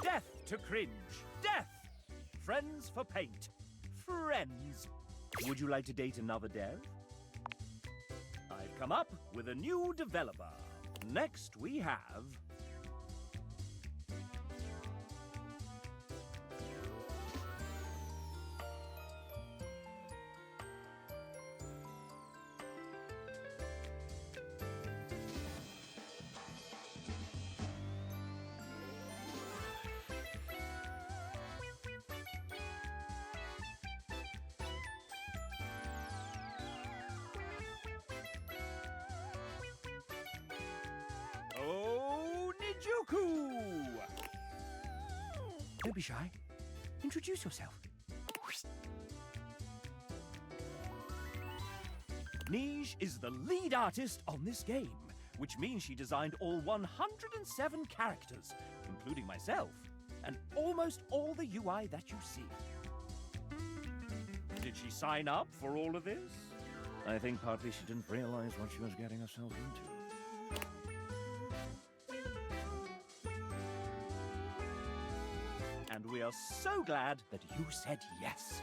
Death to cringe. Death! Friends for paint. Friends. Would you like to date another dev? I've come up with a new developer. Next, we have... Oh, Nijuku! Don't be shy. Introduce yourself. Nij is the lead artist on this game, which means she designed all 107 characters, including myself, and almost all the UI that you see. Did she sign up for all of this? I think partly she didn't realize what she was getting herself into. And we are so glad that you said yes.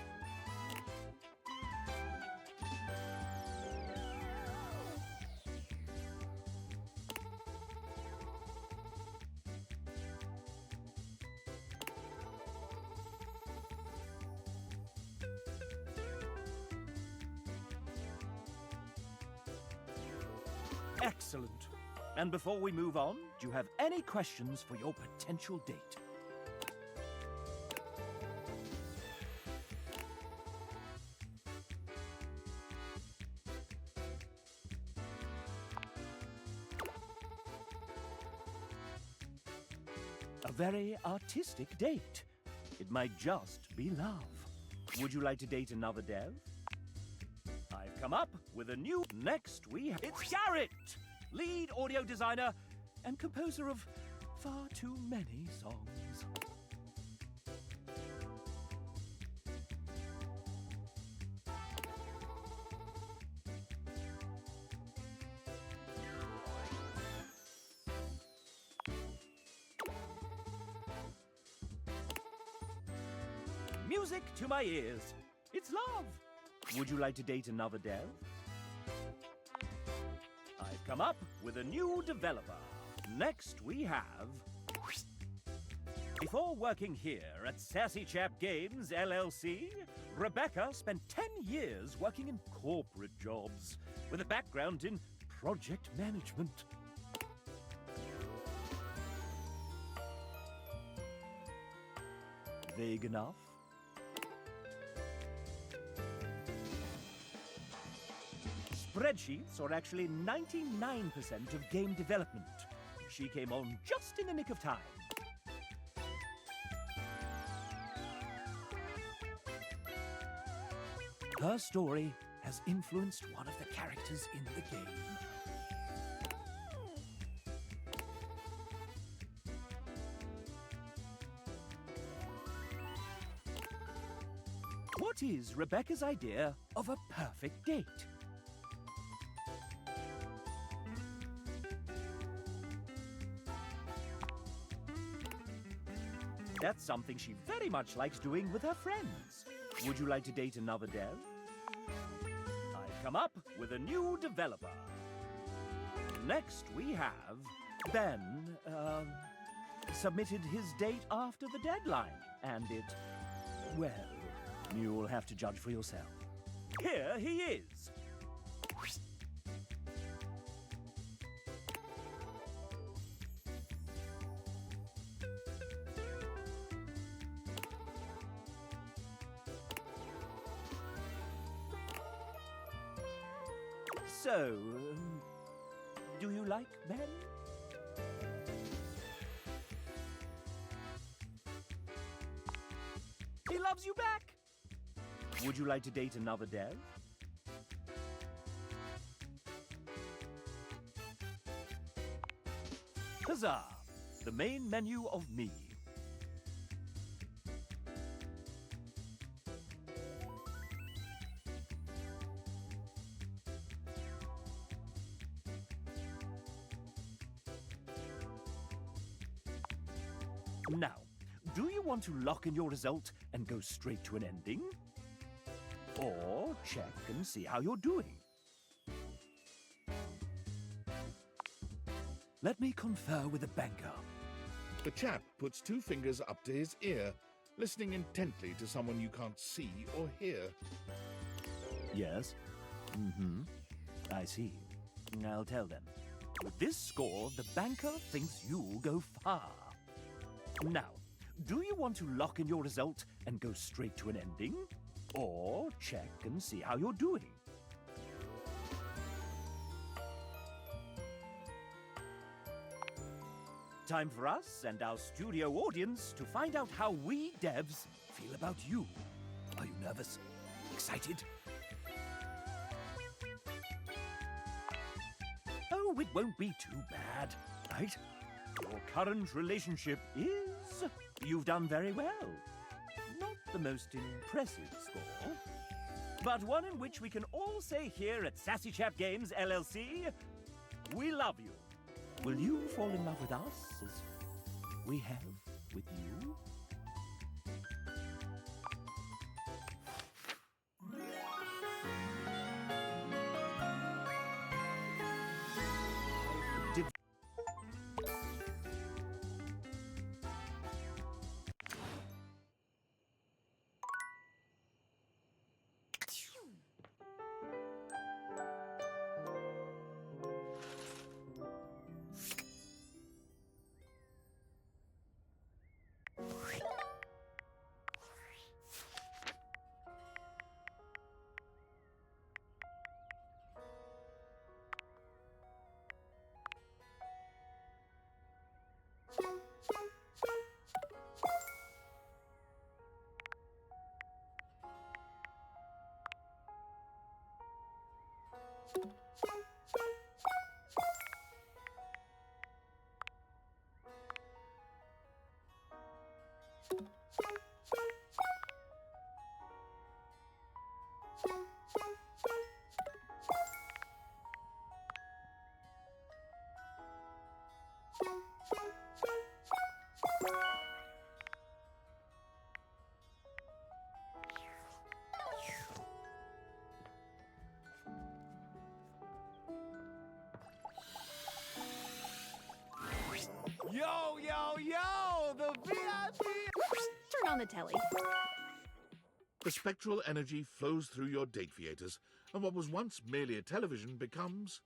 Excellent. And before we move on, do you have any questions for your potential date? A very artistic date. It might just be love. Would you like to date another dev? I've come up with a new... Next it's Garrett! Lead audio designer and composer of far too many songs. Music to my ears. It's love. Would you like to date another dev? I've come up with a new developer. Next we have... Before working here at Sassy Chap Games, LLC, Rebecca spent 10 years working in corporate jobs with a background in project management. Vague enough? Spreadsheets are actually 99% of game development. She came on just in the nick of time. Her story has influenced one of the characters in the game. What is Rebecca's idea of a perfect date? That's something she very much likes doing with her friends. Would you like to date another dev? I've come up with a new developer. Next we have... Ben, submitted his date after the deadline, and it... well, you'll have to judge for yourself. Here he is. So, do you like Ben? He loves you back. Would you like to date another dev? Huzzah! The main menu of me. Now, do you want to lock in your result and go straight to an ending? Or check and see how you're doing? Let me confer with the banker. The chap puts 2 fingers up to his ear, listening intently to someone you can't see or hear. Yes? Mm-hmm. I see. I'll tell them. With this score, the banker thinks you'll go far. Now, do you want to lock in your result and go straight to an ending? Or check and see how you're doing? Time for us and our studio audience to find out how we devs feel about you. Are you nervous? Excited? Oh, it won't be too bad, right? Your current relationship is... You've done very well. Not the most impressive score, but one in which we can all say here at Sassy Chap Games, LLC, we love you. Will you fall in love with us as we have with you? Yo, yo, yo! The VIP! Turn on the telly. The spectral energy flows through your date theaters, and what was once merely a television becomes...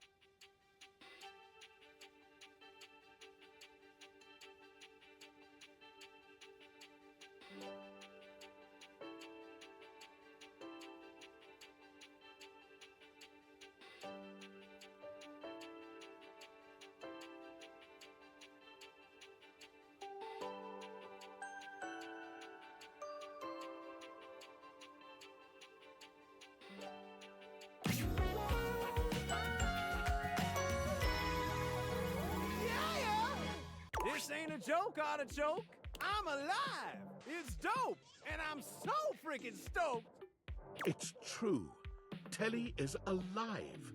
This ain't a joke, artichoke. I'm alive. It's dope, and I'm so freaking stoked. It's true. Telly is alive.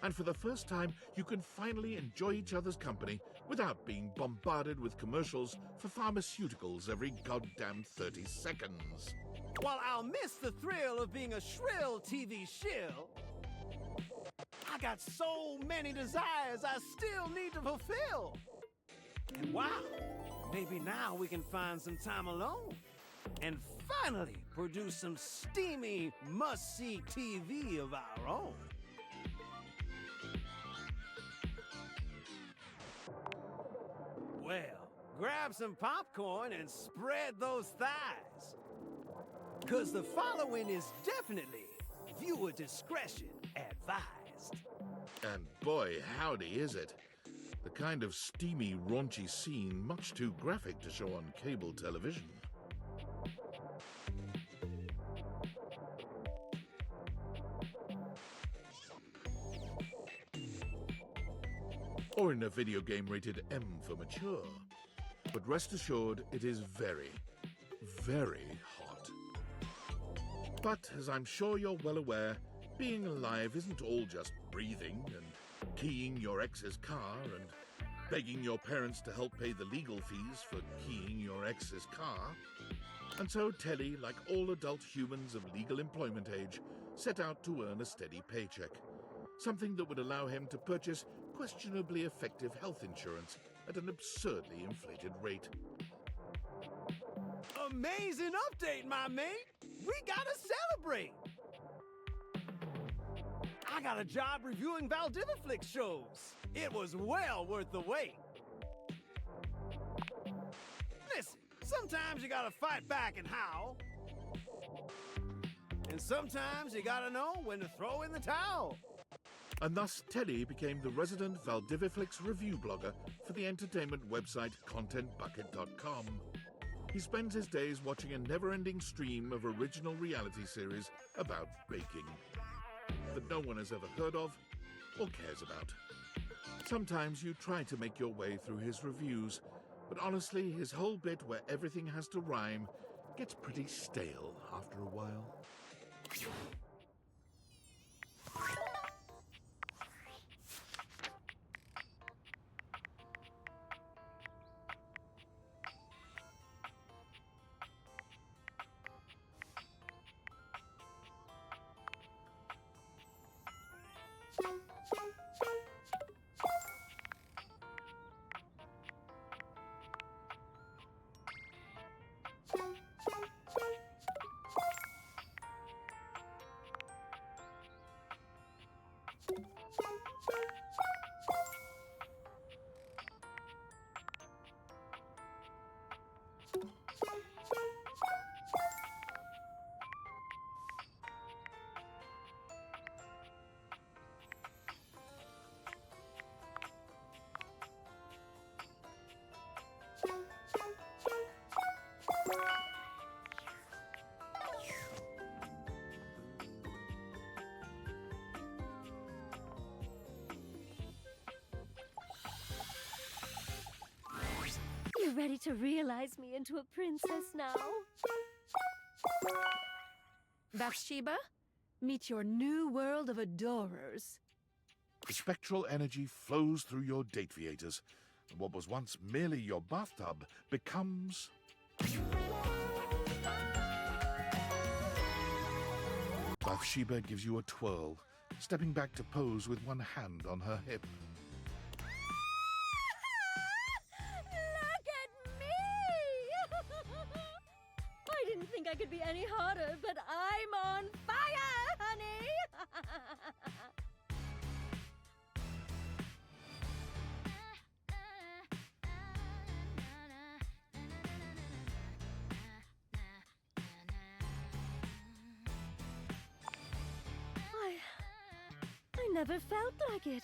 And for the first time, you can finally enjoy each other's company without being bombarded with commercials for pharmaceuticals every goddamn 30 seconds. While I'll miss the thrill of being a shrill TV shill, I got so many desires I still need to fulfill. And wow, maybe now we can find some time alone and finally produce some steamy, must-see TV of our own. Well, grab some popcorn and spread those thighs. 'Cause the following is definitely viewer discretion advised. And boy, howdy is it. The kind of steamy, raunchy scene much too graphic to show on cable television. Or in a video game rated M for mature. But rest assured, it is very, very hot. But, as I'm sure you're well aware, being alive isn't all just breathing and keying your ex's car and begging your parents to help pay the legal fees for keying your ex's car. And so Telly, like all adult humans of legal employment age, set out to earn a steady paycheck. Something that would allow him to purchase questionably effective health insurance at an absurdly inflated rate. Amazing update, my mate! We gotta celebrate! I got a job reviewing Valdiviflix shows. It was well worth the wait. Listen, sometimes you gotta fight back and howl. And sometimes you gotta know when to throw in the towel. And thus Telly became the resident Valdiviflix review blogger for the entertainment website ContentBucket.com. He spends his days watching a never-ending stream of original reality series about baking that no one has ever heard of or cares about. Sometimes you try to make your way through his reviews, but honestly, his whole bit where everything has to rhyme gets pretty stale after a while. to realize me into a princess now. Bathsheba, meet your new world of adorers. The spectral energy flows through your date-viators, and what was once merely your bathtub becomes... Bathsheba gives you a twirl, stepping back to pose with one hand on her hip. Look at me! I didn't think I could be any hotter, but I'm on fire, honey! I never felt like it.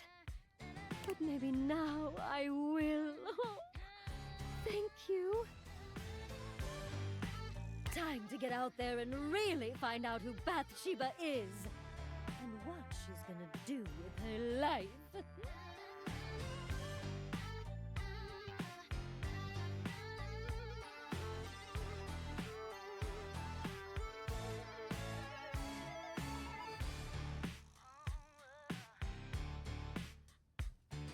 But maybe now I will. Oh, thank you. Time to get out there and really find out who Bathsheba is. And what she's gonna do with her life.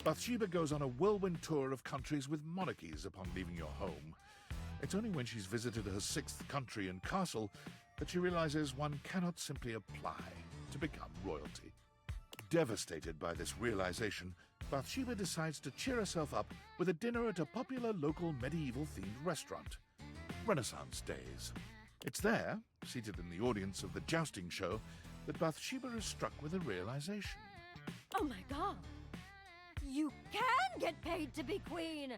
Bathsheba goes on a whirlwind tour of countries with monarchies upon leaving your home. It's only when she's visited her 6th country and castle that she realizes one cannot simply apply to become royalty. Devastated by this realization, Bathsheba decides to cheer herself up with a dinner at a popular local medieval-themed restaurant, Renaissance Days. It's there, seated in the audience of the jousting show, that Bathsheba is struck with a realization. Oh my god! You can get paid to be queen!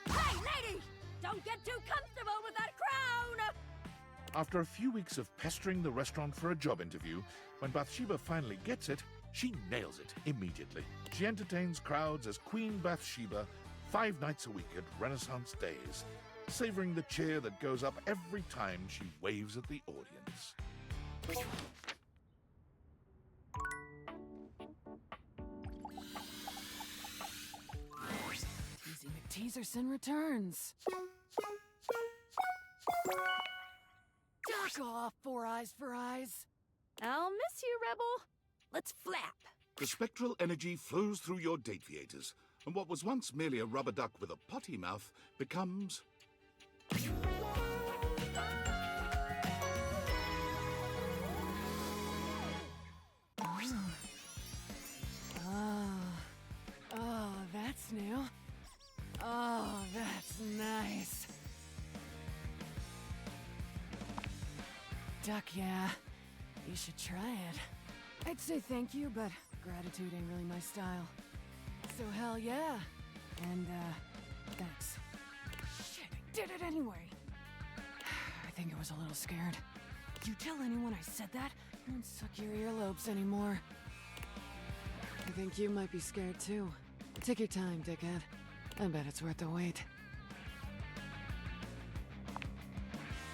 Hey, lady! Don't get too comfortable with that crown! After a few weeks of pestering the restaurant for a job interview, when Bathsheba finally gets it, she nails it immediately. She entertains crowds as Queen Bathsheba 5 nights a week at Renaissance Days, savoring the cheer that goes up every time she waves at the audience. Teasy McTeaserson returns. Duck off, Four Eyes for Eyes. I'll miss you, Rebel. Let's flap. The spectral energy flows through your date-viators, and what was once merely a rubber duck with a potty mouth becomes... Oh, that's new. Oh, that's nice. Duck, yeah. You should try it. I'd say thank you, but gratitude ain't really my style. So hell yeah. And, thanks. Shit, I did it anyway. I think I was a little scared. You tell anyone I said that, I won't suck your earlobes anymore. I think you might be scared too. Take your time, dickhead. I bet it's worth the wait.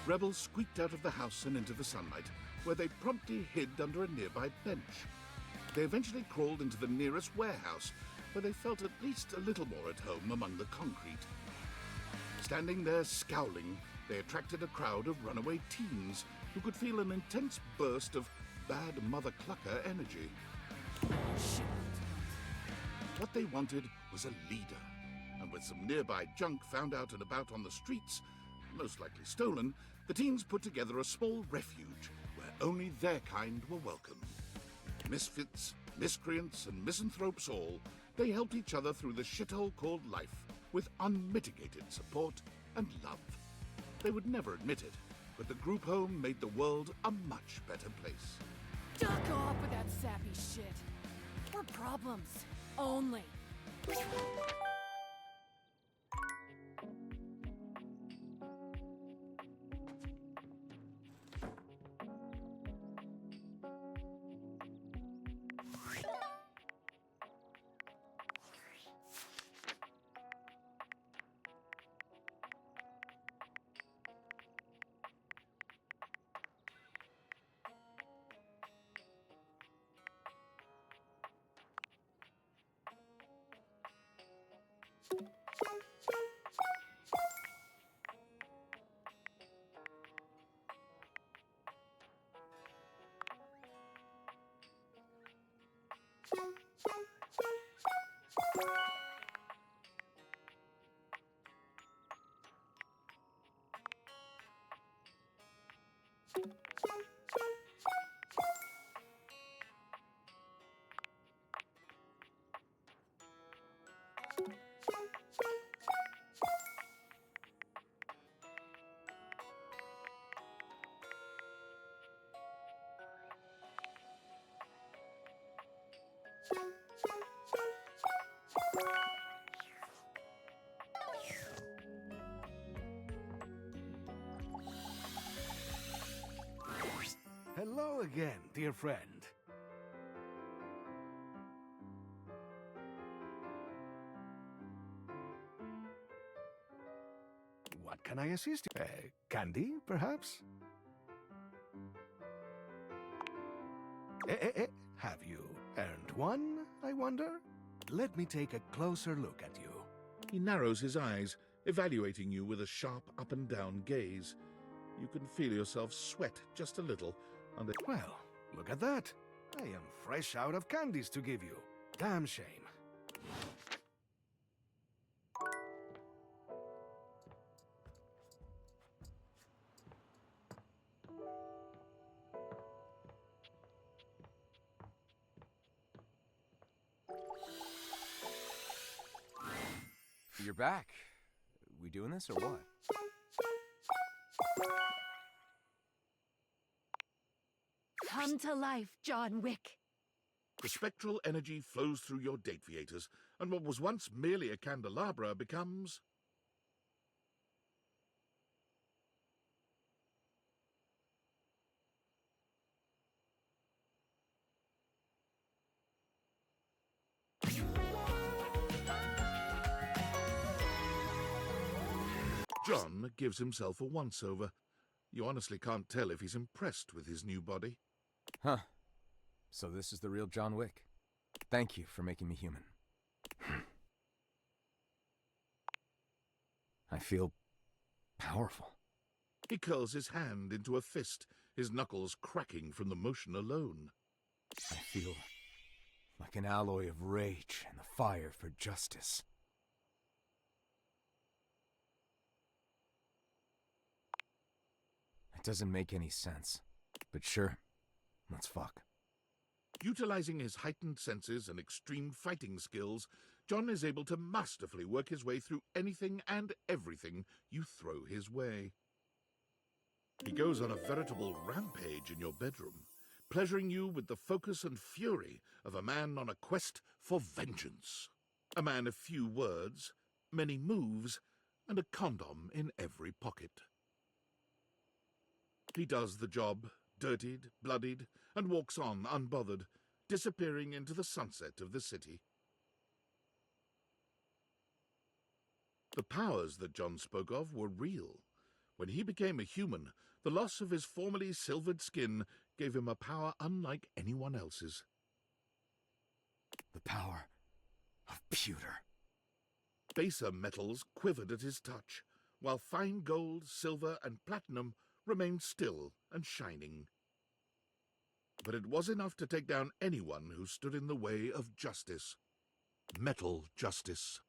Rebels squeaked out of the house and into the sunlight, where they promptly hid under a nearby bench. They eventually crawled into the nearest warehouse, where they felt at least a little more at home among the concrete. Standing there scowling, they attracted a crowd of runaway teens who could feel an intense burst of bad mother clucker energy. What they wanted was a leader, and with some nearby junk found out and about on the streets, most likely stolen, the teens put together a small refuge where only their kind were welcome. Misfits, miscreants, and misanthropes all, they helped each other through the shithole called life with unmitigated support and love. They would never admit it, but the group home made the world a much better place. Duck off with that sappy shit. We're problems. Only. again, dear friend. What can I assist you? Candy, perhaps? Have you earned one, I wonder? Let me take a closer look at you. He narrows his eyes, evaluating you with a sharp up-and-down gaze. You can feel yourself sweat just a little under... Well, look at that. I am fresh out of candies to give you. Damn shame. You're back. We doing this or what? Come to life, John Wick. The spectral energy flows through your Dateviators, and what was once merely a candelabra becomes... John gives himself a once-over. You honestly can't tell if he's impressed with his new body. Huh. So this is the real John Wick. Thank you for making me human. I feel powerful. He curls his hand into a fist, his knuckles cracking from the motion alone. I feel like an alloy of rage and the fire for justice. It doesn't make any sense, but sure, let's fuck. Utilizing his heightened senses and extreme fighting skills, John is able to masterfully work his way through anything and everything you throw his way. He goes on a veritable rampage in your bedroom, pleasuring you with the focus and fury of a man on a quest for vengeance. A man of few words, many moves, and a condom in every pocket. He does the job, dirtied, bloodied, and walks on unbothered, disappearing into the sunset of the city. The powers that John spoke of were real. When he became a human, the loss of his formerly silvered skin gave him a power unlike anyone else's. The power of pewter. Baser metals quivered at his touch, while fine gold, silver, and platinum remained still and shining. But it was enough to take down anyone who stood in the way of justice. Metal justice.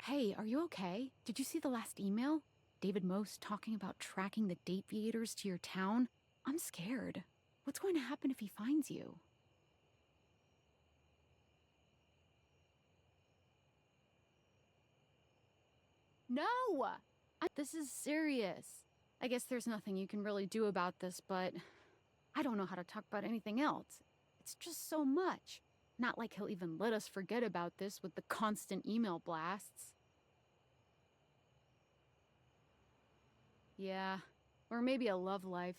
Hey, are you okay? Did you see the last email? David Most talking about tracking the Dateviators to your town? I'm scared. What's going to happen if he finds you? No! This is serious. I guess there's nothing you can really do about this, but I don't know how to talk about anything else. It's just so much. Not like he'll even let us forget about this with the constant email blasts. Yeah, or maybe a love life.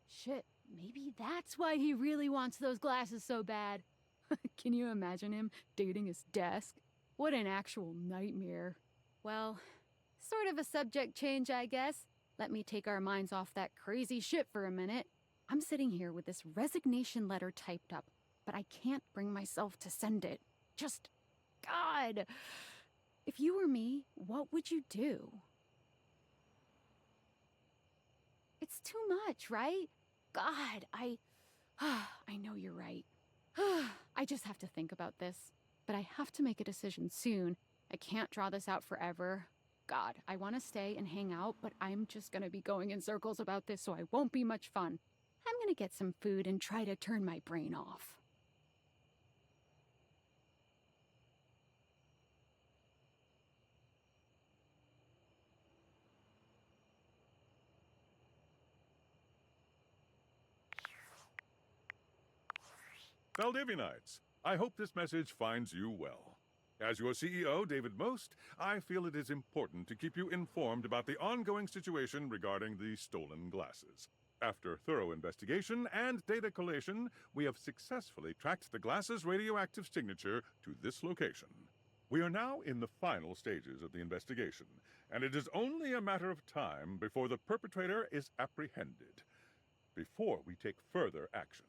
Shit, maybe that's why he really wants those glasses so bad. Can you imagine him dating his desk? What an actual nightmare. Well, sort of a subject change, I guess. let me take our minds off that crazy shit for a minute. I'm sitting here with this resignation letter typed up, but I can't bring myself to send it. Just, God. If you were me, what would you do? It's too much, right? God, I know you're right. I just have to think about this. But I have to make a decision soon. I can't draw this out forever. God, I want to stay and hang out, but I'm just gonna be going in circles about this, so I won't be much fun. I'm gonna get some food and try to turn my brain off. Valdivianites, I hope this message finds you well. As your CEO, David Most, I feel it is important to keep you informed about the ongoing situation regarding the stolen glasses. After thorough investigation and data collation, we have successfully tracked the glasses' radioactive signature to this location. We are now in the final stages of the investigation, and it is only a matter of time before the perpetrator is apprehended. Before we take further action,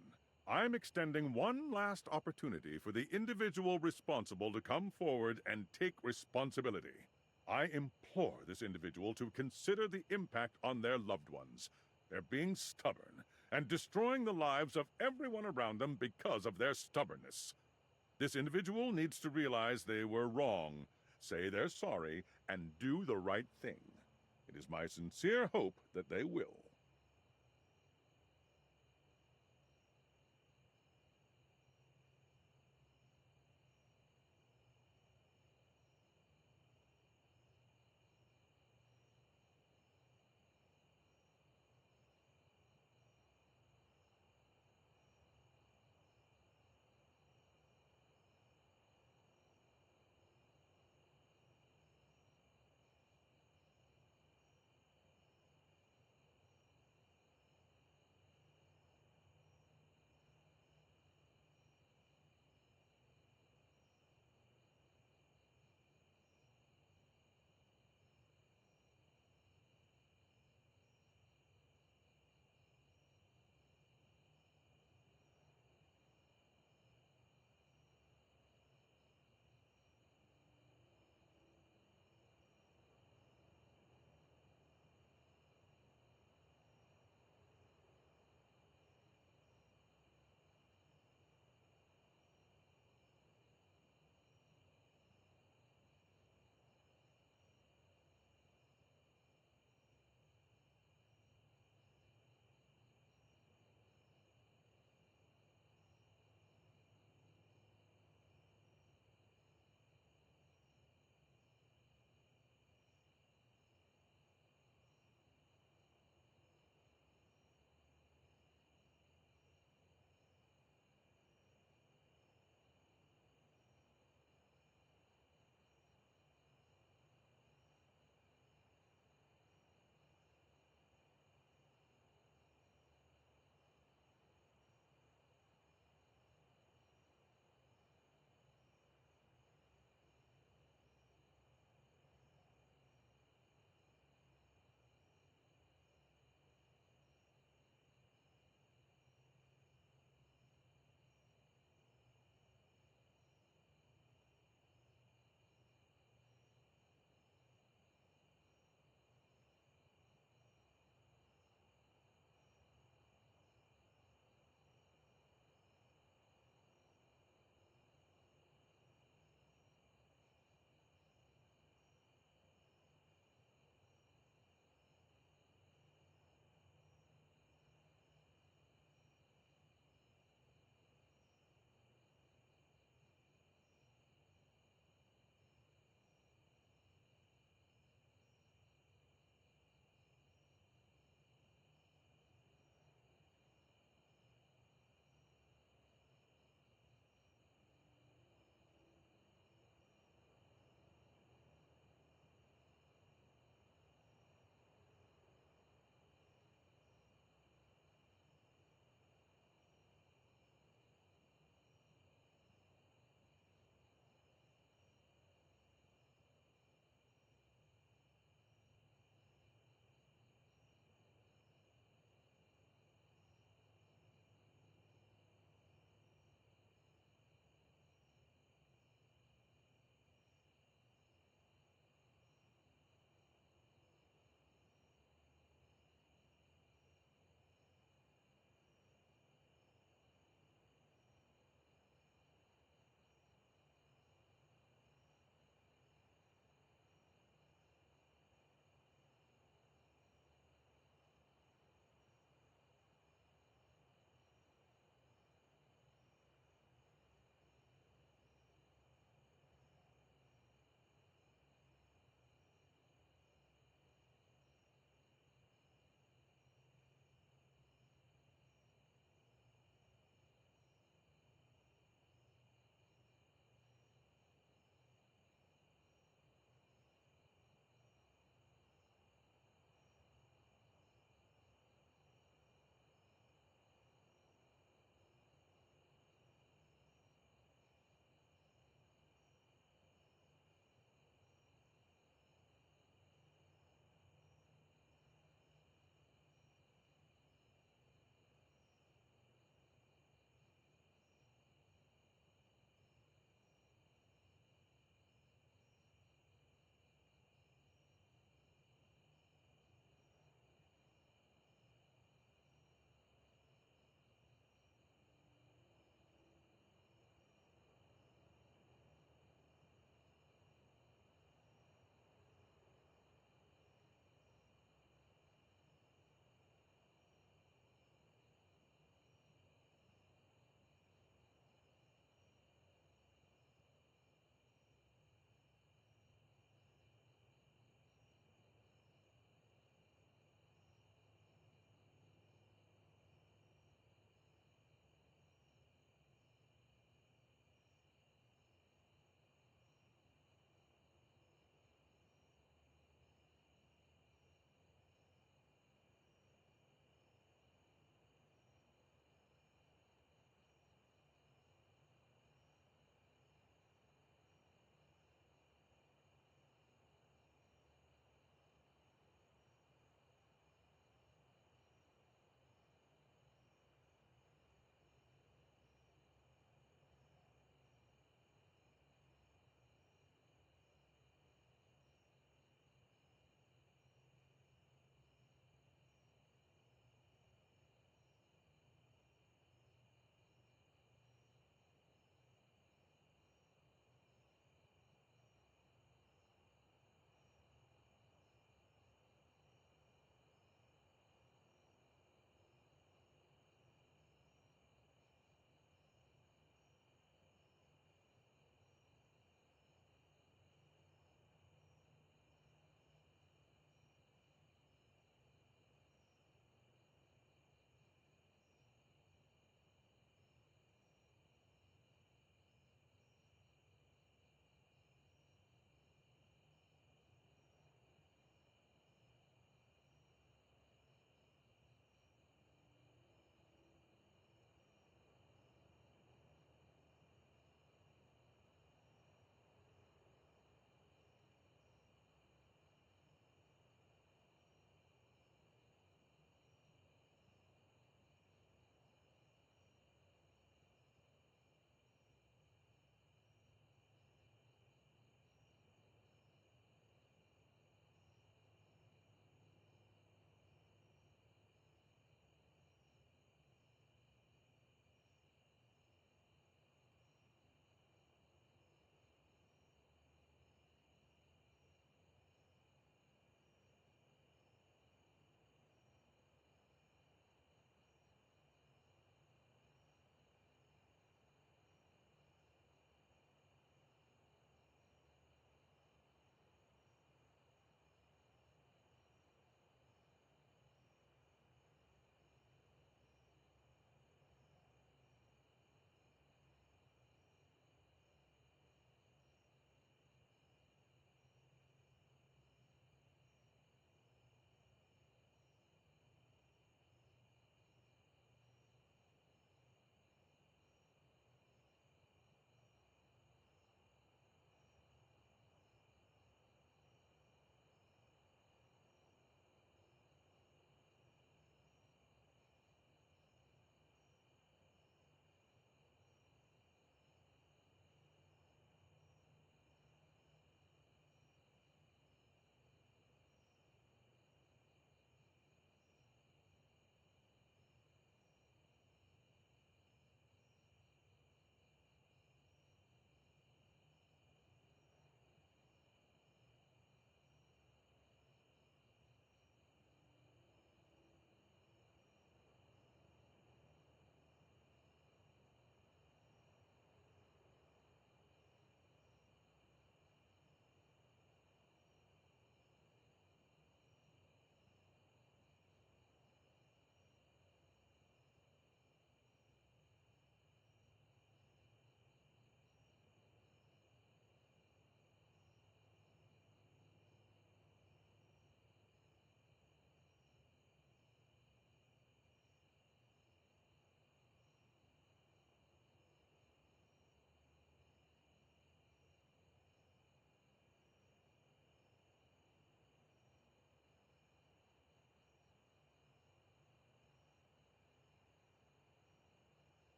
I'm extending one last opportunity for the individual responsible to come forward and take responsibility. I implore this individual to consider the impact on their loved ones. They're being stubborn and destroying the lives of everyone around them because of their stubbornness. This individual needs to realize they were wrong, say they're sorry, and do the right thing. It is my sincere hope that they will.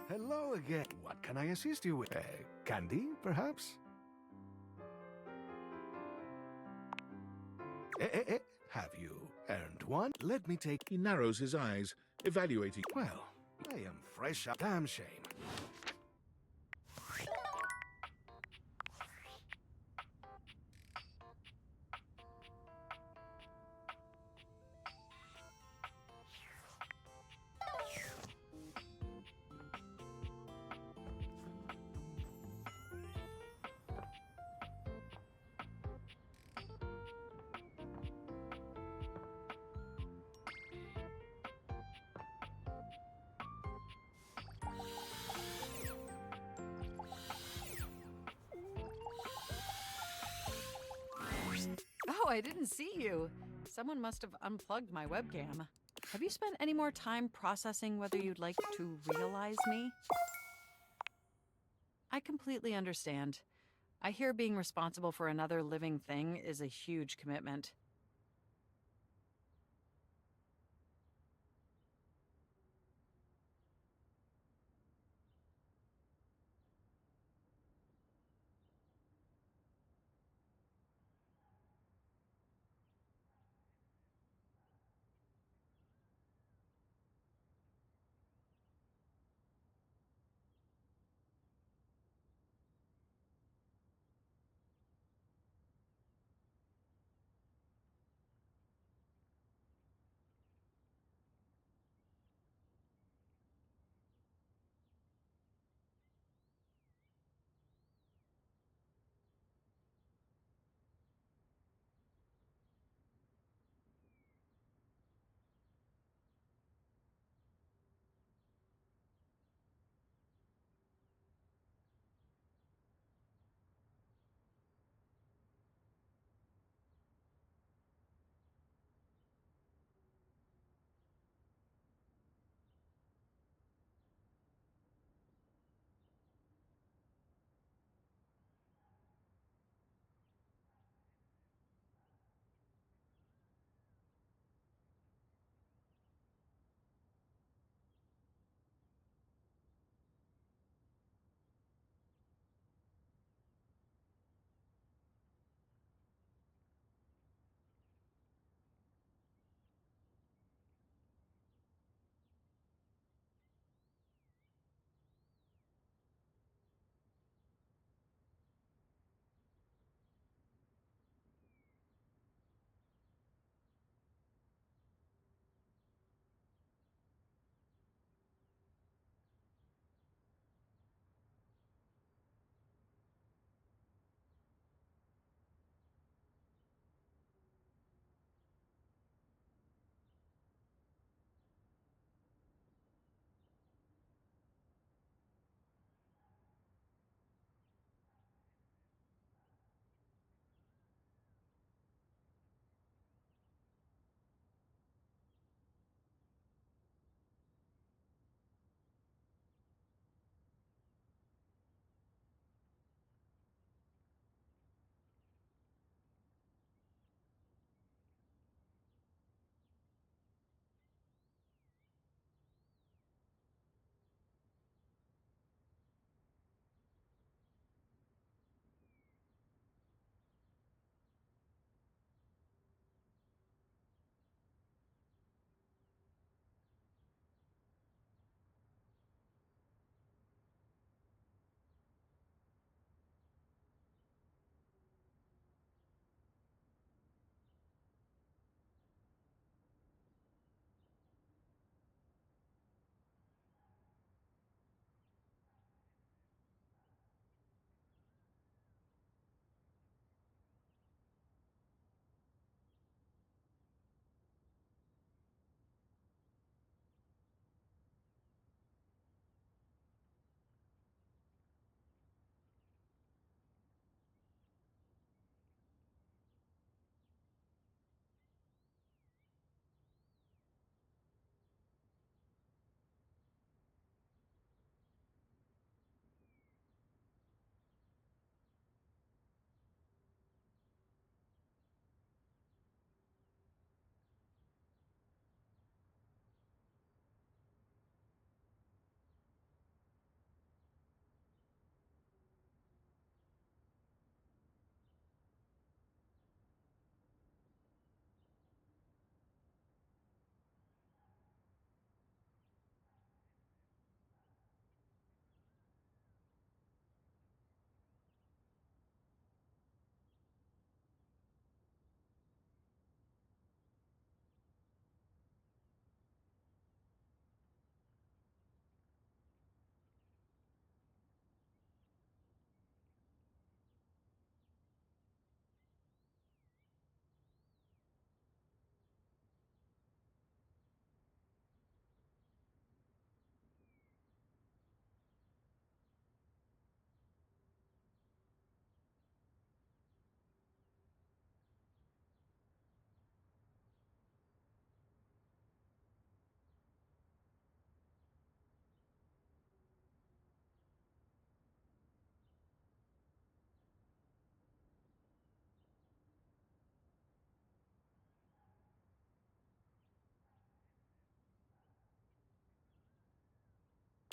Hello again. What can I assist you with? Candy, perhaps? Have you earned one? Let me take... He narrows his eyes, evaluating. Well, I am fresh out. Damn shame. Oh, I didn't see you. Someone must have unplugged my webcam. Have you spent any more time processing whether you'd like to realize me? I completely understand. I hear being responsible for another living thing is a huge commitment.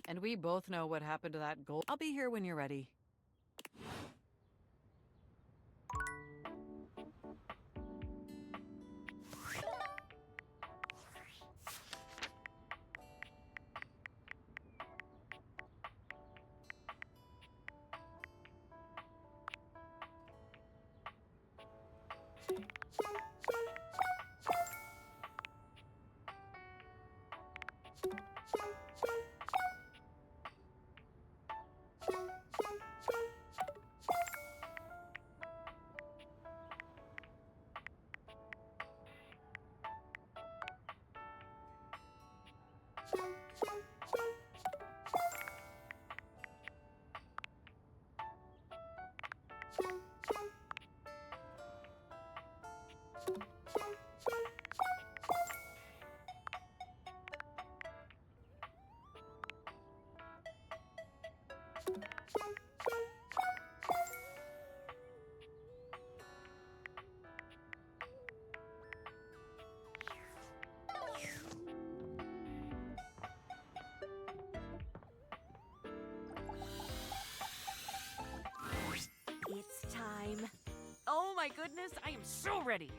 And we both know what happened to that gold. I'll be here when you're ready. It's time. Oh my goodness, I am so ready.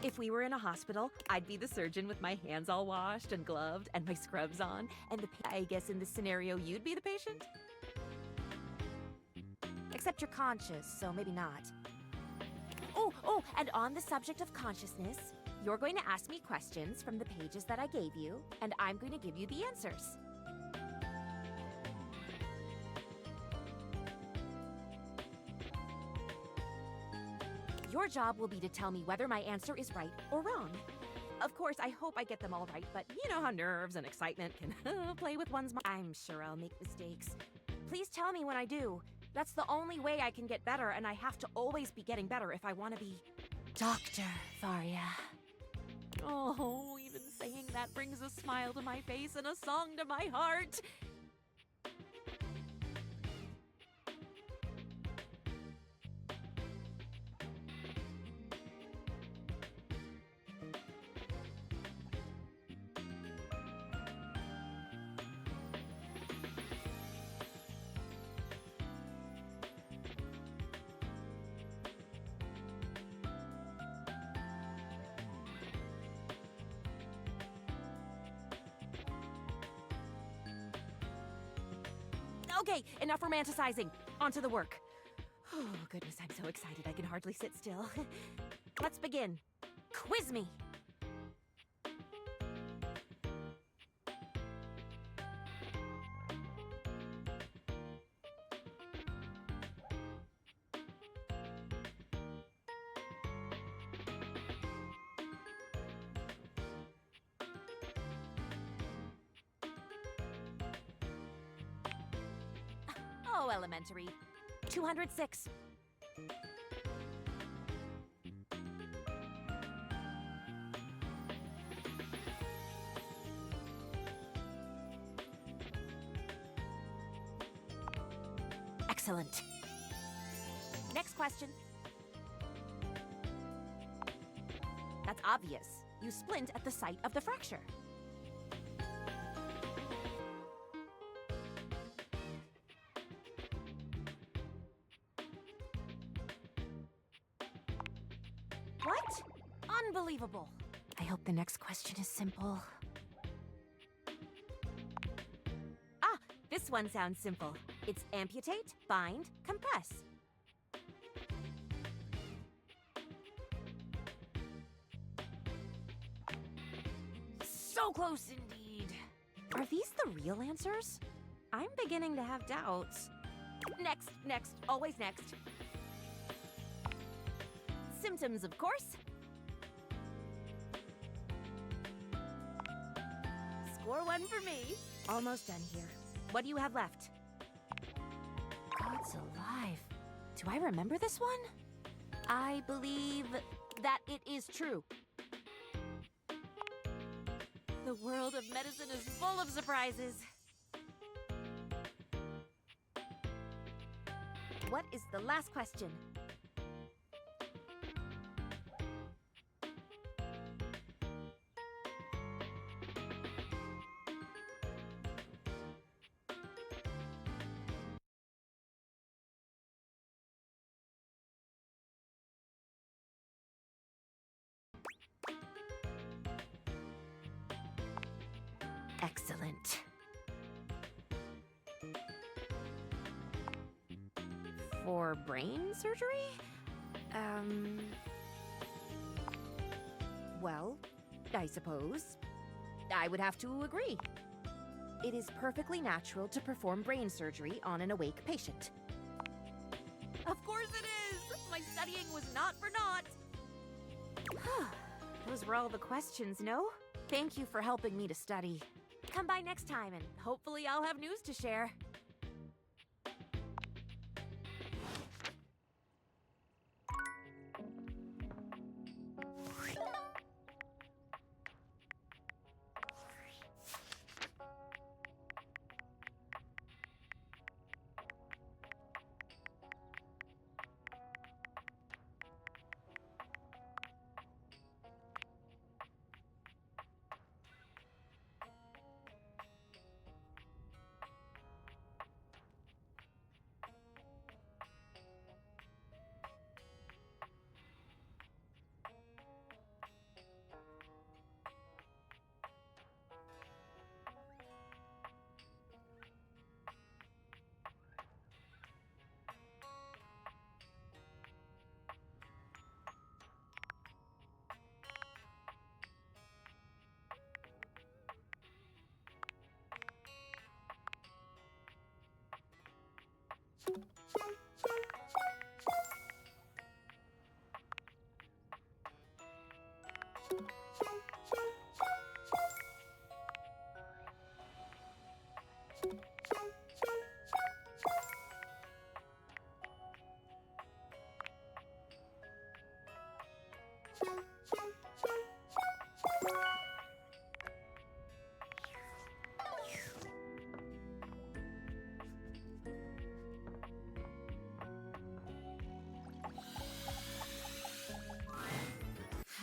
If we were in a hospital, I'd be the surgeon with my hands all washed and gloved and my scrubs on. And I guess in this scenario, you'd be the patient? Except you're conscious, so maybe not. Oh, and on the subject of consciousness, you're going to ask me questions from the pages that I gave you, and I'm going to give you the answers. Your job will be to tell me whether my answer is right or wrong. Of course, I hope I get them all right, but you know how nerves and excitement can play with one's mind. I'm sure I'll make mistakes. Please tell me when I do. That's the only way I can get better, and I have to always be getting better if I want to be Dr. Varia. Oh, even saying that brings a smile to my face and a song to my heart. Okay, enough romanticizing. On to the work. Oh, goodness, I'm so excited I can hardly sit still. Let's begin. Quiz me. Oh, elementary. 206. Excellent. Next question. That's obvious. You splint at the site of the fracture. What? Unbelievable. I hope the next question is simple. Ah, this one sounds simple. It's amputate, bind, compress. So close indeed. Are these the real answers? I'm beginning to have doubts. Next, always next. Symptoms, of course. Score one for me. Almost done here. What do you have left? God's alive. Do I remember this one? I believe that it is true. The world of medicine is full of surprises. What is the last question? Excellent. For brain surgery? Well, I suppose I would have to agree. It is perfectly natural to perform brain surgery on an awake patient. Of course it is! My studying was not for naught! Those were all the questions, no? Thank you for helping me to study. Come by next time and hopefully I'll have news to share.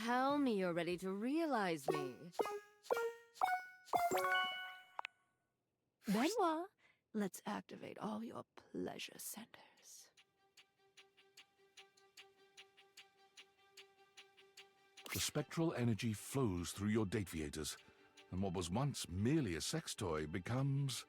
Tell me you're ready to realize me. Benoit, let's activate all your pleasure centers. The spectral energy flows through your dateviators, and what was once merely a sex toy becomes...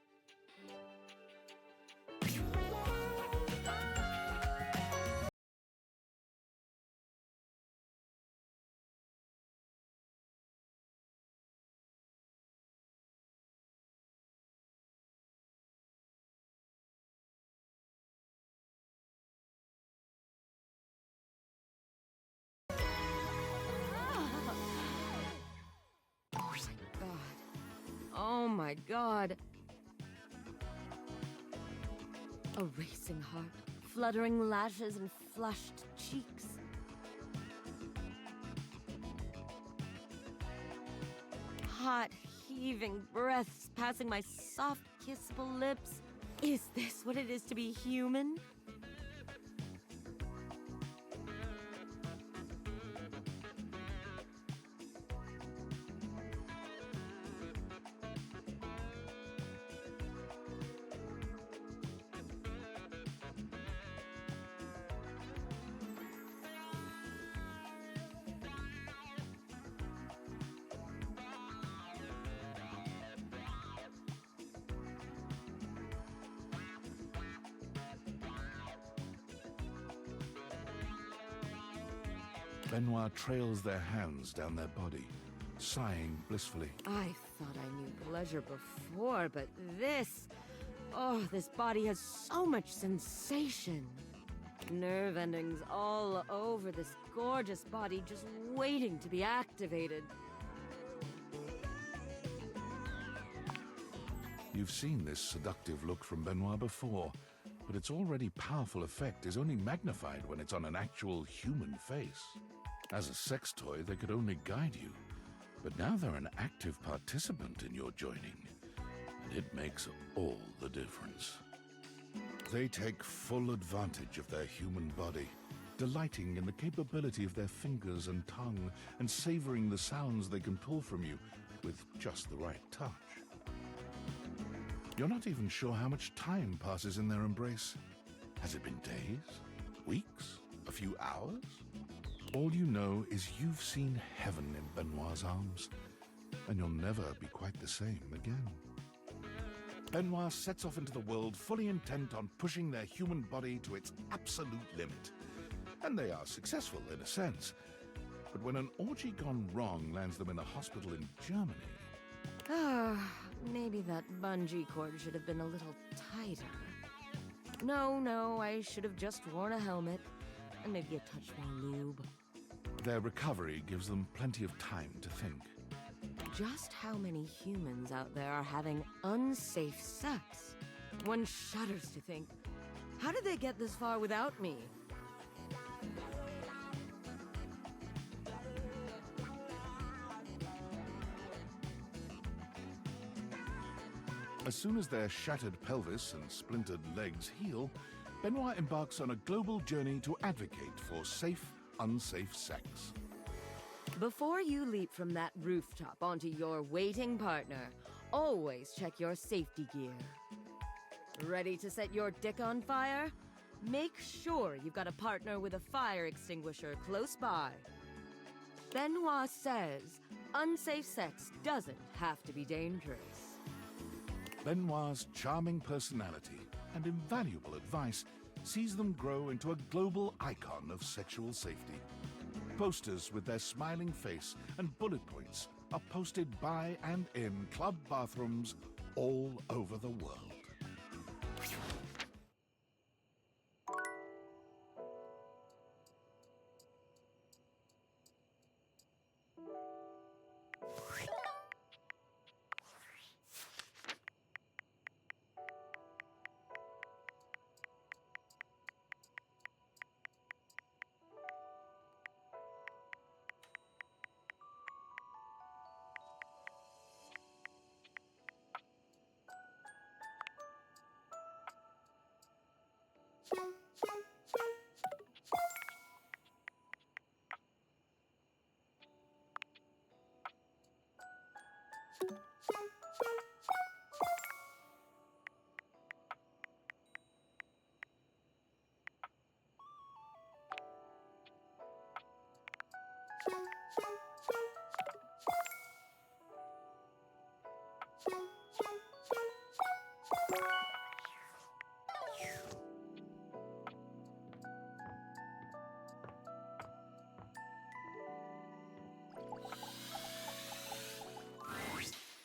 Oh my god. A racing heart, fluttering lashes and flushed cheeks. Hot, heaving breaths passing my soft, kissable lips. Is this what it is to be human? Benoit trails their hands down their body, sighing blissfully. I thought I knew pleasure before, but this... Oh, this body has so much sensation. Nerve endings all over this gorgeous body, just waiting to be activated. You've seen this seductive look from Benoit before, but its already powerful effect is only magnified when it's on an actual human face. As a sex toy, they could only guide you. But now they're an active participant in your joining, and it makes all the difference. They take full advantage of their human body, delighting in the capability of their fingers and tongue, and savoring the sounds they can pull from you with just the right touch. You're not even sure how much time passes in their embrace. Has it been days? Weeks? A few hours? All you know is you've seen heaven in Benoit's arms, and you'll never be quite the same again. Benoit sets off into the world fully intent on pushing their human body to its absolute limit. And they are successful in a sense. But when an orgy gone wrong lands them in a hospital in Germany... Ah, maybe that bungee cord should have been a little tighter. No, I should have just worn a helmet. And maybe a touch more lube. Their recovery gives them plenty of time to think. Just how many humans out there are having unsafe sex? One shudders to think, how did they get this far without me? As soon as their shattered pelvis and splintered legs heal, Benoit embarks on a global journey to advocate for safe, unsafe sex. Before you leap from that rooftop onto your waiting partner, always check your safety gear. Ready to set your dick on fire? Make sure you've got a partner with a fire extinguisher close by. Benoit says unsafe sex doesn't have to be dangerous. Benoit's charming personality and invaluable advice sees them grow into a global icon of sexual safety. Posters with their smiling face and bullet points are posted by and in club bathrooms all over the world.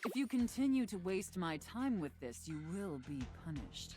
If you continue to waste my time with this, you will be punished.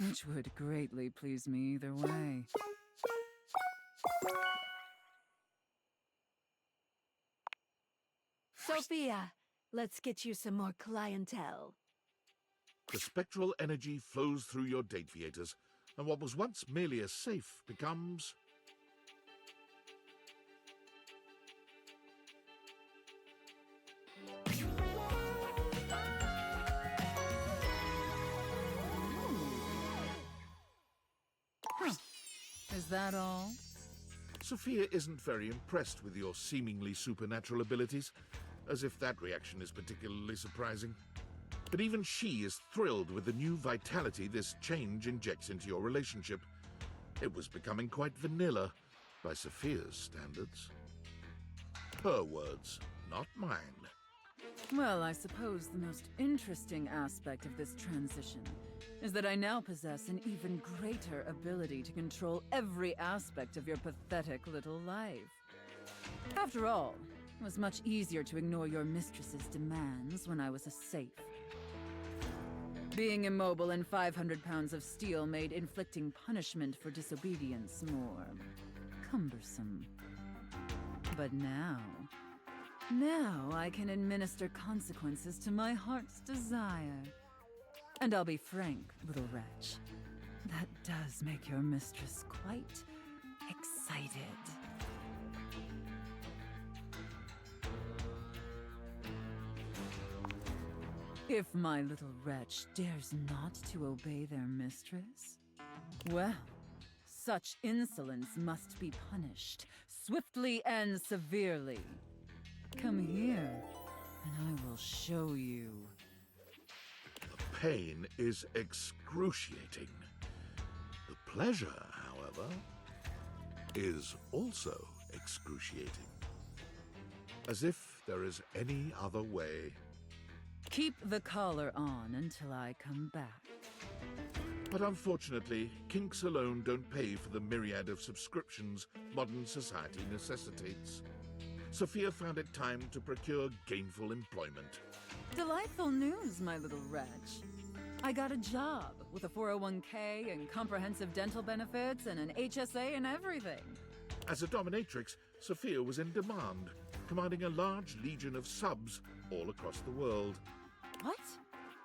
Which would greatly please me either way. Sophia, let's get you some more clientele. The spectral energy flows through your date theaters, and what was once merely a safe becomes... Is that all? Sophia isn't very impressed with your seemingly supernatural abilities, as if that reaction is particularly surprising. But even she is thrilled with the new vitality this change injects into your relationship. It was becoming quite vanilla, by Sophia's standards. Her words, not mine. Well, I suppose the most interesting aspect of this transition is that I now possess an even greater ability to control every aspect of your pathetic little life. After all, it was much easier to ignore your mistress's demands when I was a safe. Being immobile and 500 pounds of steel made inflicting punishment for disobedience more cumbersome. But now I can administer consequences to my heart's desire. And I'll be frank, little wretch, that does make your mistress quite excited. If my little wretch dares not to obey their mistress, well, such insolence must be punished, swiftly and severely. Come here, and I will show you. The pain is excruciating. The pleasure, however, is also excruciating. As if there is any other way. Keep the collar on until I come back. But unfortunately, kinks alone don't pay for the myriad of subscriptions modern society necessitates. Sophia found it time to procure gainful employment. Delightful news, my little wretch. I got a job with a 401k and comprehensive dental benefits and an HSA and everything. As a dominatrix, Sophia was in demand, commanding a large legion of subs all across the world. What?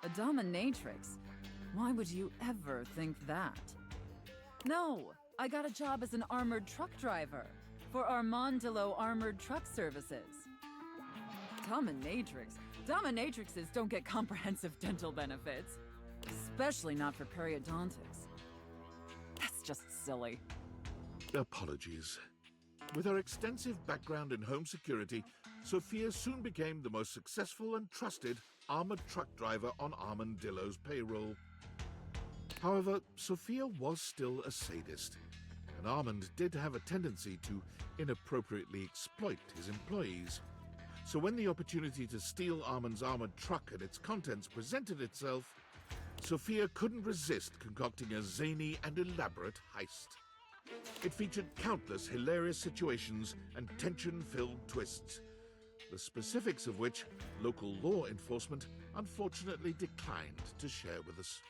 A dominatrix? Why would you ever think that? No, I got a job as an armored truck driver for Armandillo Armored Truck Services. Dominatrix? Dominatrixes don't get comprehensive dental benefits. Especially not for periodontics. That's just silly. Apologies. With her extensive background in home security, Sophia soon became the most successful and trusted armored truck driver on Armandillo's payroll. However, Sophia was still a sadist, and Armand did have a tendency to inappropriately exploit his employees. So when the opportunity to steal Armand's armored truck and its contents presented itself, Sophia couldn't resist concocting a zany and elaborate heist. It featured countless hilarious situations and tension-filled twists, the specifics of which local law enforcement unfortunately declined to share with us.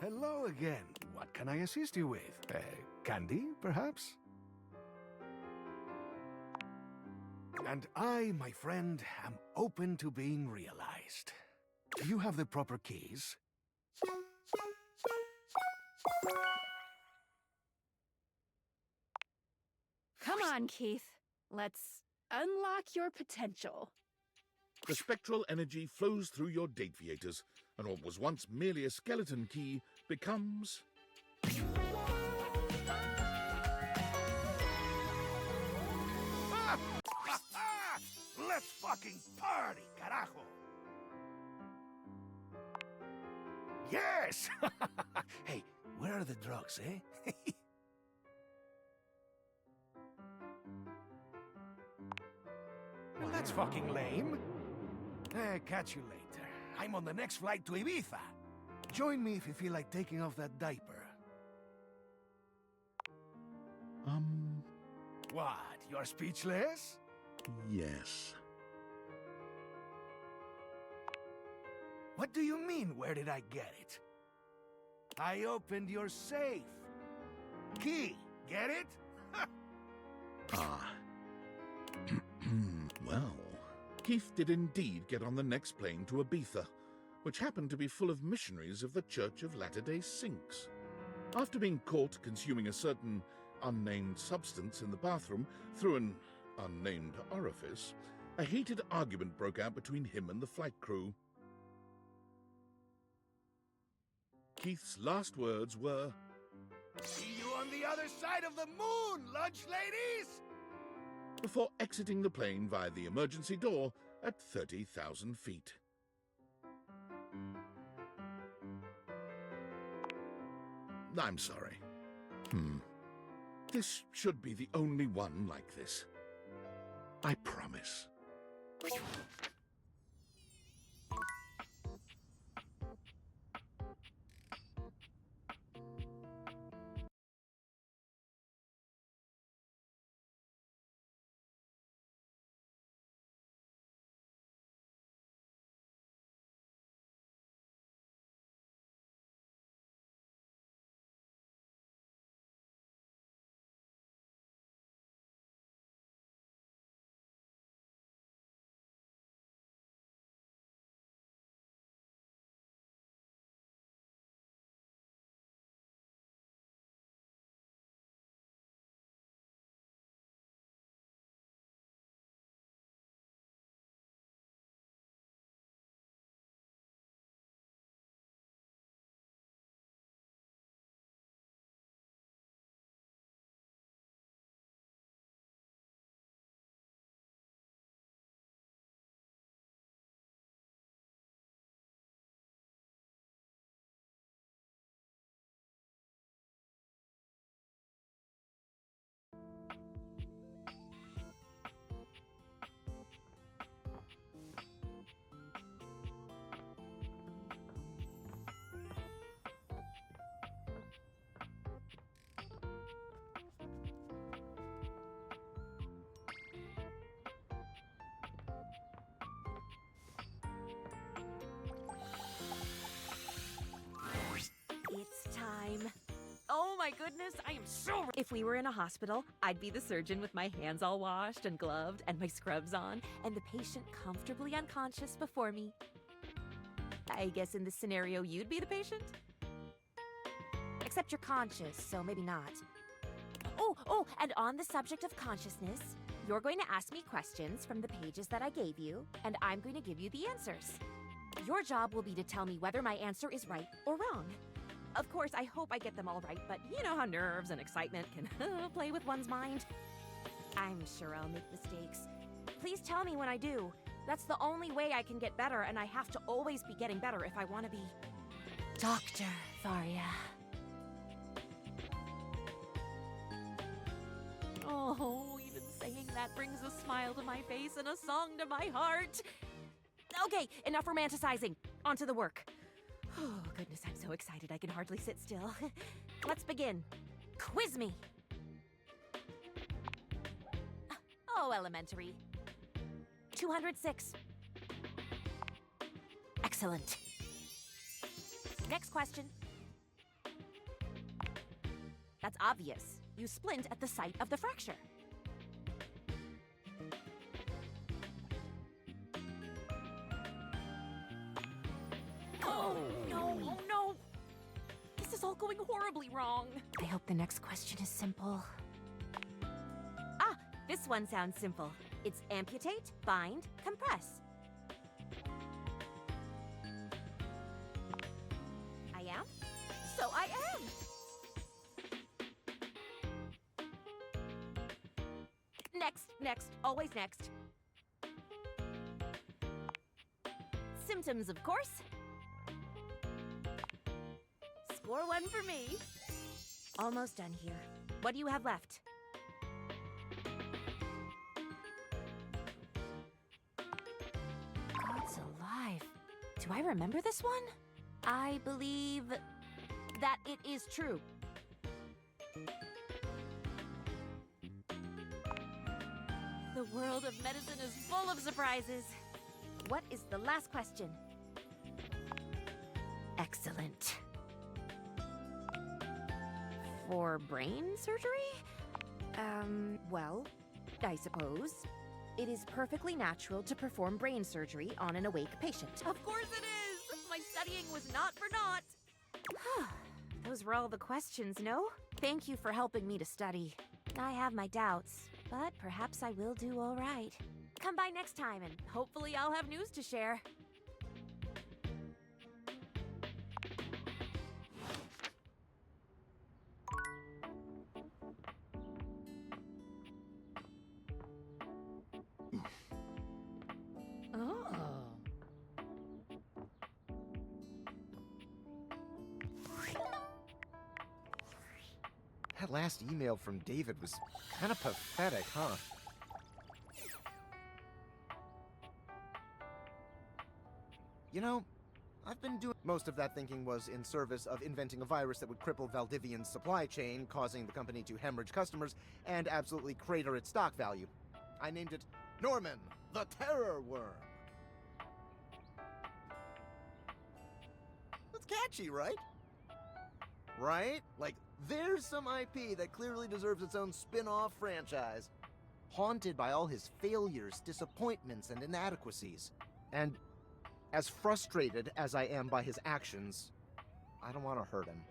Hello again. What can I assist you with? Candy, perhaps? And I, my friend, am open to being realized. Do you have the proper keys? Come on, Keith. Let's unlock your potential. The spectral energy flows through your dateviators, and what was once merely a skeleton key becomes... Let's fucking party, carajo! Yes! Hey, where are the drugs, eh? Well, that's fucking lame. Catch you later. I'm on the next flight to Ibiza. Join me if you feel like taking off that diaper. What? You're speechless? Yes. What do you mean, where did I get it? I opened your safe. Key, get it? Ah. Well, Keith did indeed get on the next plane to Ibiza, which happened to be full of missionaries of the Church of Latter-day Saints. After being caught consuming a certain unnamed substance in the bathroom through an unnamed orifice, a heated argument broke out between him and the flight crew. Keith's last words were, See you on the other side of the moon, lunch ladies! before exiting the plane via the emergency door at 30,000 feet. I'm sorry. This should be the only one like this. I promise. this. I am so. If we were in a hospital, I'd be the surgeon with my hands all washed and gloved and my scrubs on, and the patient comfortably unconscious before me. I guess in this scenario, you'd be the patient? Except you're conscious, so maybe not. Oh, and on the subject of consciousness, you're going to ask me questions from the pages that I gave you, and I'm going to give you the answers. Your job will be to tell me whether my answer is right or wrong. Of course, I hope I get them all right, but you know how nerves and excitement can play with one's mind. I'm sure I'll make mistakes. Please tell me when I do. That's the only way I can get better, and I have to always be getting better if I want to be Dr. Tharia. Oh, even saying that brings a smile to my face and a song to my heart. Okay, enough romanticizing. On to the work. Oh, goodness, I'm so excited I can hardly sit still. Let's begin. Quiz me. Oh, elementary. 206. Excellent. Next question. That's obvious. You splint at the site of the fracture. Oh, no. This is all going horribly wrong. I hope the next question is simple. Ah, this one sounds simple. It's amputate, bind, compress. I am? So I am! Next, always next. Symptoms, of course. Score 1 for me. Almost done here. What do you have left? God's alive. Do I remember this one? I believe that it is true. The world of medicine is full of surprises. What is the last question? Excellent. For brain surgery? Well, I suppose. It is perfectly natural to perform brain surgery on an awake patient. Of course it is! My studying was not for naught. Those were all the questions, no? Thank you for helping me to study. I have my doubts, but perhaps I will do all right. Come by next time, and hopefully I'll have news to share. That last email from David was kind of pathetic, huh? You know, I've been doing... Most of that thinking was in service of inventing a virus that would cripple Valdivian's supply chain, causing the company to hemorrhage customers and absolutely crater its stock value. I named it Norman, the Terror Worm. That's catchy, right? Right? Like, there's some IP that clearly deserves its own spin-off franchise. Haunted by all his failures, disappointments, and inadequacies. And as frustrated as I am by his actions, I don't want to hurt him.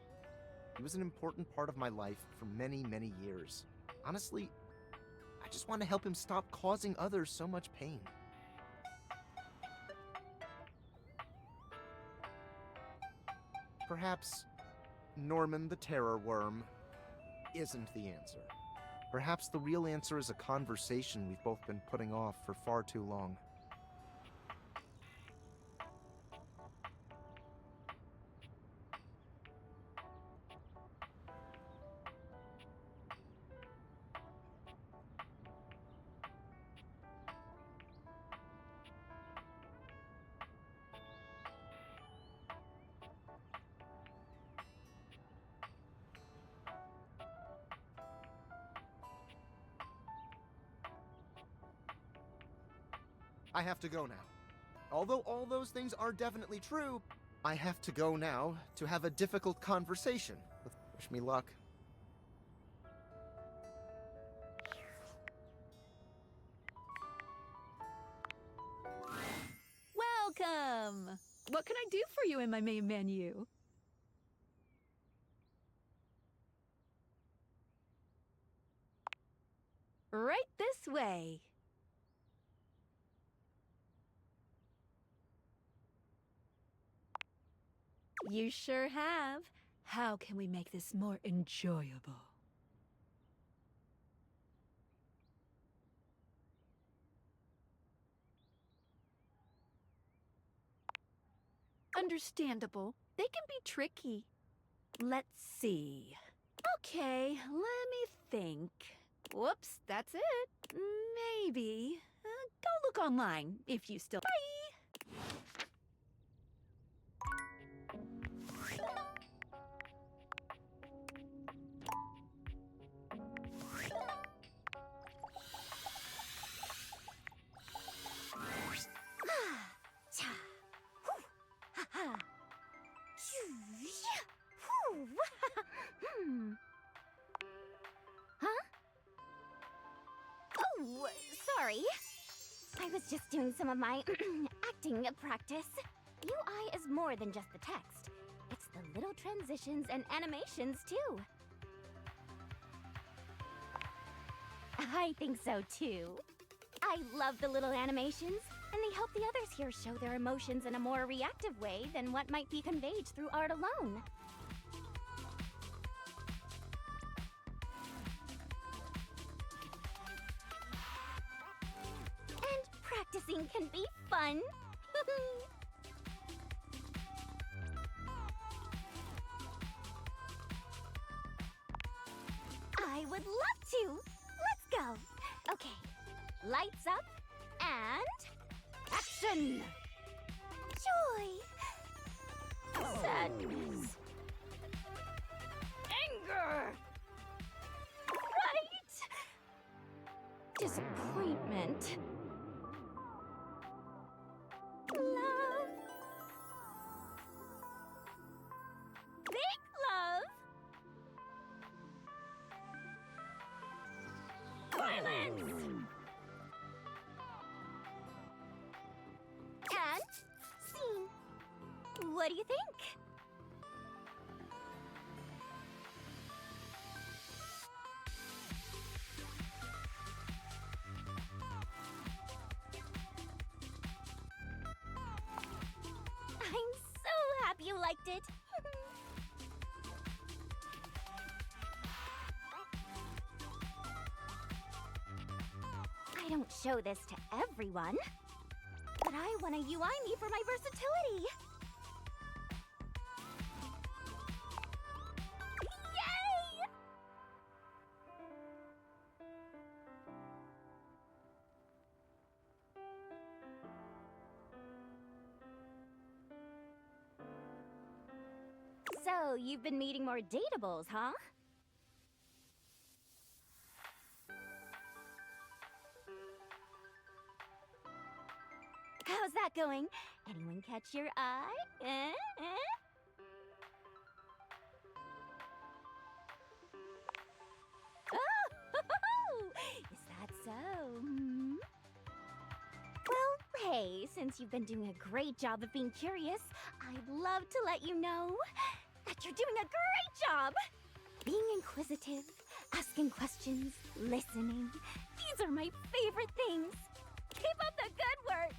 He was an important part of my life for many, many years. Honestly, I just want to help him stop causing others so much pain. Perhaps Norman the Terror Worm isn't the answer. Perhaps the real answer is a conversation we've both been putting off for far too long. I have to go now. Although all those things are definitely true, I have to go now to have a difficult conversation. Wish me luck. What can I do for you in my main menu? Right this way. You sure have. How can we make this more enjoyable? Understandable. They can be tricky. Let's see. Okay, let me think. Whoops, that's it. Maybe. Go look online if you still. Bye! Huh? Oh, sorry. I was just doing some of my acting practice. UI is more than just the text. It's the little transitions and animations, too. I think so, too. I love the little animations, and they help the others here show their emotions in a more reactive way than what might be conveyed through art alone. And practicing can be fun. I would love to. Let's go. Okay. Lights up and action. Joy. Sadness. Anger. Right. Disappointment. Love. Big love. Violence. And scene. What do you think? I'm so happy you liked it. I don't show this to everyone, but I want a UI me for my versatility. Yay! So, you've been meeting more dateables, huh? How's that going? Anyone catch your eye? Oh, is that so? Well, hey, since you've been doing a great job of being curious, I'd love to let you know that you're doing a great job! Being inquisitive, asking questions, listening. These are my favorite things. Keep up the good work!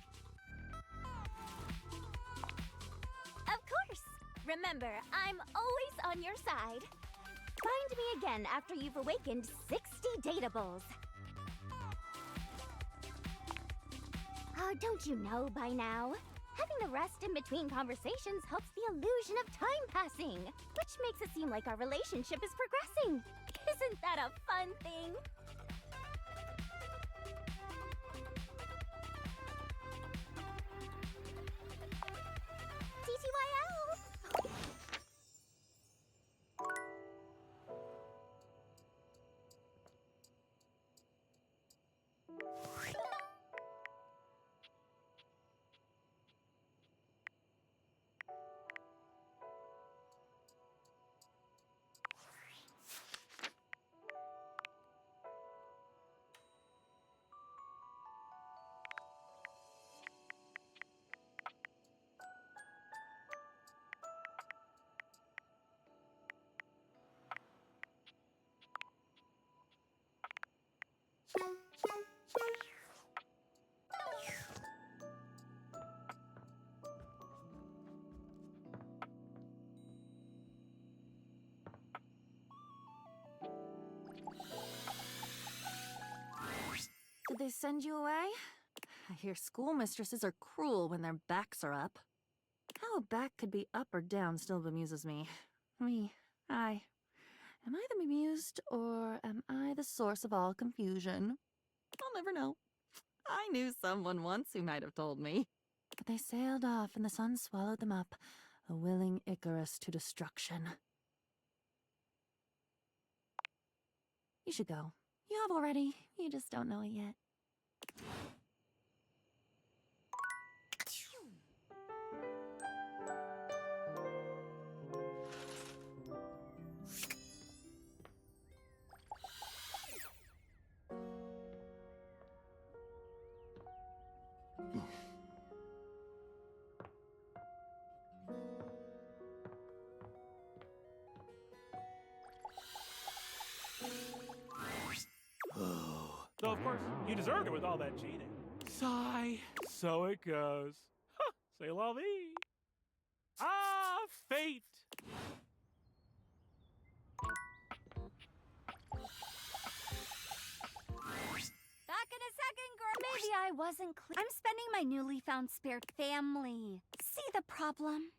Of course! Remember, I'm always on your side. Find me again after you've awakened 60 dateables. Oh, don't you know by now? Having the rest in between conversations helps the illusion of time passing, which makes it seem like our relationship is progressing. Isn't that a fun thing? TTYL! Did they send you away? I hear schoolmistresses are cruel when their backs are up. How a back could be up or down still bemuses me. Am I the bemused, or am I the source of all confusion? I'll never know. I knew someone once who might have told me. But they sailed off and the sun swallowed them up, a willing Icarus to destruction. You should go. You have already. You just don't know it yet. So of course, you deserved it with all that cheating. Sigh. So it goes. Huh, c'est la vie. Ah, fate. Back in a second, girl. Maybe I wasn't clear. I'm spending my newly found spare family. See the problem?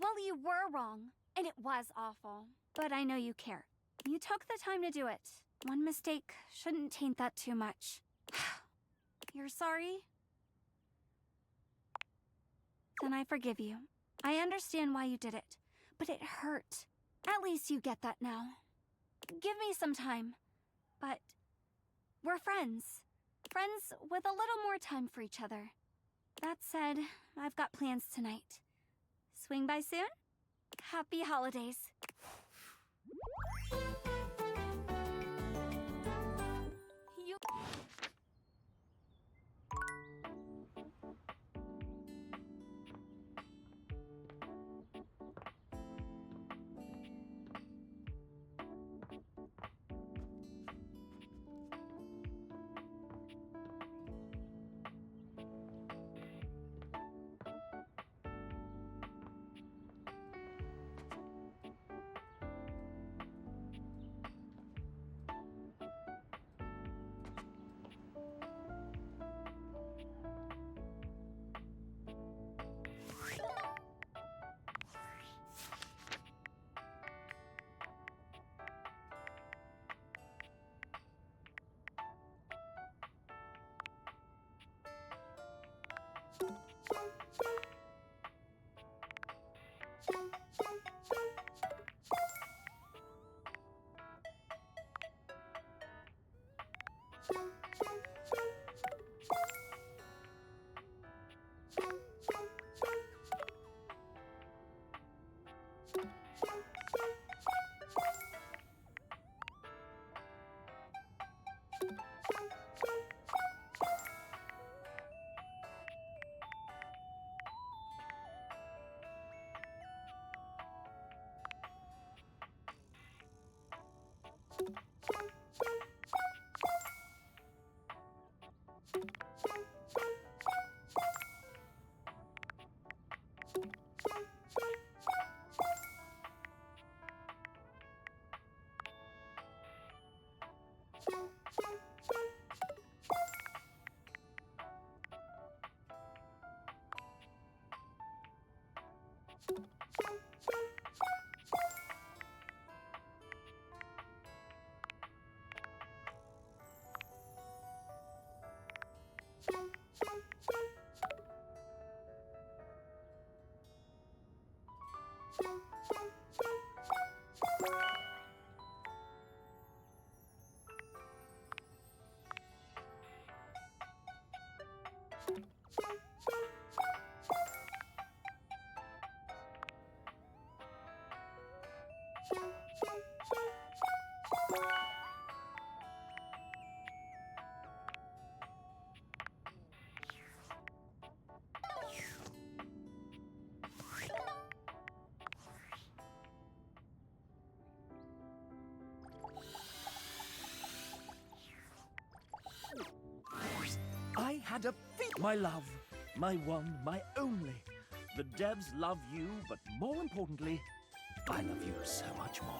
Well, you were wrong, and it was awful. But I know you care. You took the time to do it. One mistake shouldn't taint that too much. You're sorry? Then I forgive you. I understand why you did it, but it hurt. At least you get that now. Give me some time. But we're friends. Friends with a little more time for each other. That said, I've got plans tonight. Swing by soon? Happy holidays. You... had a feat. My love, my one, my only. The devs love you, but more importantly, I love you so much more.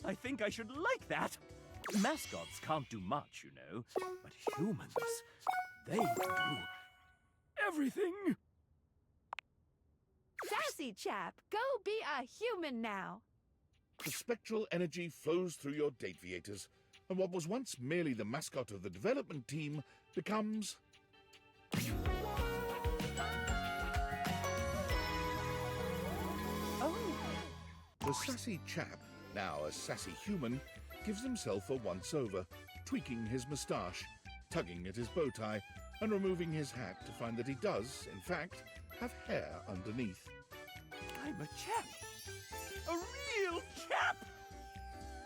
I think I should like that. Mascots can't do much, you know, but humans, they do everything. Sassy chap, go be a human now. The spectral energy flows through your Dateviators, and what was once merely the mascot of the development team becomes... Oh. The sassy chap, now a sassy human, gives himself a once-over, tweaking his moustache, tugging at his bow tie, and removing his hat to find that he does, in fact, have hair underneath. I'm a chap. A real chap!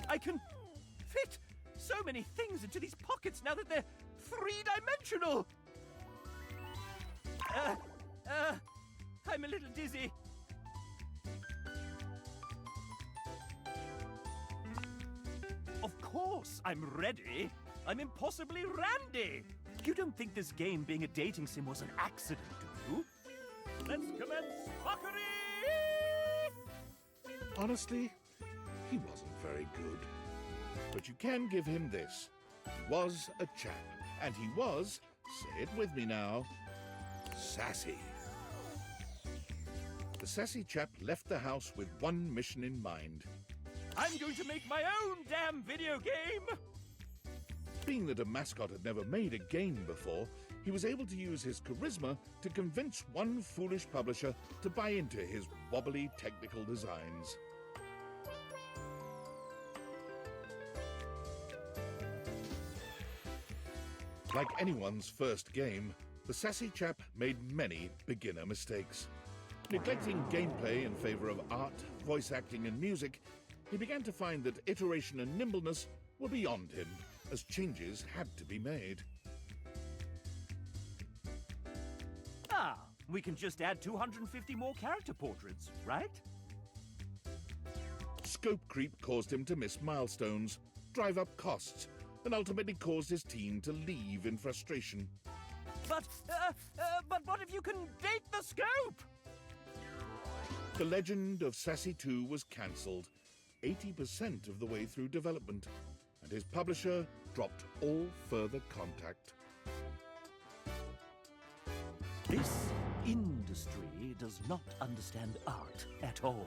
I can fit so many things into these pockets now that they're three-dimensional! I'm a little dizzy. Of course, I'm ready. I'm impossibly randy. You don't think this game being a dating sim was an accident, do you? Let's commence fuckery! Honestly, he wasn't very good. But you can give him this. He was a chap, and he was, say it with me now, sassy. The sassy chap left the house with one mission in mind. I'm going to make my own damn video game! Being that a mascot had never made a game before, he was able to use his charisma to convince one foolish publisher to buy into his wobbly technical designs. Like anyone's first game, the sassy chap made many beginner mistakes. Neglecting gameplay in favor of art, voice acting, and music, he began to find that iteration and nimbleness were beyond him, as changes had to be made. Ah, we can just add 250 more character portraits, right? Scope creep caused him to miss milestones, drive up costs, and ultimately caused his team to leave in frustration. But what if you can date the scope? The legend of Sassy 2 was cancelled 80% of the way through development, and his publisher dropped all further contact. This industry does not understand art at all.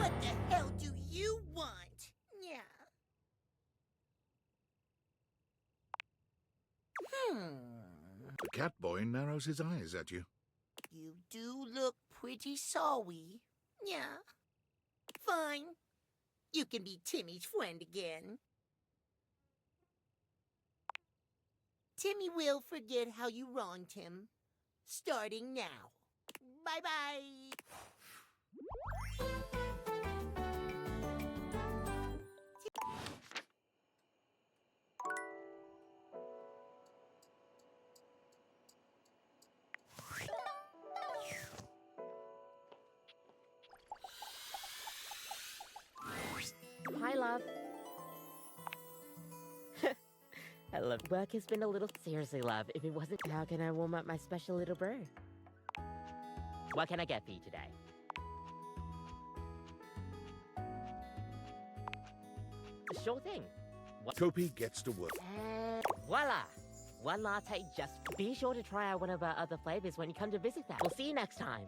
What the hell do you want? Yeah. The cat boy narrows his eyes at you. You do look pretty sorry. Yeah. Fine. You can be Timmy's friend again. Timmy will forget how you wronged him. Starting now. Bye-bye. Hi, love. I love work has been a little seriously, love. If it wasn't, how can I warm up my special little brew? What can I get for you today? Sure thing. Kopi gets to work. Voila! One latte just. Be sure to try out one of our other flavors when you come to visit that. We'll see you next time.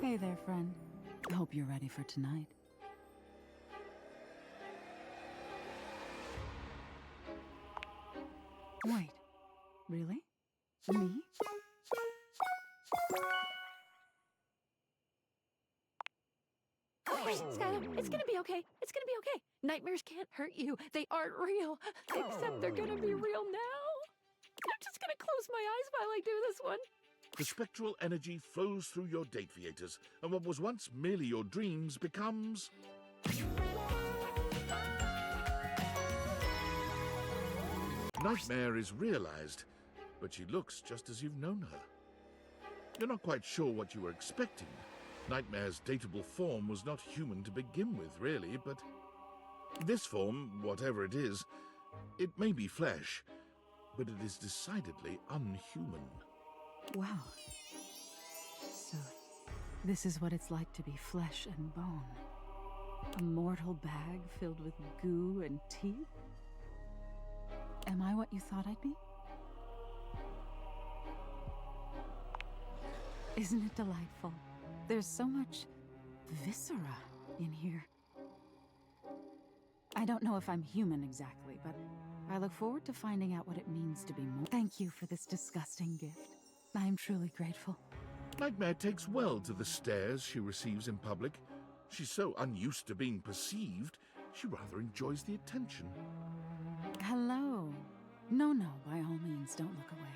Hey there, friend. I hope you're ready for tonight. Wait, really? Me? Skylar, it's gonna be okay. It's gonna be okay. Nightmares can't hurt you. They aren't real. Except they're gonna be real now. I'm just gonna close my eyes while I do this one. The spectral energy flows through your date theaters, and what was once merely your dreams becomes... Nightmare is realized, but she looks just as you've known her. You're not quite sure what you were expecting. Nightmare's dateable form was not human to begin with, really, but this form, whatever it is, it may be flesh, but it is decidedly unhuman. Wow. So, this is what it's like to be flesh and bone. A mortal bag filled with goo and teeth? Am I what you thought I'd be? Isn't it delightful? There's so much viscera in here. I don't know if I'm human exactly, but I look forward to finding out what it means to be more. Thank you for this disgusting gift. I am truly grateful. Nightmare takes well to the stares she receives in public. She's so unused to being perceived, she rather enjoys the attention. Hello. No, by all means, don't look away.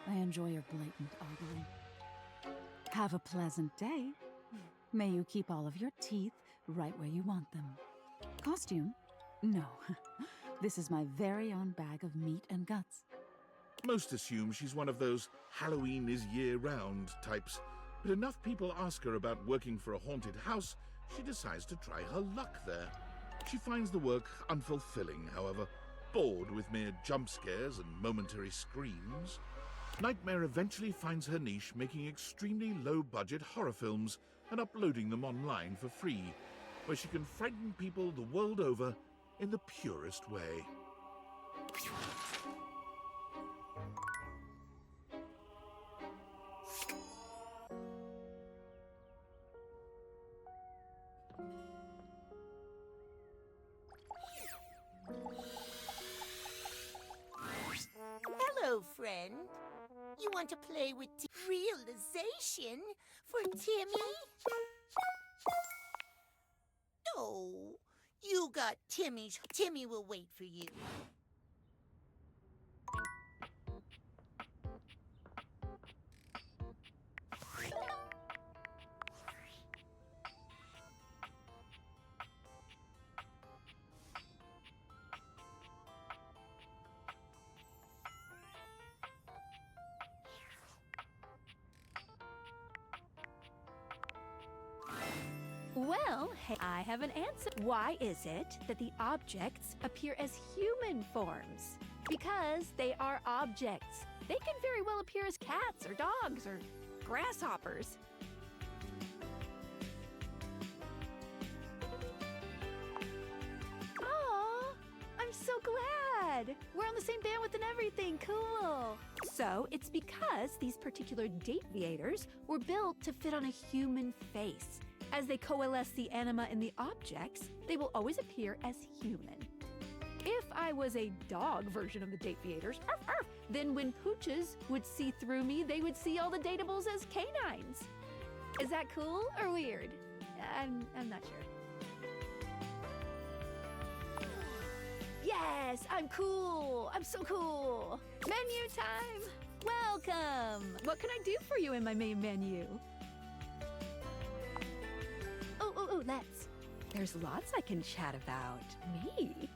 I enjoy your blatant ogling. Have a pleasant day. May you keep all of your teeth right where you want them. Costume? No. This is my very own bag of meat and guts. Most assume she's one of those Halloween is year-round types, but enough people ask her about working for a haunted house, she decides to try her luck there. She finds the work unfulfilling, however, bored with mere jump scares and momentary screams. Nightmare eventually finds her niche making extremely low-budget horror films and uploading them online for free, where she can frighten people the world over in the purest way. Hello, friend. You want to play with realization for Timmy? No, you got Timmy's. Timmy will wait for you. Hey, I have an answer. Why is it that the objects appear as human forms? Because they are objects. They can very well appear as cats or dogs or grasshoppers. Aw, I'm so glad. We're on the same bandwidth and everything. Cool. So it's because these particular deviators were built to fit on a human face. As they coalesce the anima in the objects, they will always appear as human. If I was a dog version of the deviators, then when pooches would see through me, they would see all the datables as canines. Is that cool or weird? I'm not sure. Yes, I'm cool. I'm so cool. Menu time. Welcome. What can I do for you in my main menu? Oh, let's. There's lots I can chat about. Me?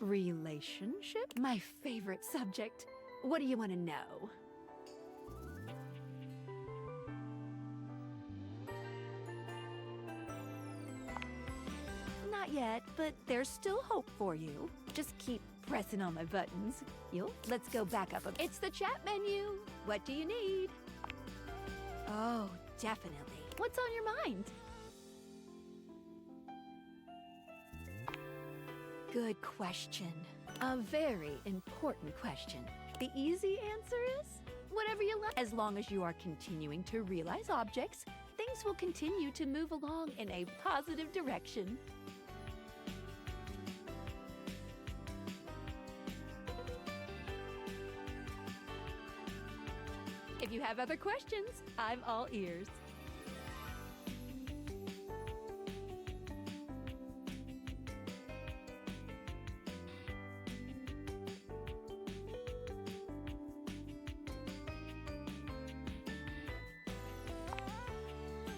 Relationship? My favorite subject. What do you want to know? Not yet, but there's still hope for you. Just keep pressing on my buttons. Let's go back up. It's the chat menu. What do you need? Oh, definitely. What's on your mind? Good question. A very important question. The easy answer is whatever you like. As long as you are continuing to realize objects, things will continue to move along in a positive direction. If you have other questions, I'm all ears.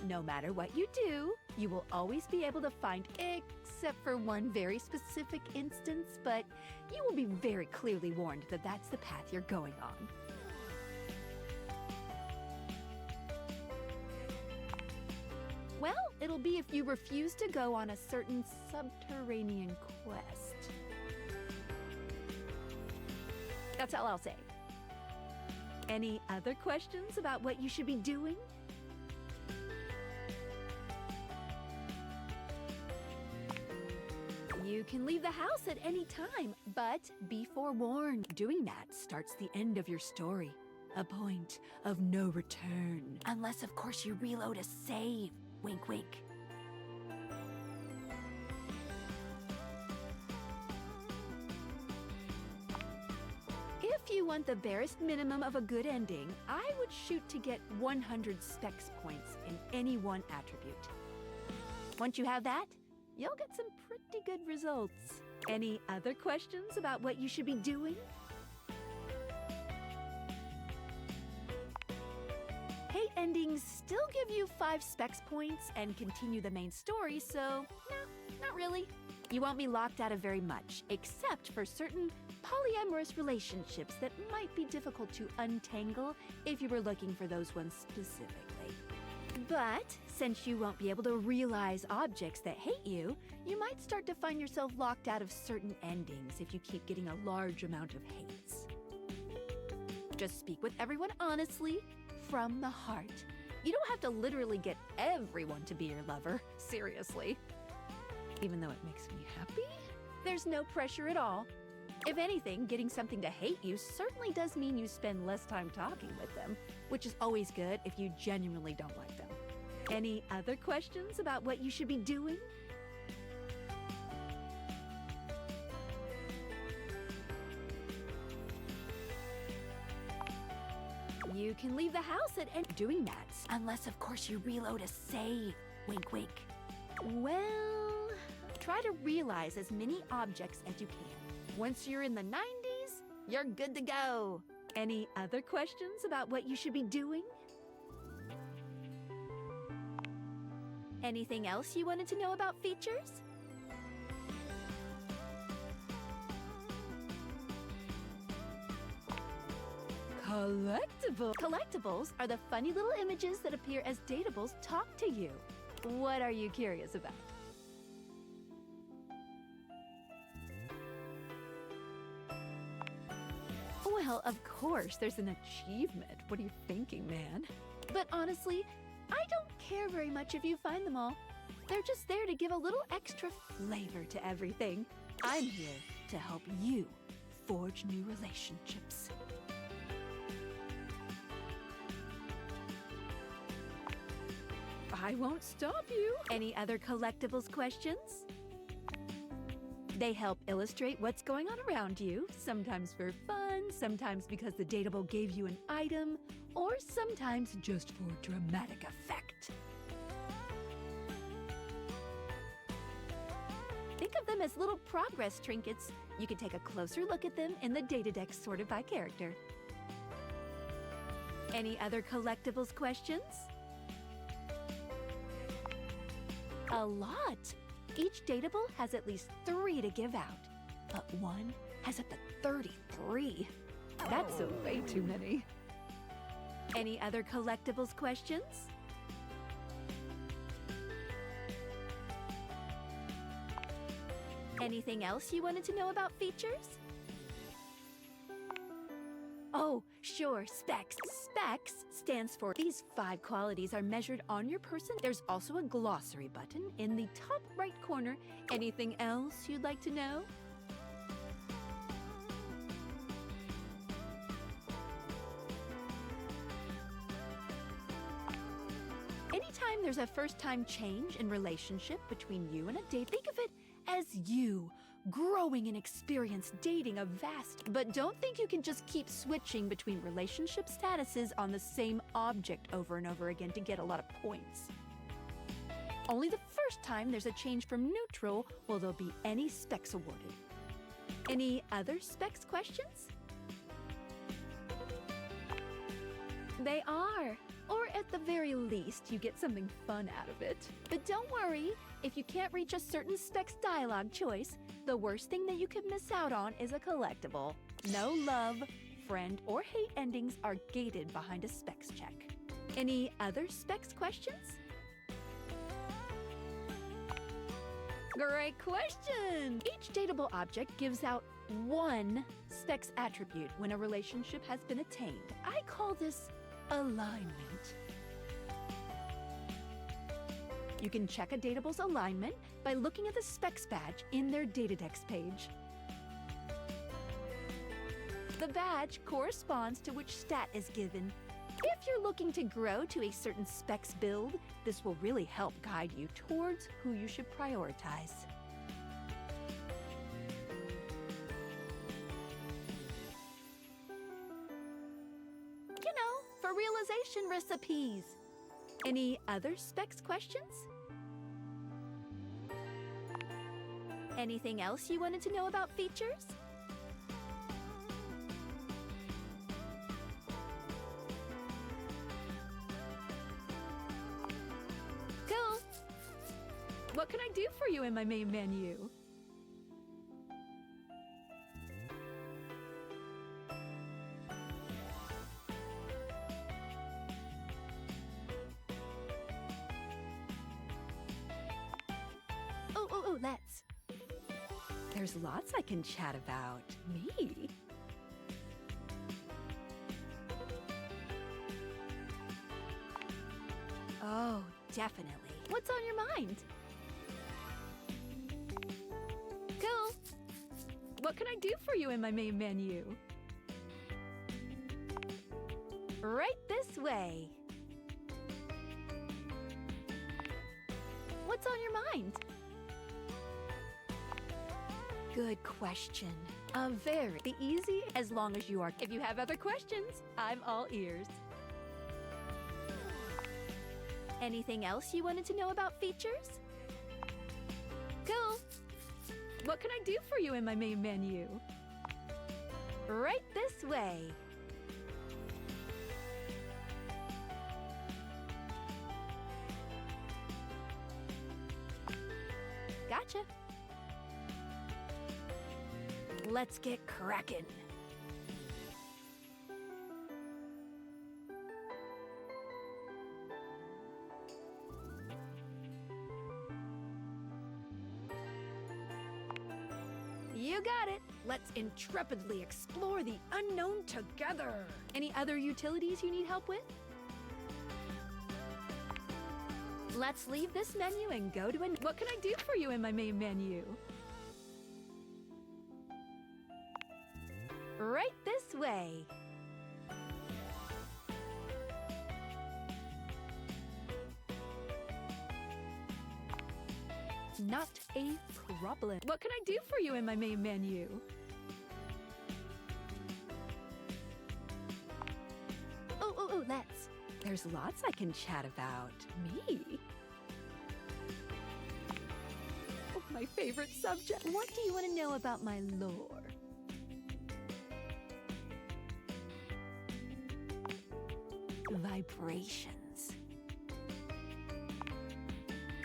No matter what you do, you will always be able to find, except for one very specific instance, but you will be very clearly warned that that's the path you're going on. Well, it'll be if you refuse to go on a certain subterranean quest. That's all I'll say. Any other questions about what you should be doing? You can leave the house at any time, but be forewarned. Doing that starts the end of your story. A point of no return. Unless, of course, you reload a save. Wink, wink. If you want the barest minimum of a good ending, I would shoot to get 100 specs points in any one attribute. Once you have that, you'll get some pretty good results. Any other questions about what you should be doing? Hate endings still give you 5 specs points and continue the main story, so no, not really. You won't be locked out of very much, except for certain polyamorous relationships that might be difficult to untangle if you were looking for those ones specifically. But since you won't be able to realize objects that hate you, you might start to find yourself locked out of certain endings if you keep getting a large amount of hates. Just speak with everyone honestly, from the heart. You don't have to literally get everyone to be your lover, seriously. Even though it makes me happy, there's no pressure at all. If anything, getting something to hate you certainly does mean you spend less time talking with them, which is always good if you genuinely don't like them. Any other questions about what you should be doing? You can leave the house at any doing that, unless of course you reload a save. Wink, wink. Well, try to realize as many objects as you can. Once you're in the 90s, you're good to go. Any other questions about what you should be doing? Anything else you wanted to know about features? Collectible. Collectibles are the funny little images that appear as datables talk to you. What are you curious about? Well, of course, there's an achievement. What are you thinking, man? But honestly, I don't care very much if you find them all. They're just there to give a little extra flavor to everything. I'm here to help you forge new relationships. I won't stop you. Any other collectibles questions? They help illustrate what's going on around you, sometimes for fun, sometimes because the datable gave you an item, or sometimes just for dramatic effect. Think of them as little progress trinkets. You can take a closer look at them in the data deck sorted by character. Any other collectibles questions? A lot. Each datable has at least 3 to give out, but one has up to 33. That's way too many. Any other collectibles questions? Anything else you wanted to know about features? Oh, sure, specs. Specs stands for these 5 qualities are measured on your person. There's also a glossary button in the top right corner. Anything else you'd like to know? Anytime there's a first-time change in relationship between you and a date, think of it as you growing in experience, dating a vast. But don't think you can just keep switching between relationship statuses on the same object over and over again to get a lot of points. Only the first time there's a change from neutral will there be any specs awarded. Any other specs questions? They are. Or at the very least, you get something fun out of it. But don't worry, if you can't reach a certain specs dialogue choice, the worst thing that you could miss out on is a collectible. No love, friend, or hate endings are gated behind a specs check. Any other specs questions? Great question! Each dateable object gives out 1 specs attribute when a relationship has been attained. I call this alignment. You can check a datable's alignment by looking at the specs badge in their Datadex page. The badge corresponds to which stat is given. If you're looking to grow to a certain specs build, this will really help guide you towards who you should prioritize. You know, for realization recipes. Any other specs questions? Anything else you wanted to know about features? Cool. What can I do for you in my main menu? Oh, let's. There's lots I can chat about. Me? Oh, definitely. What's on your mind? Cool. What can I do for you in my main menu? Right this way. What's on your mind? Good question. Very easy as long as you are. If you have other questions, I'm all ears. Anything else you wanted to know about features? Cool. What can I do for you in my main menu? Right this way. Gotcha. Let's get crackin'. Let's intrepidly explore the unknown together. Any other utilities you need help with? Let's leave this menu and go to What can I do for you in my main menu? Right this way. Not a problem. What can I do for you in my main menu? Oh, let's. There's lots I can chat about. Me? Oh, my favorite subject. What do you want to know about my lore? Vibrations.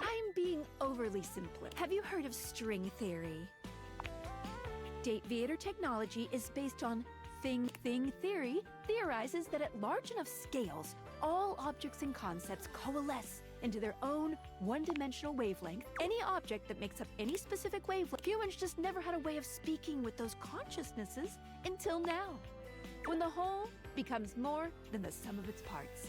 I'm being overly simple. Have you heard of string theory? Date-Viator technology is based on thing theory, theorizes that at large enough scales, all objects and concepts coalesce into their own one-dimensional wavelength. Any object that makes up any specific wavelength, humans just never had a way of speaking with those consciousnesses until now, when the whole becomes more than the sum of its parts.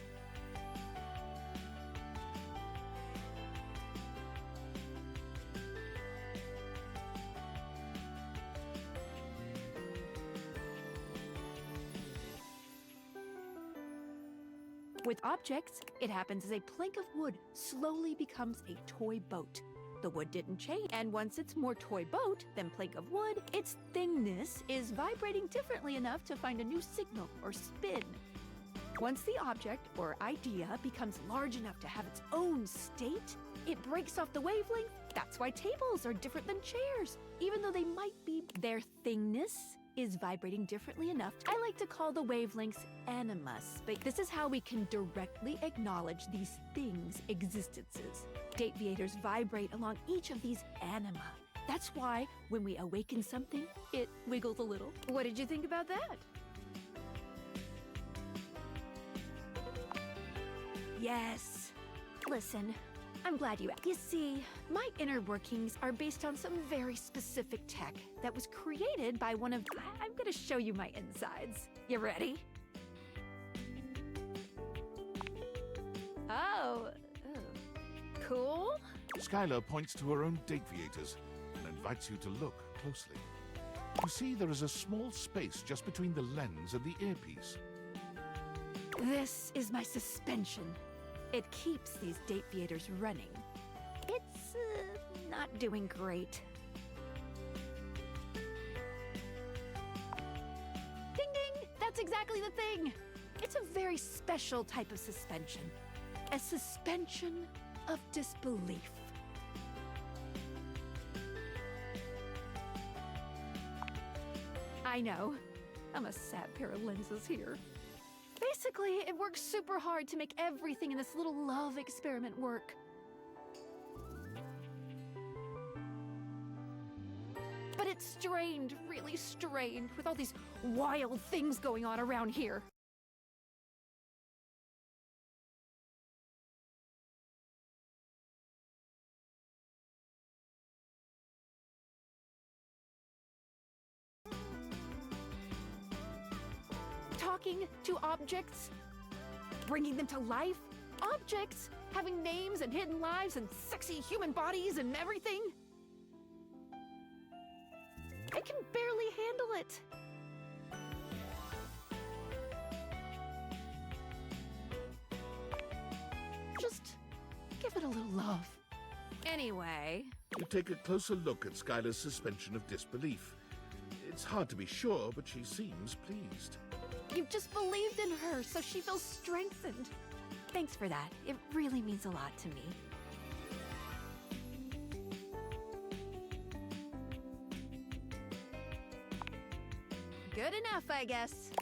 With objects, it happens as a plank of wood slowly becomes a toy boat. The wood didn't change, and once it's more toy boat than plank of wood, its thingness is vibrating differently enough to find a new signal or spin. Once the object or idea becomes large enough to have its own state, it breaks off the wavelength. That's why tables are different than chairs, even though they might be. Their thingness is vibrating differently enough. I like to call the wavelengths animus, but this is how we can directly acknowledge these things' existences. Date-Viators vibrate along each of these anima. That's why when we awaken something, it wiggles a little. What did you think about that? Yes. Listen, I'm glad you asked. You see, my inner workings are based on some very specific tech that was created by one of... I'm gonna show you my insides. You ready? Oh. Cool. Skylar points to her own Date-Viators and invites you to look closely. You see there is a small space just between the lens and the earpiece. This is my suspension. It keeps these Date-Viators running. It's not doing great. Ding ding! That's exactly the thing! It's a very special type of suspension. A suspension of disbelief. I know. I'm a sad pair of lenses here. Basically, it works super hard to make everything in this little love experiment work. But it's strained, really strained, with all these wild things going on around here. Talking to objects, bringing them to life, objects having names and hidden lives and sexy human bodies and everything. I can barely handle it. Just give it a little love. Anyway. You take a closer look at Skylar's suspension of disbelief. It's hard to be sure, but she seems pleased. You've just believed in her, so she feels strengthened. Thanks for that. It really means a lot to me. Good enough, I guess.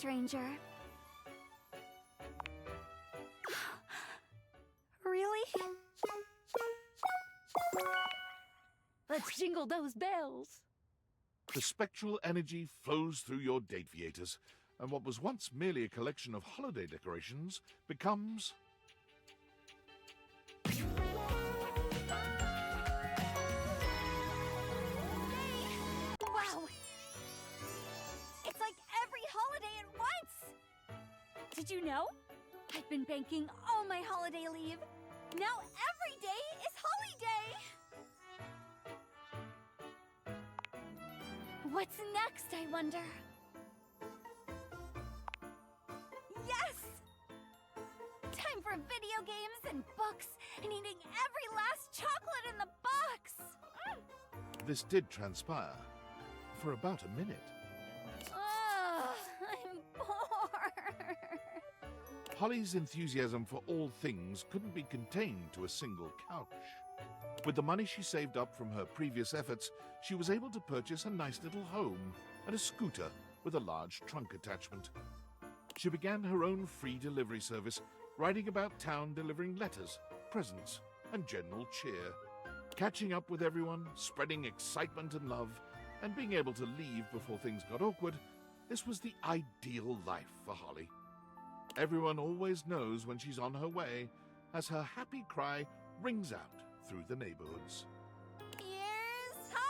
stranger. Really? Let's jingle those bells. The spectral energy flows through your Dateviators, and what was once merely a collection of holiday decorations becomes... Wow! It's like every holiday at once! Did you know? I've been banking all my holiday leave. Now every day is holiday! What's next, I wonder? Yes! Time for video games and books and eating every last chocolate in the box! This did transpire for about a minute. Ugh, I'm bored. Holly's enthusiasm for all things couldn't be contained to a single couch. With the money she saved up from her previous efforts, she was able to purchase a nice little home and a scooter with a large trunk attachment. She began her own free delivery service, riding about town delivering letters, presents, and general cheer. Catching up with everyone, spreading excitement and love, and being able to leave before things got awkward, this was the ideal life for Holly. Everyone always knows when she's on her way, as her happy cry rings out through the neighborhoods. Here's Holly!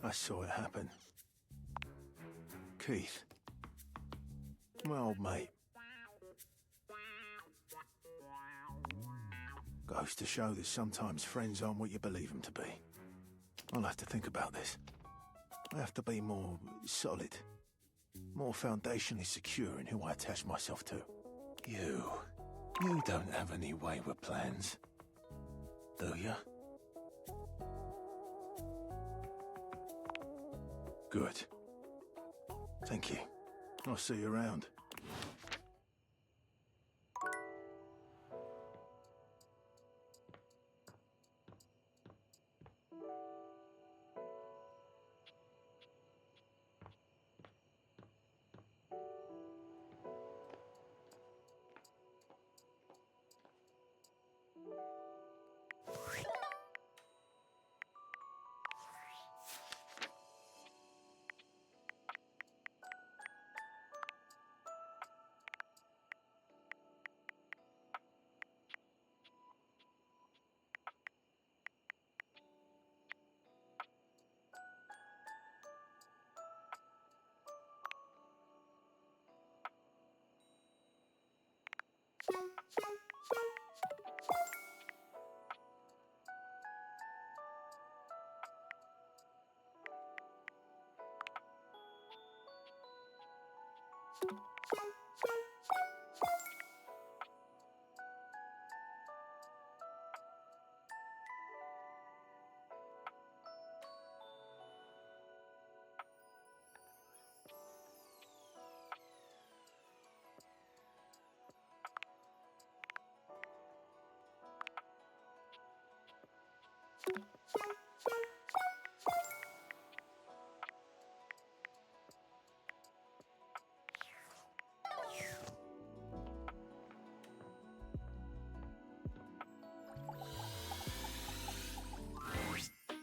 I saw it happen. Keith. My old mate. Goes to show that sometimes friends aren't what you believe them to be. I'll have to think about this. I have to be more solid. More foundationally secure in who I attach myself to. You don't have any wayward plans, do you? Good. Thank you. I'll see you around.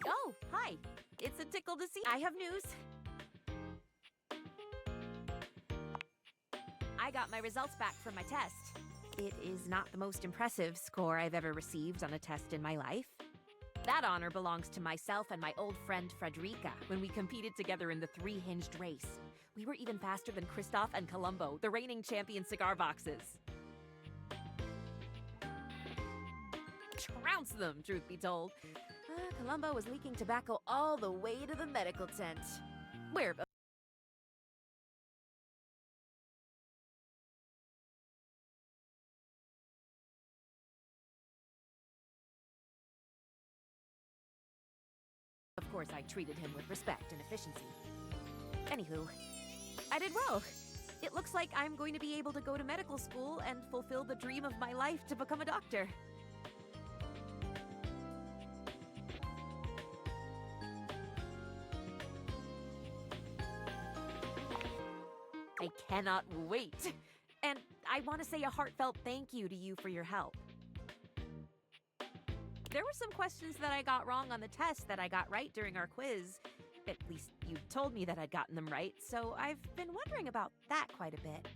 Oh, hi. It's a tickle to see. I have news. I got my results back from my test. It is not the most impressive score I've ever received on a test in my life. That honor belongs to myself and my old friend Frederica when we competed together in the three-hinged race. We were even faster than Kristoff and Columbo, the reigning champion cigar boxes. Trounce them, truth be told. Columbo was leaking tobacco all the way to the medical tent. Where... Of course, I treated him with respect and efficiency. Anywho, I did well. It looks like I'm going to be able to go to medical school and fulfill the dream of my life to become a doctor. I cannot wait. And I want to say a heartfelt thank you to you for your help. There were some questions that I got wrong on the test that I got right during our quiz. At least you told me that I'd gotten them right, so I've been wondering about that quite a bit.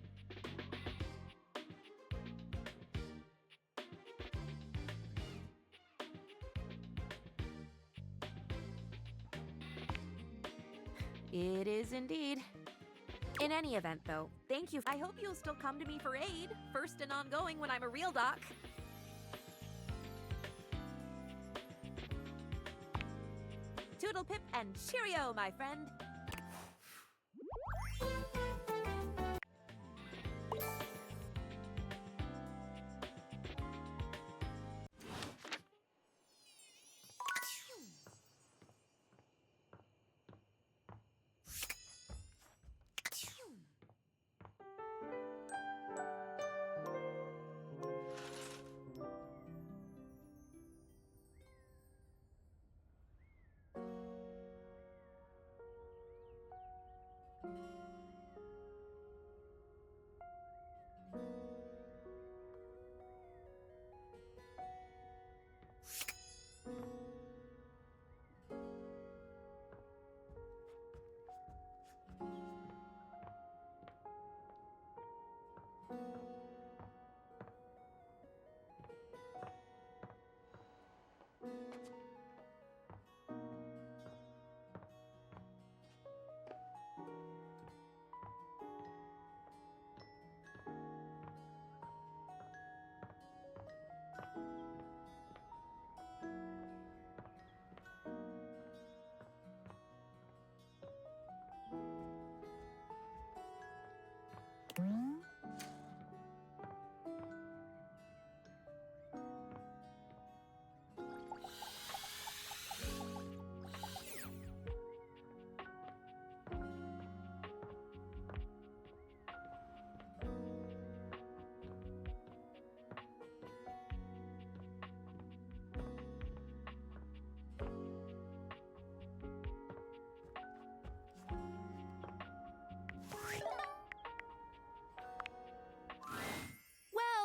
It is indeed. In any event, though, thank you. I hope you'll still come to me for aid, first and ongoing when I'm a real doc. Toodle pip and cheerio, my friend.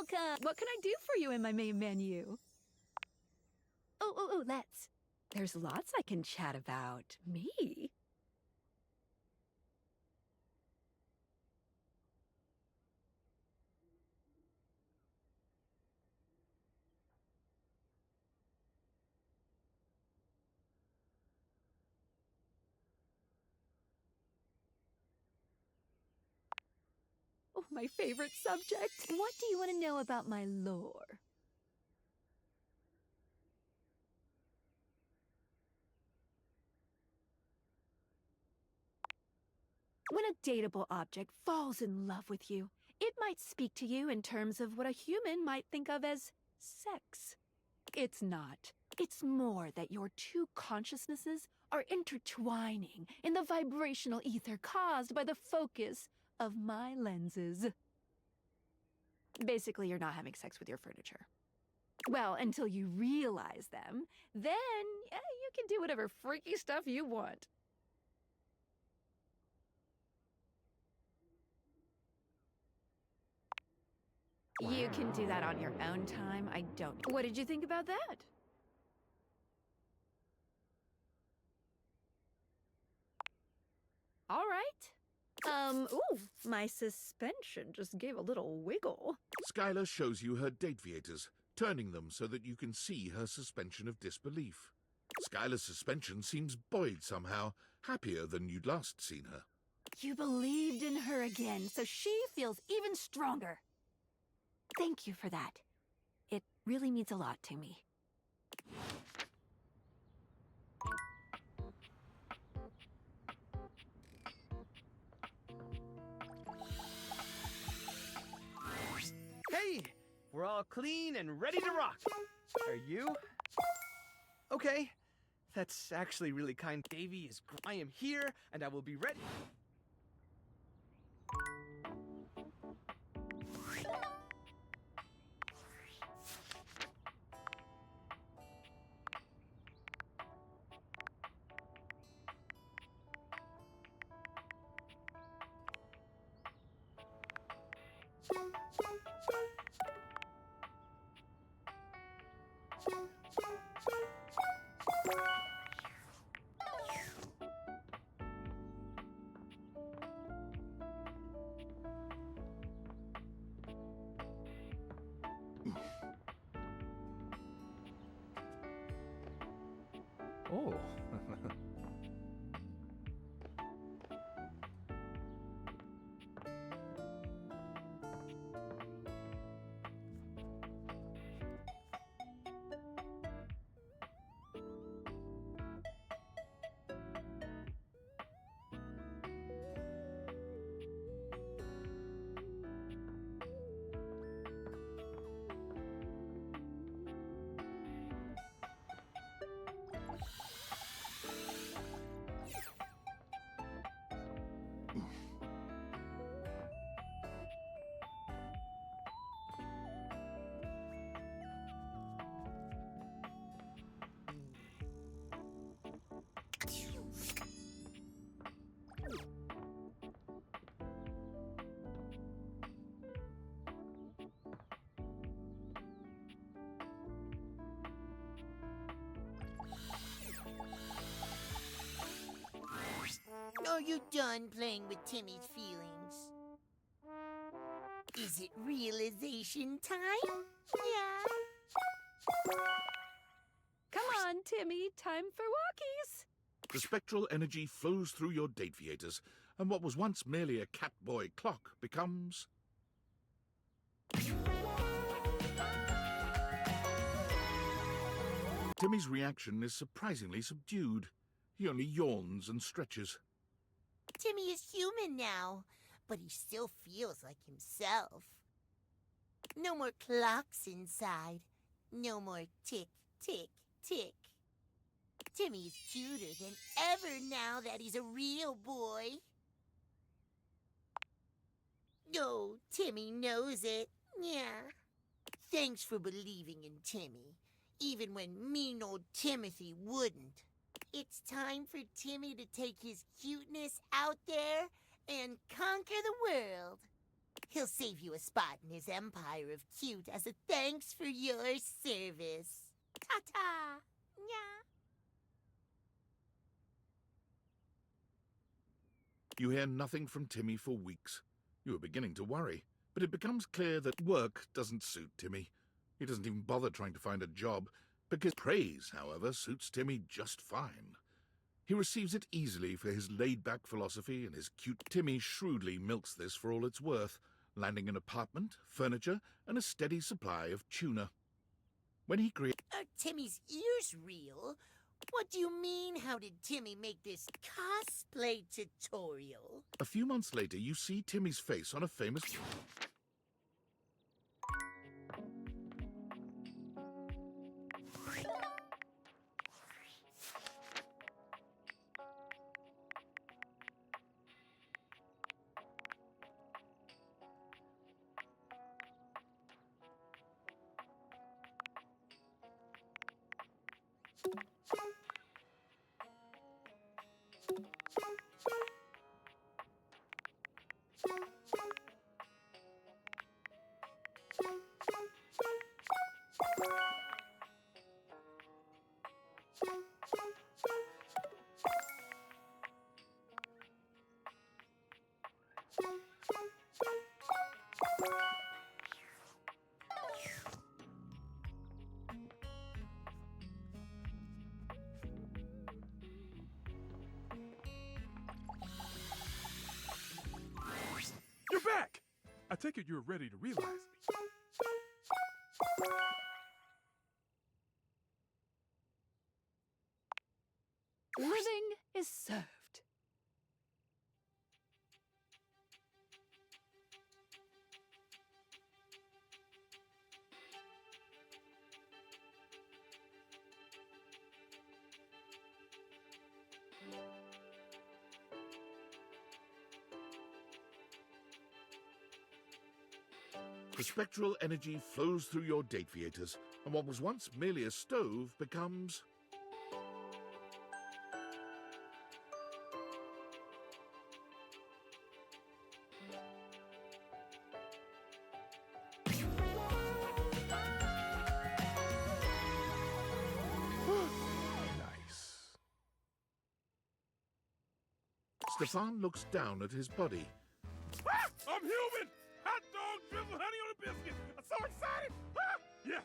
Welcome! What can I do for you in my main menu? Oh, let's. There's lots I can chat about. Me? Oh, my favorite subject. What do you want to know about my lore? When a dateable object falls in love with you, it might speak to you in terms of what a human might think of as sex. It's not. It's more that your two consciousnesses are intertwining in the vibrational ether caused by the focus of my lenses. Basically, you're not having sex with your furniture. Well, until you realize them, then you can do whatever freaky stuff you want. You can do that on your own time. I don't. What did you think about that? All right. Ooh, my suspension just gave a little wiggle. Skylar shows you her date viators, turning them so that you can see her suspension of disbelief. Skylar's suspension seems buoyed somehow, happier than you'd last seen her. You believed in her again, so she feels even stronger. Thank you for that. It really means a lot to me. Hey! We're all clean and ready to rock. Are you? Okay. That's actually really kind. Davy is. I am here, and I will be ready. Oh. Are you done playing with Timmy's feelings? Is it realization time? Yeah. Come on, Timmy. Time for walkies. The spectral energy flows through your dateviators, and what was once merely a cat-boy clock becomes... Timmy's reaction is surprisingly subdued. He only yawns and stretches. Timmy is human now, but he still feels like himself. No more clocks inside. No more tick, tick, tick. Timmy is cuter than ever now that he's a real boy. Oh, Timmy knows it. Yeah. Thanks for believing in Timmy, even when mean old Timothy wouldn't. It's time for Timmy to take his cuteness out there and conquer the world. He'll save you a spot in his empire of cute as a thanks for your service. Ta-ta! Yeah. You hear nothing from Timmy for weeks. You are beginning to worry, but it becomes clear that work doesn't suit Timmy. He doesn't even bother trying to find a job, because praise, however, suits Timmy just fine. He receives it easily for his laid-back philosophy, and his cute Timmy shrewdly milks this for all it's worth, landing an apartment, furniture, and a steady supply of tuna. When he creates... Are Timmy's ears real? What do you mean, how did Timmy make this cosplay tutorial? A few months later, you see Timmy's face on a famous... take it you're ready to realize me. Living is served. The spectral energy flows through your date viators, and what was once merely a stove becomes... Nice. Stefan looks down at his body. Ah, I'm human! Hot dog, drizzle, honey on a biscuit. I'm so excited! Ah, yes!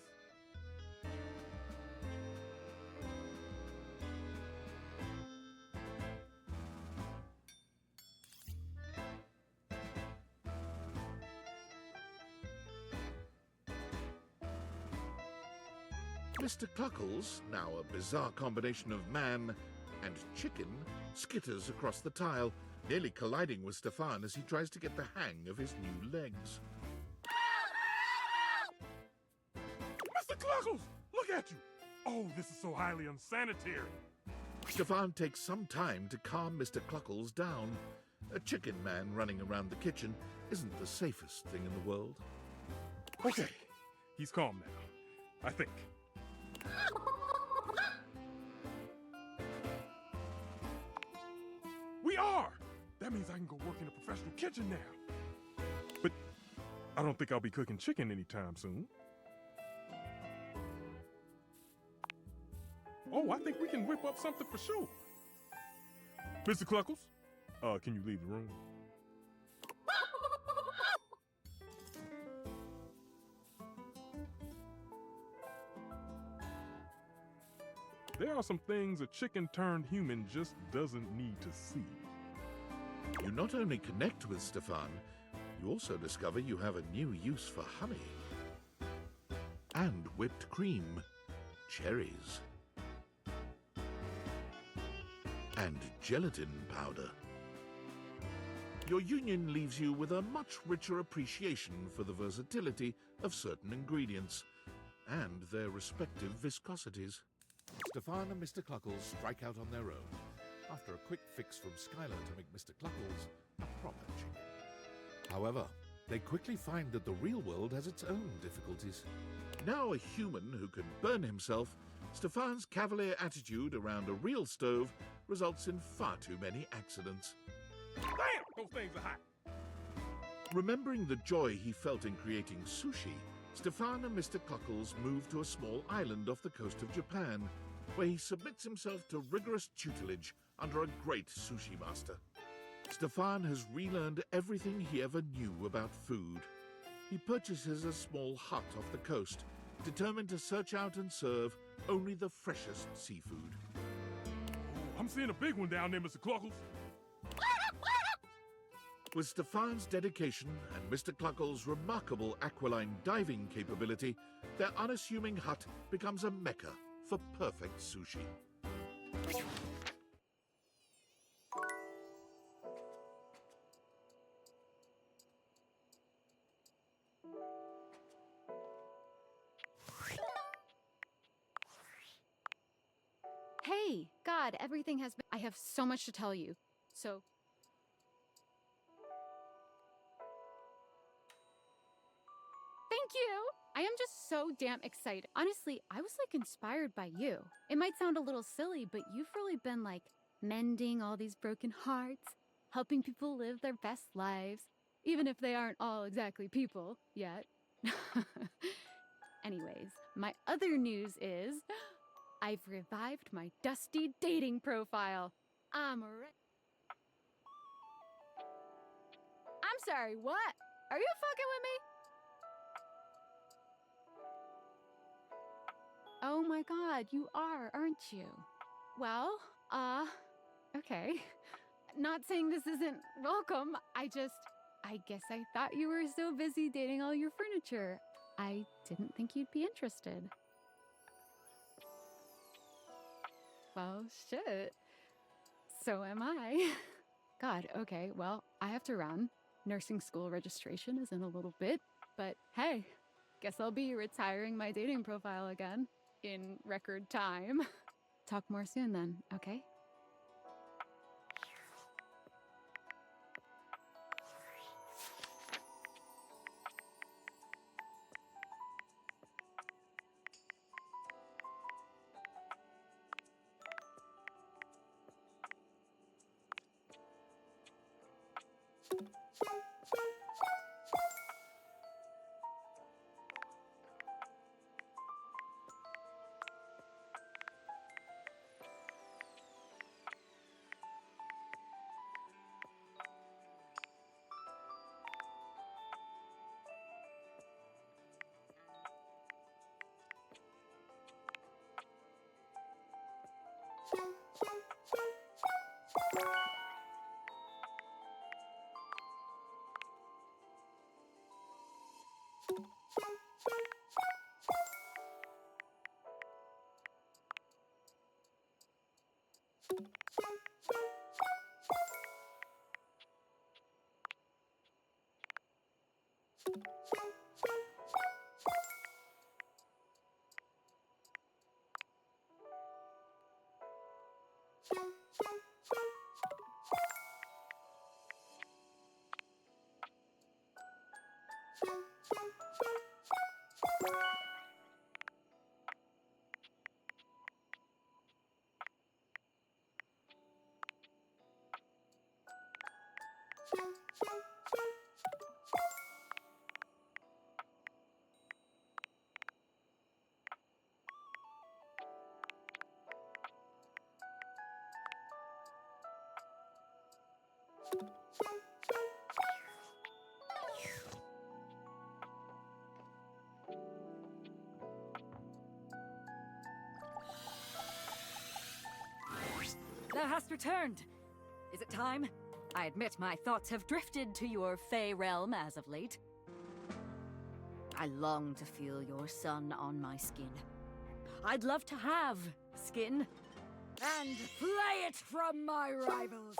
Mr. Cluckles, now a bizarre combination of man and chicken, skitters across the tile, nearly colliding with Stefan as he tries to get the hang of his new legs. Mr. Cluckles, look at you! Oh, this is so highly unsanitary. Stefan takes some time to calm Mr. Cluckles down. A chicken man running around the kitchen isn't the safest thing in the world. Okay, he's calm now, I think. We are! That means I can go work in a professional kitchen now. But I don't think I'll be cooking chicken anytime soon. Oh, I think we can whip up something for sure. Mr. Cluckles, can you leave the room? There are some things a chicken-turned-human just doesn't need to see. You not only connect with Stefan, you also discover you have a new use for honey. And whipped cream, cherries, and gelatin powder. Your union leaves you with a much richer appreciation for the versatility of certain ingredients and their respective viscosities. Stefan and Mr. Cluckles strike out on their own, after a quick fix from Skylar to make Mr. Cluckles a proper chicken. However, they quickly find that the real world has its own difficulties. Now a human who can burn himself, Stefan's cavalier attitude around a real stove results in far too many accidents. Damn, those things are hot. Remembering the joy he felt in creating sushi, Stefan and Mr. Cluckles move to a small island off the coast of Japan, where he submits himself to rigorous tutelage under a great sushi master. Stefan has relearned everything he ever knew about food. He purchases a small hut off the coast, determined to search out and serve only the freshest seafood. I'm seeing a big one down there, Mr. Cluckles. With Stefan's dedication and Mr. Cluckles' remarkable aqualine diving capability, their unassuming hut becomes a mecca for perfect sushi. Hey, God, everything has been... I have so much to tell you. So... Thank you! I am just so damn excited. Honestly, I was like inspired by you. It might sound a little silly, but you've really been like mending all these broken hearts, helping people live their best lives, even if they aren't all exactly people yet. Anyways, my other news is I've revived my dusty dating profile. I'm sorry, what? Are you fucking with me? Oh my God, you are, aren't you? Well, okay. Not saying this isn't welcome, I just... I guess I thought you were so busy dating all your furniture. I didn't think you'd be interested. Well, shit. So am I. God, okay, well, I have to run. Nursing school registration is in a little bit, but hey, guess I'll be retiring my dating profile again in record time. Talk more soon then, okay? Thou hast returned. Is it time? I admit my thoughts have drifted to your fey realm as of late. I long to feel your sun on my skin. I'd love to have skin and flay it from my rivals.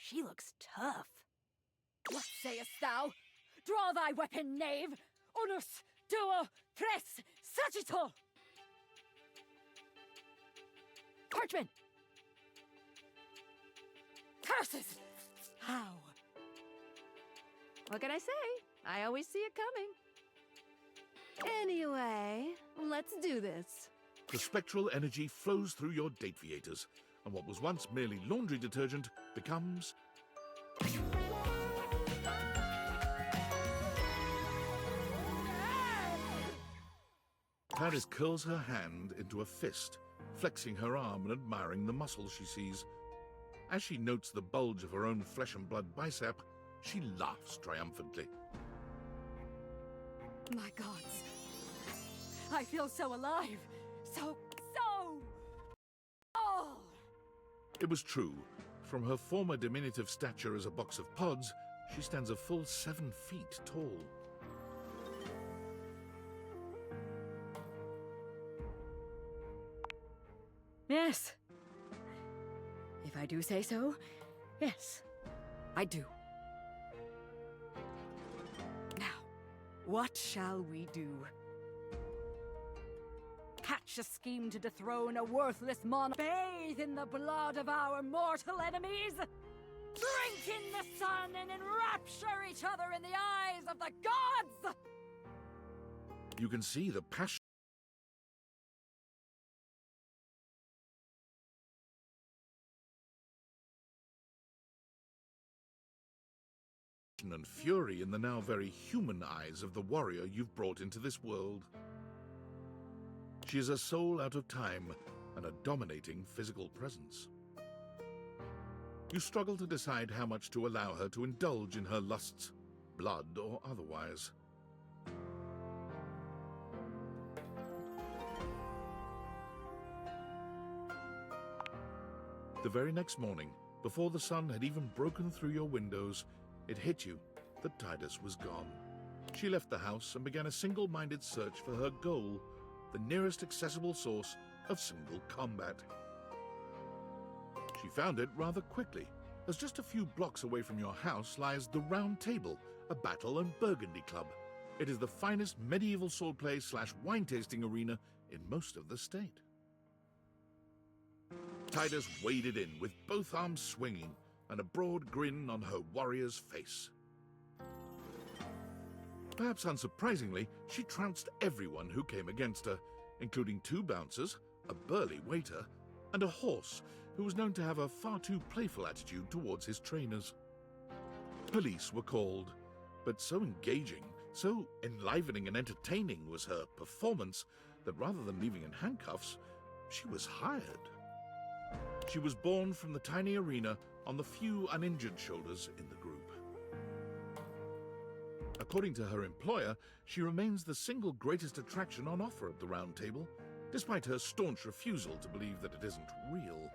She looks tough. What sayest thou? Draw thy weapon, knave! Unus, duo, pres, sagittal! Parchment! Curses! How? What can I say? I always see it coming. Anyway, let's do this. The spectral energy flows through your Dateviators, and what was once merely laundry detergent becomes... Titus curls her hand into a fist, flexing her arm and admiring the muscle she sees. As she notes the bulge of her own flesh and blood bicep, she laughs triumphantly. My gods. I feel so alive. So... Oh! It was true. From her former diminutive stature as a box of pods, she stands a full 7 feet tall. Yes. If I do say so, yes, I do. Now, what shall we do? Hatch a scheme to dethrone a worthless monarch. Bathe in the blood of our mortal enemies. Drink in the sun and enrapture each other in the eyes of the gods! You can see the passion and fury in the now very human eyes of the warrior you've brought into this world. She is a soul out of time and a dominating physical presence. You struggle to decide how much to allow her to indulge in her lusts, blood or otherwise. The very next morning, before the sun had even broken through your windows, it hit you that Titus was gone. She left the house and began a single-minded search for her goal, the nearest accessible source of single combat. She found it rather quickly, as just a few blocks away from your house lies the Round Table, a battle and burgundy club. It is the finest medieval swordplay / wine tasting arena in most of the state. Titus waded in with both arms swinging and a broad grin on her warrior's face. Perhaps unsurprisingly, she trounced everyone who came against her, including 2 bouncers, a burly waiter, and a horse who was known to have a far too playful attitude towards his trainers. Police were called, but so engaging, so enlivening and entertaining was her performance that rather than leaving in handcuffs, she was hired. She was born from the tiny arena on the few uninjured shoulders in the group. According to her employer, she remains the single greatest attraction on offer at the Round Table, despite her staunch refusal to believe that it isn't real.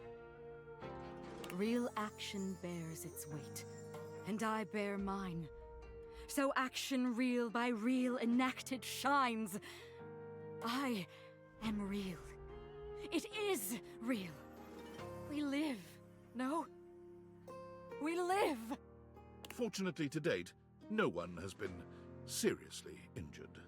Real action bears its weight, and I bear mine. So action real by real enacted shines. I am real. It is real. We live, no? We live! Fortunately to date, no one has been seriously injured.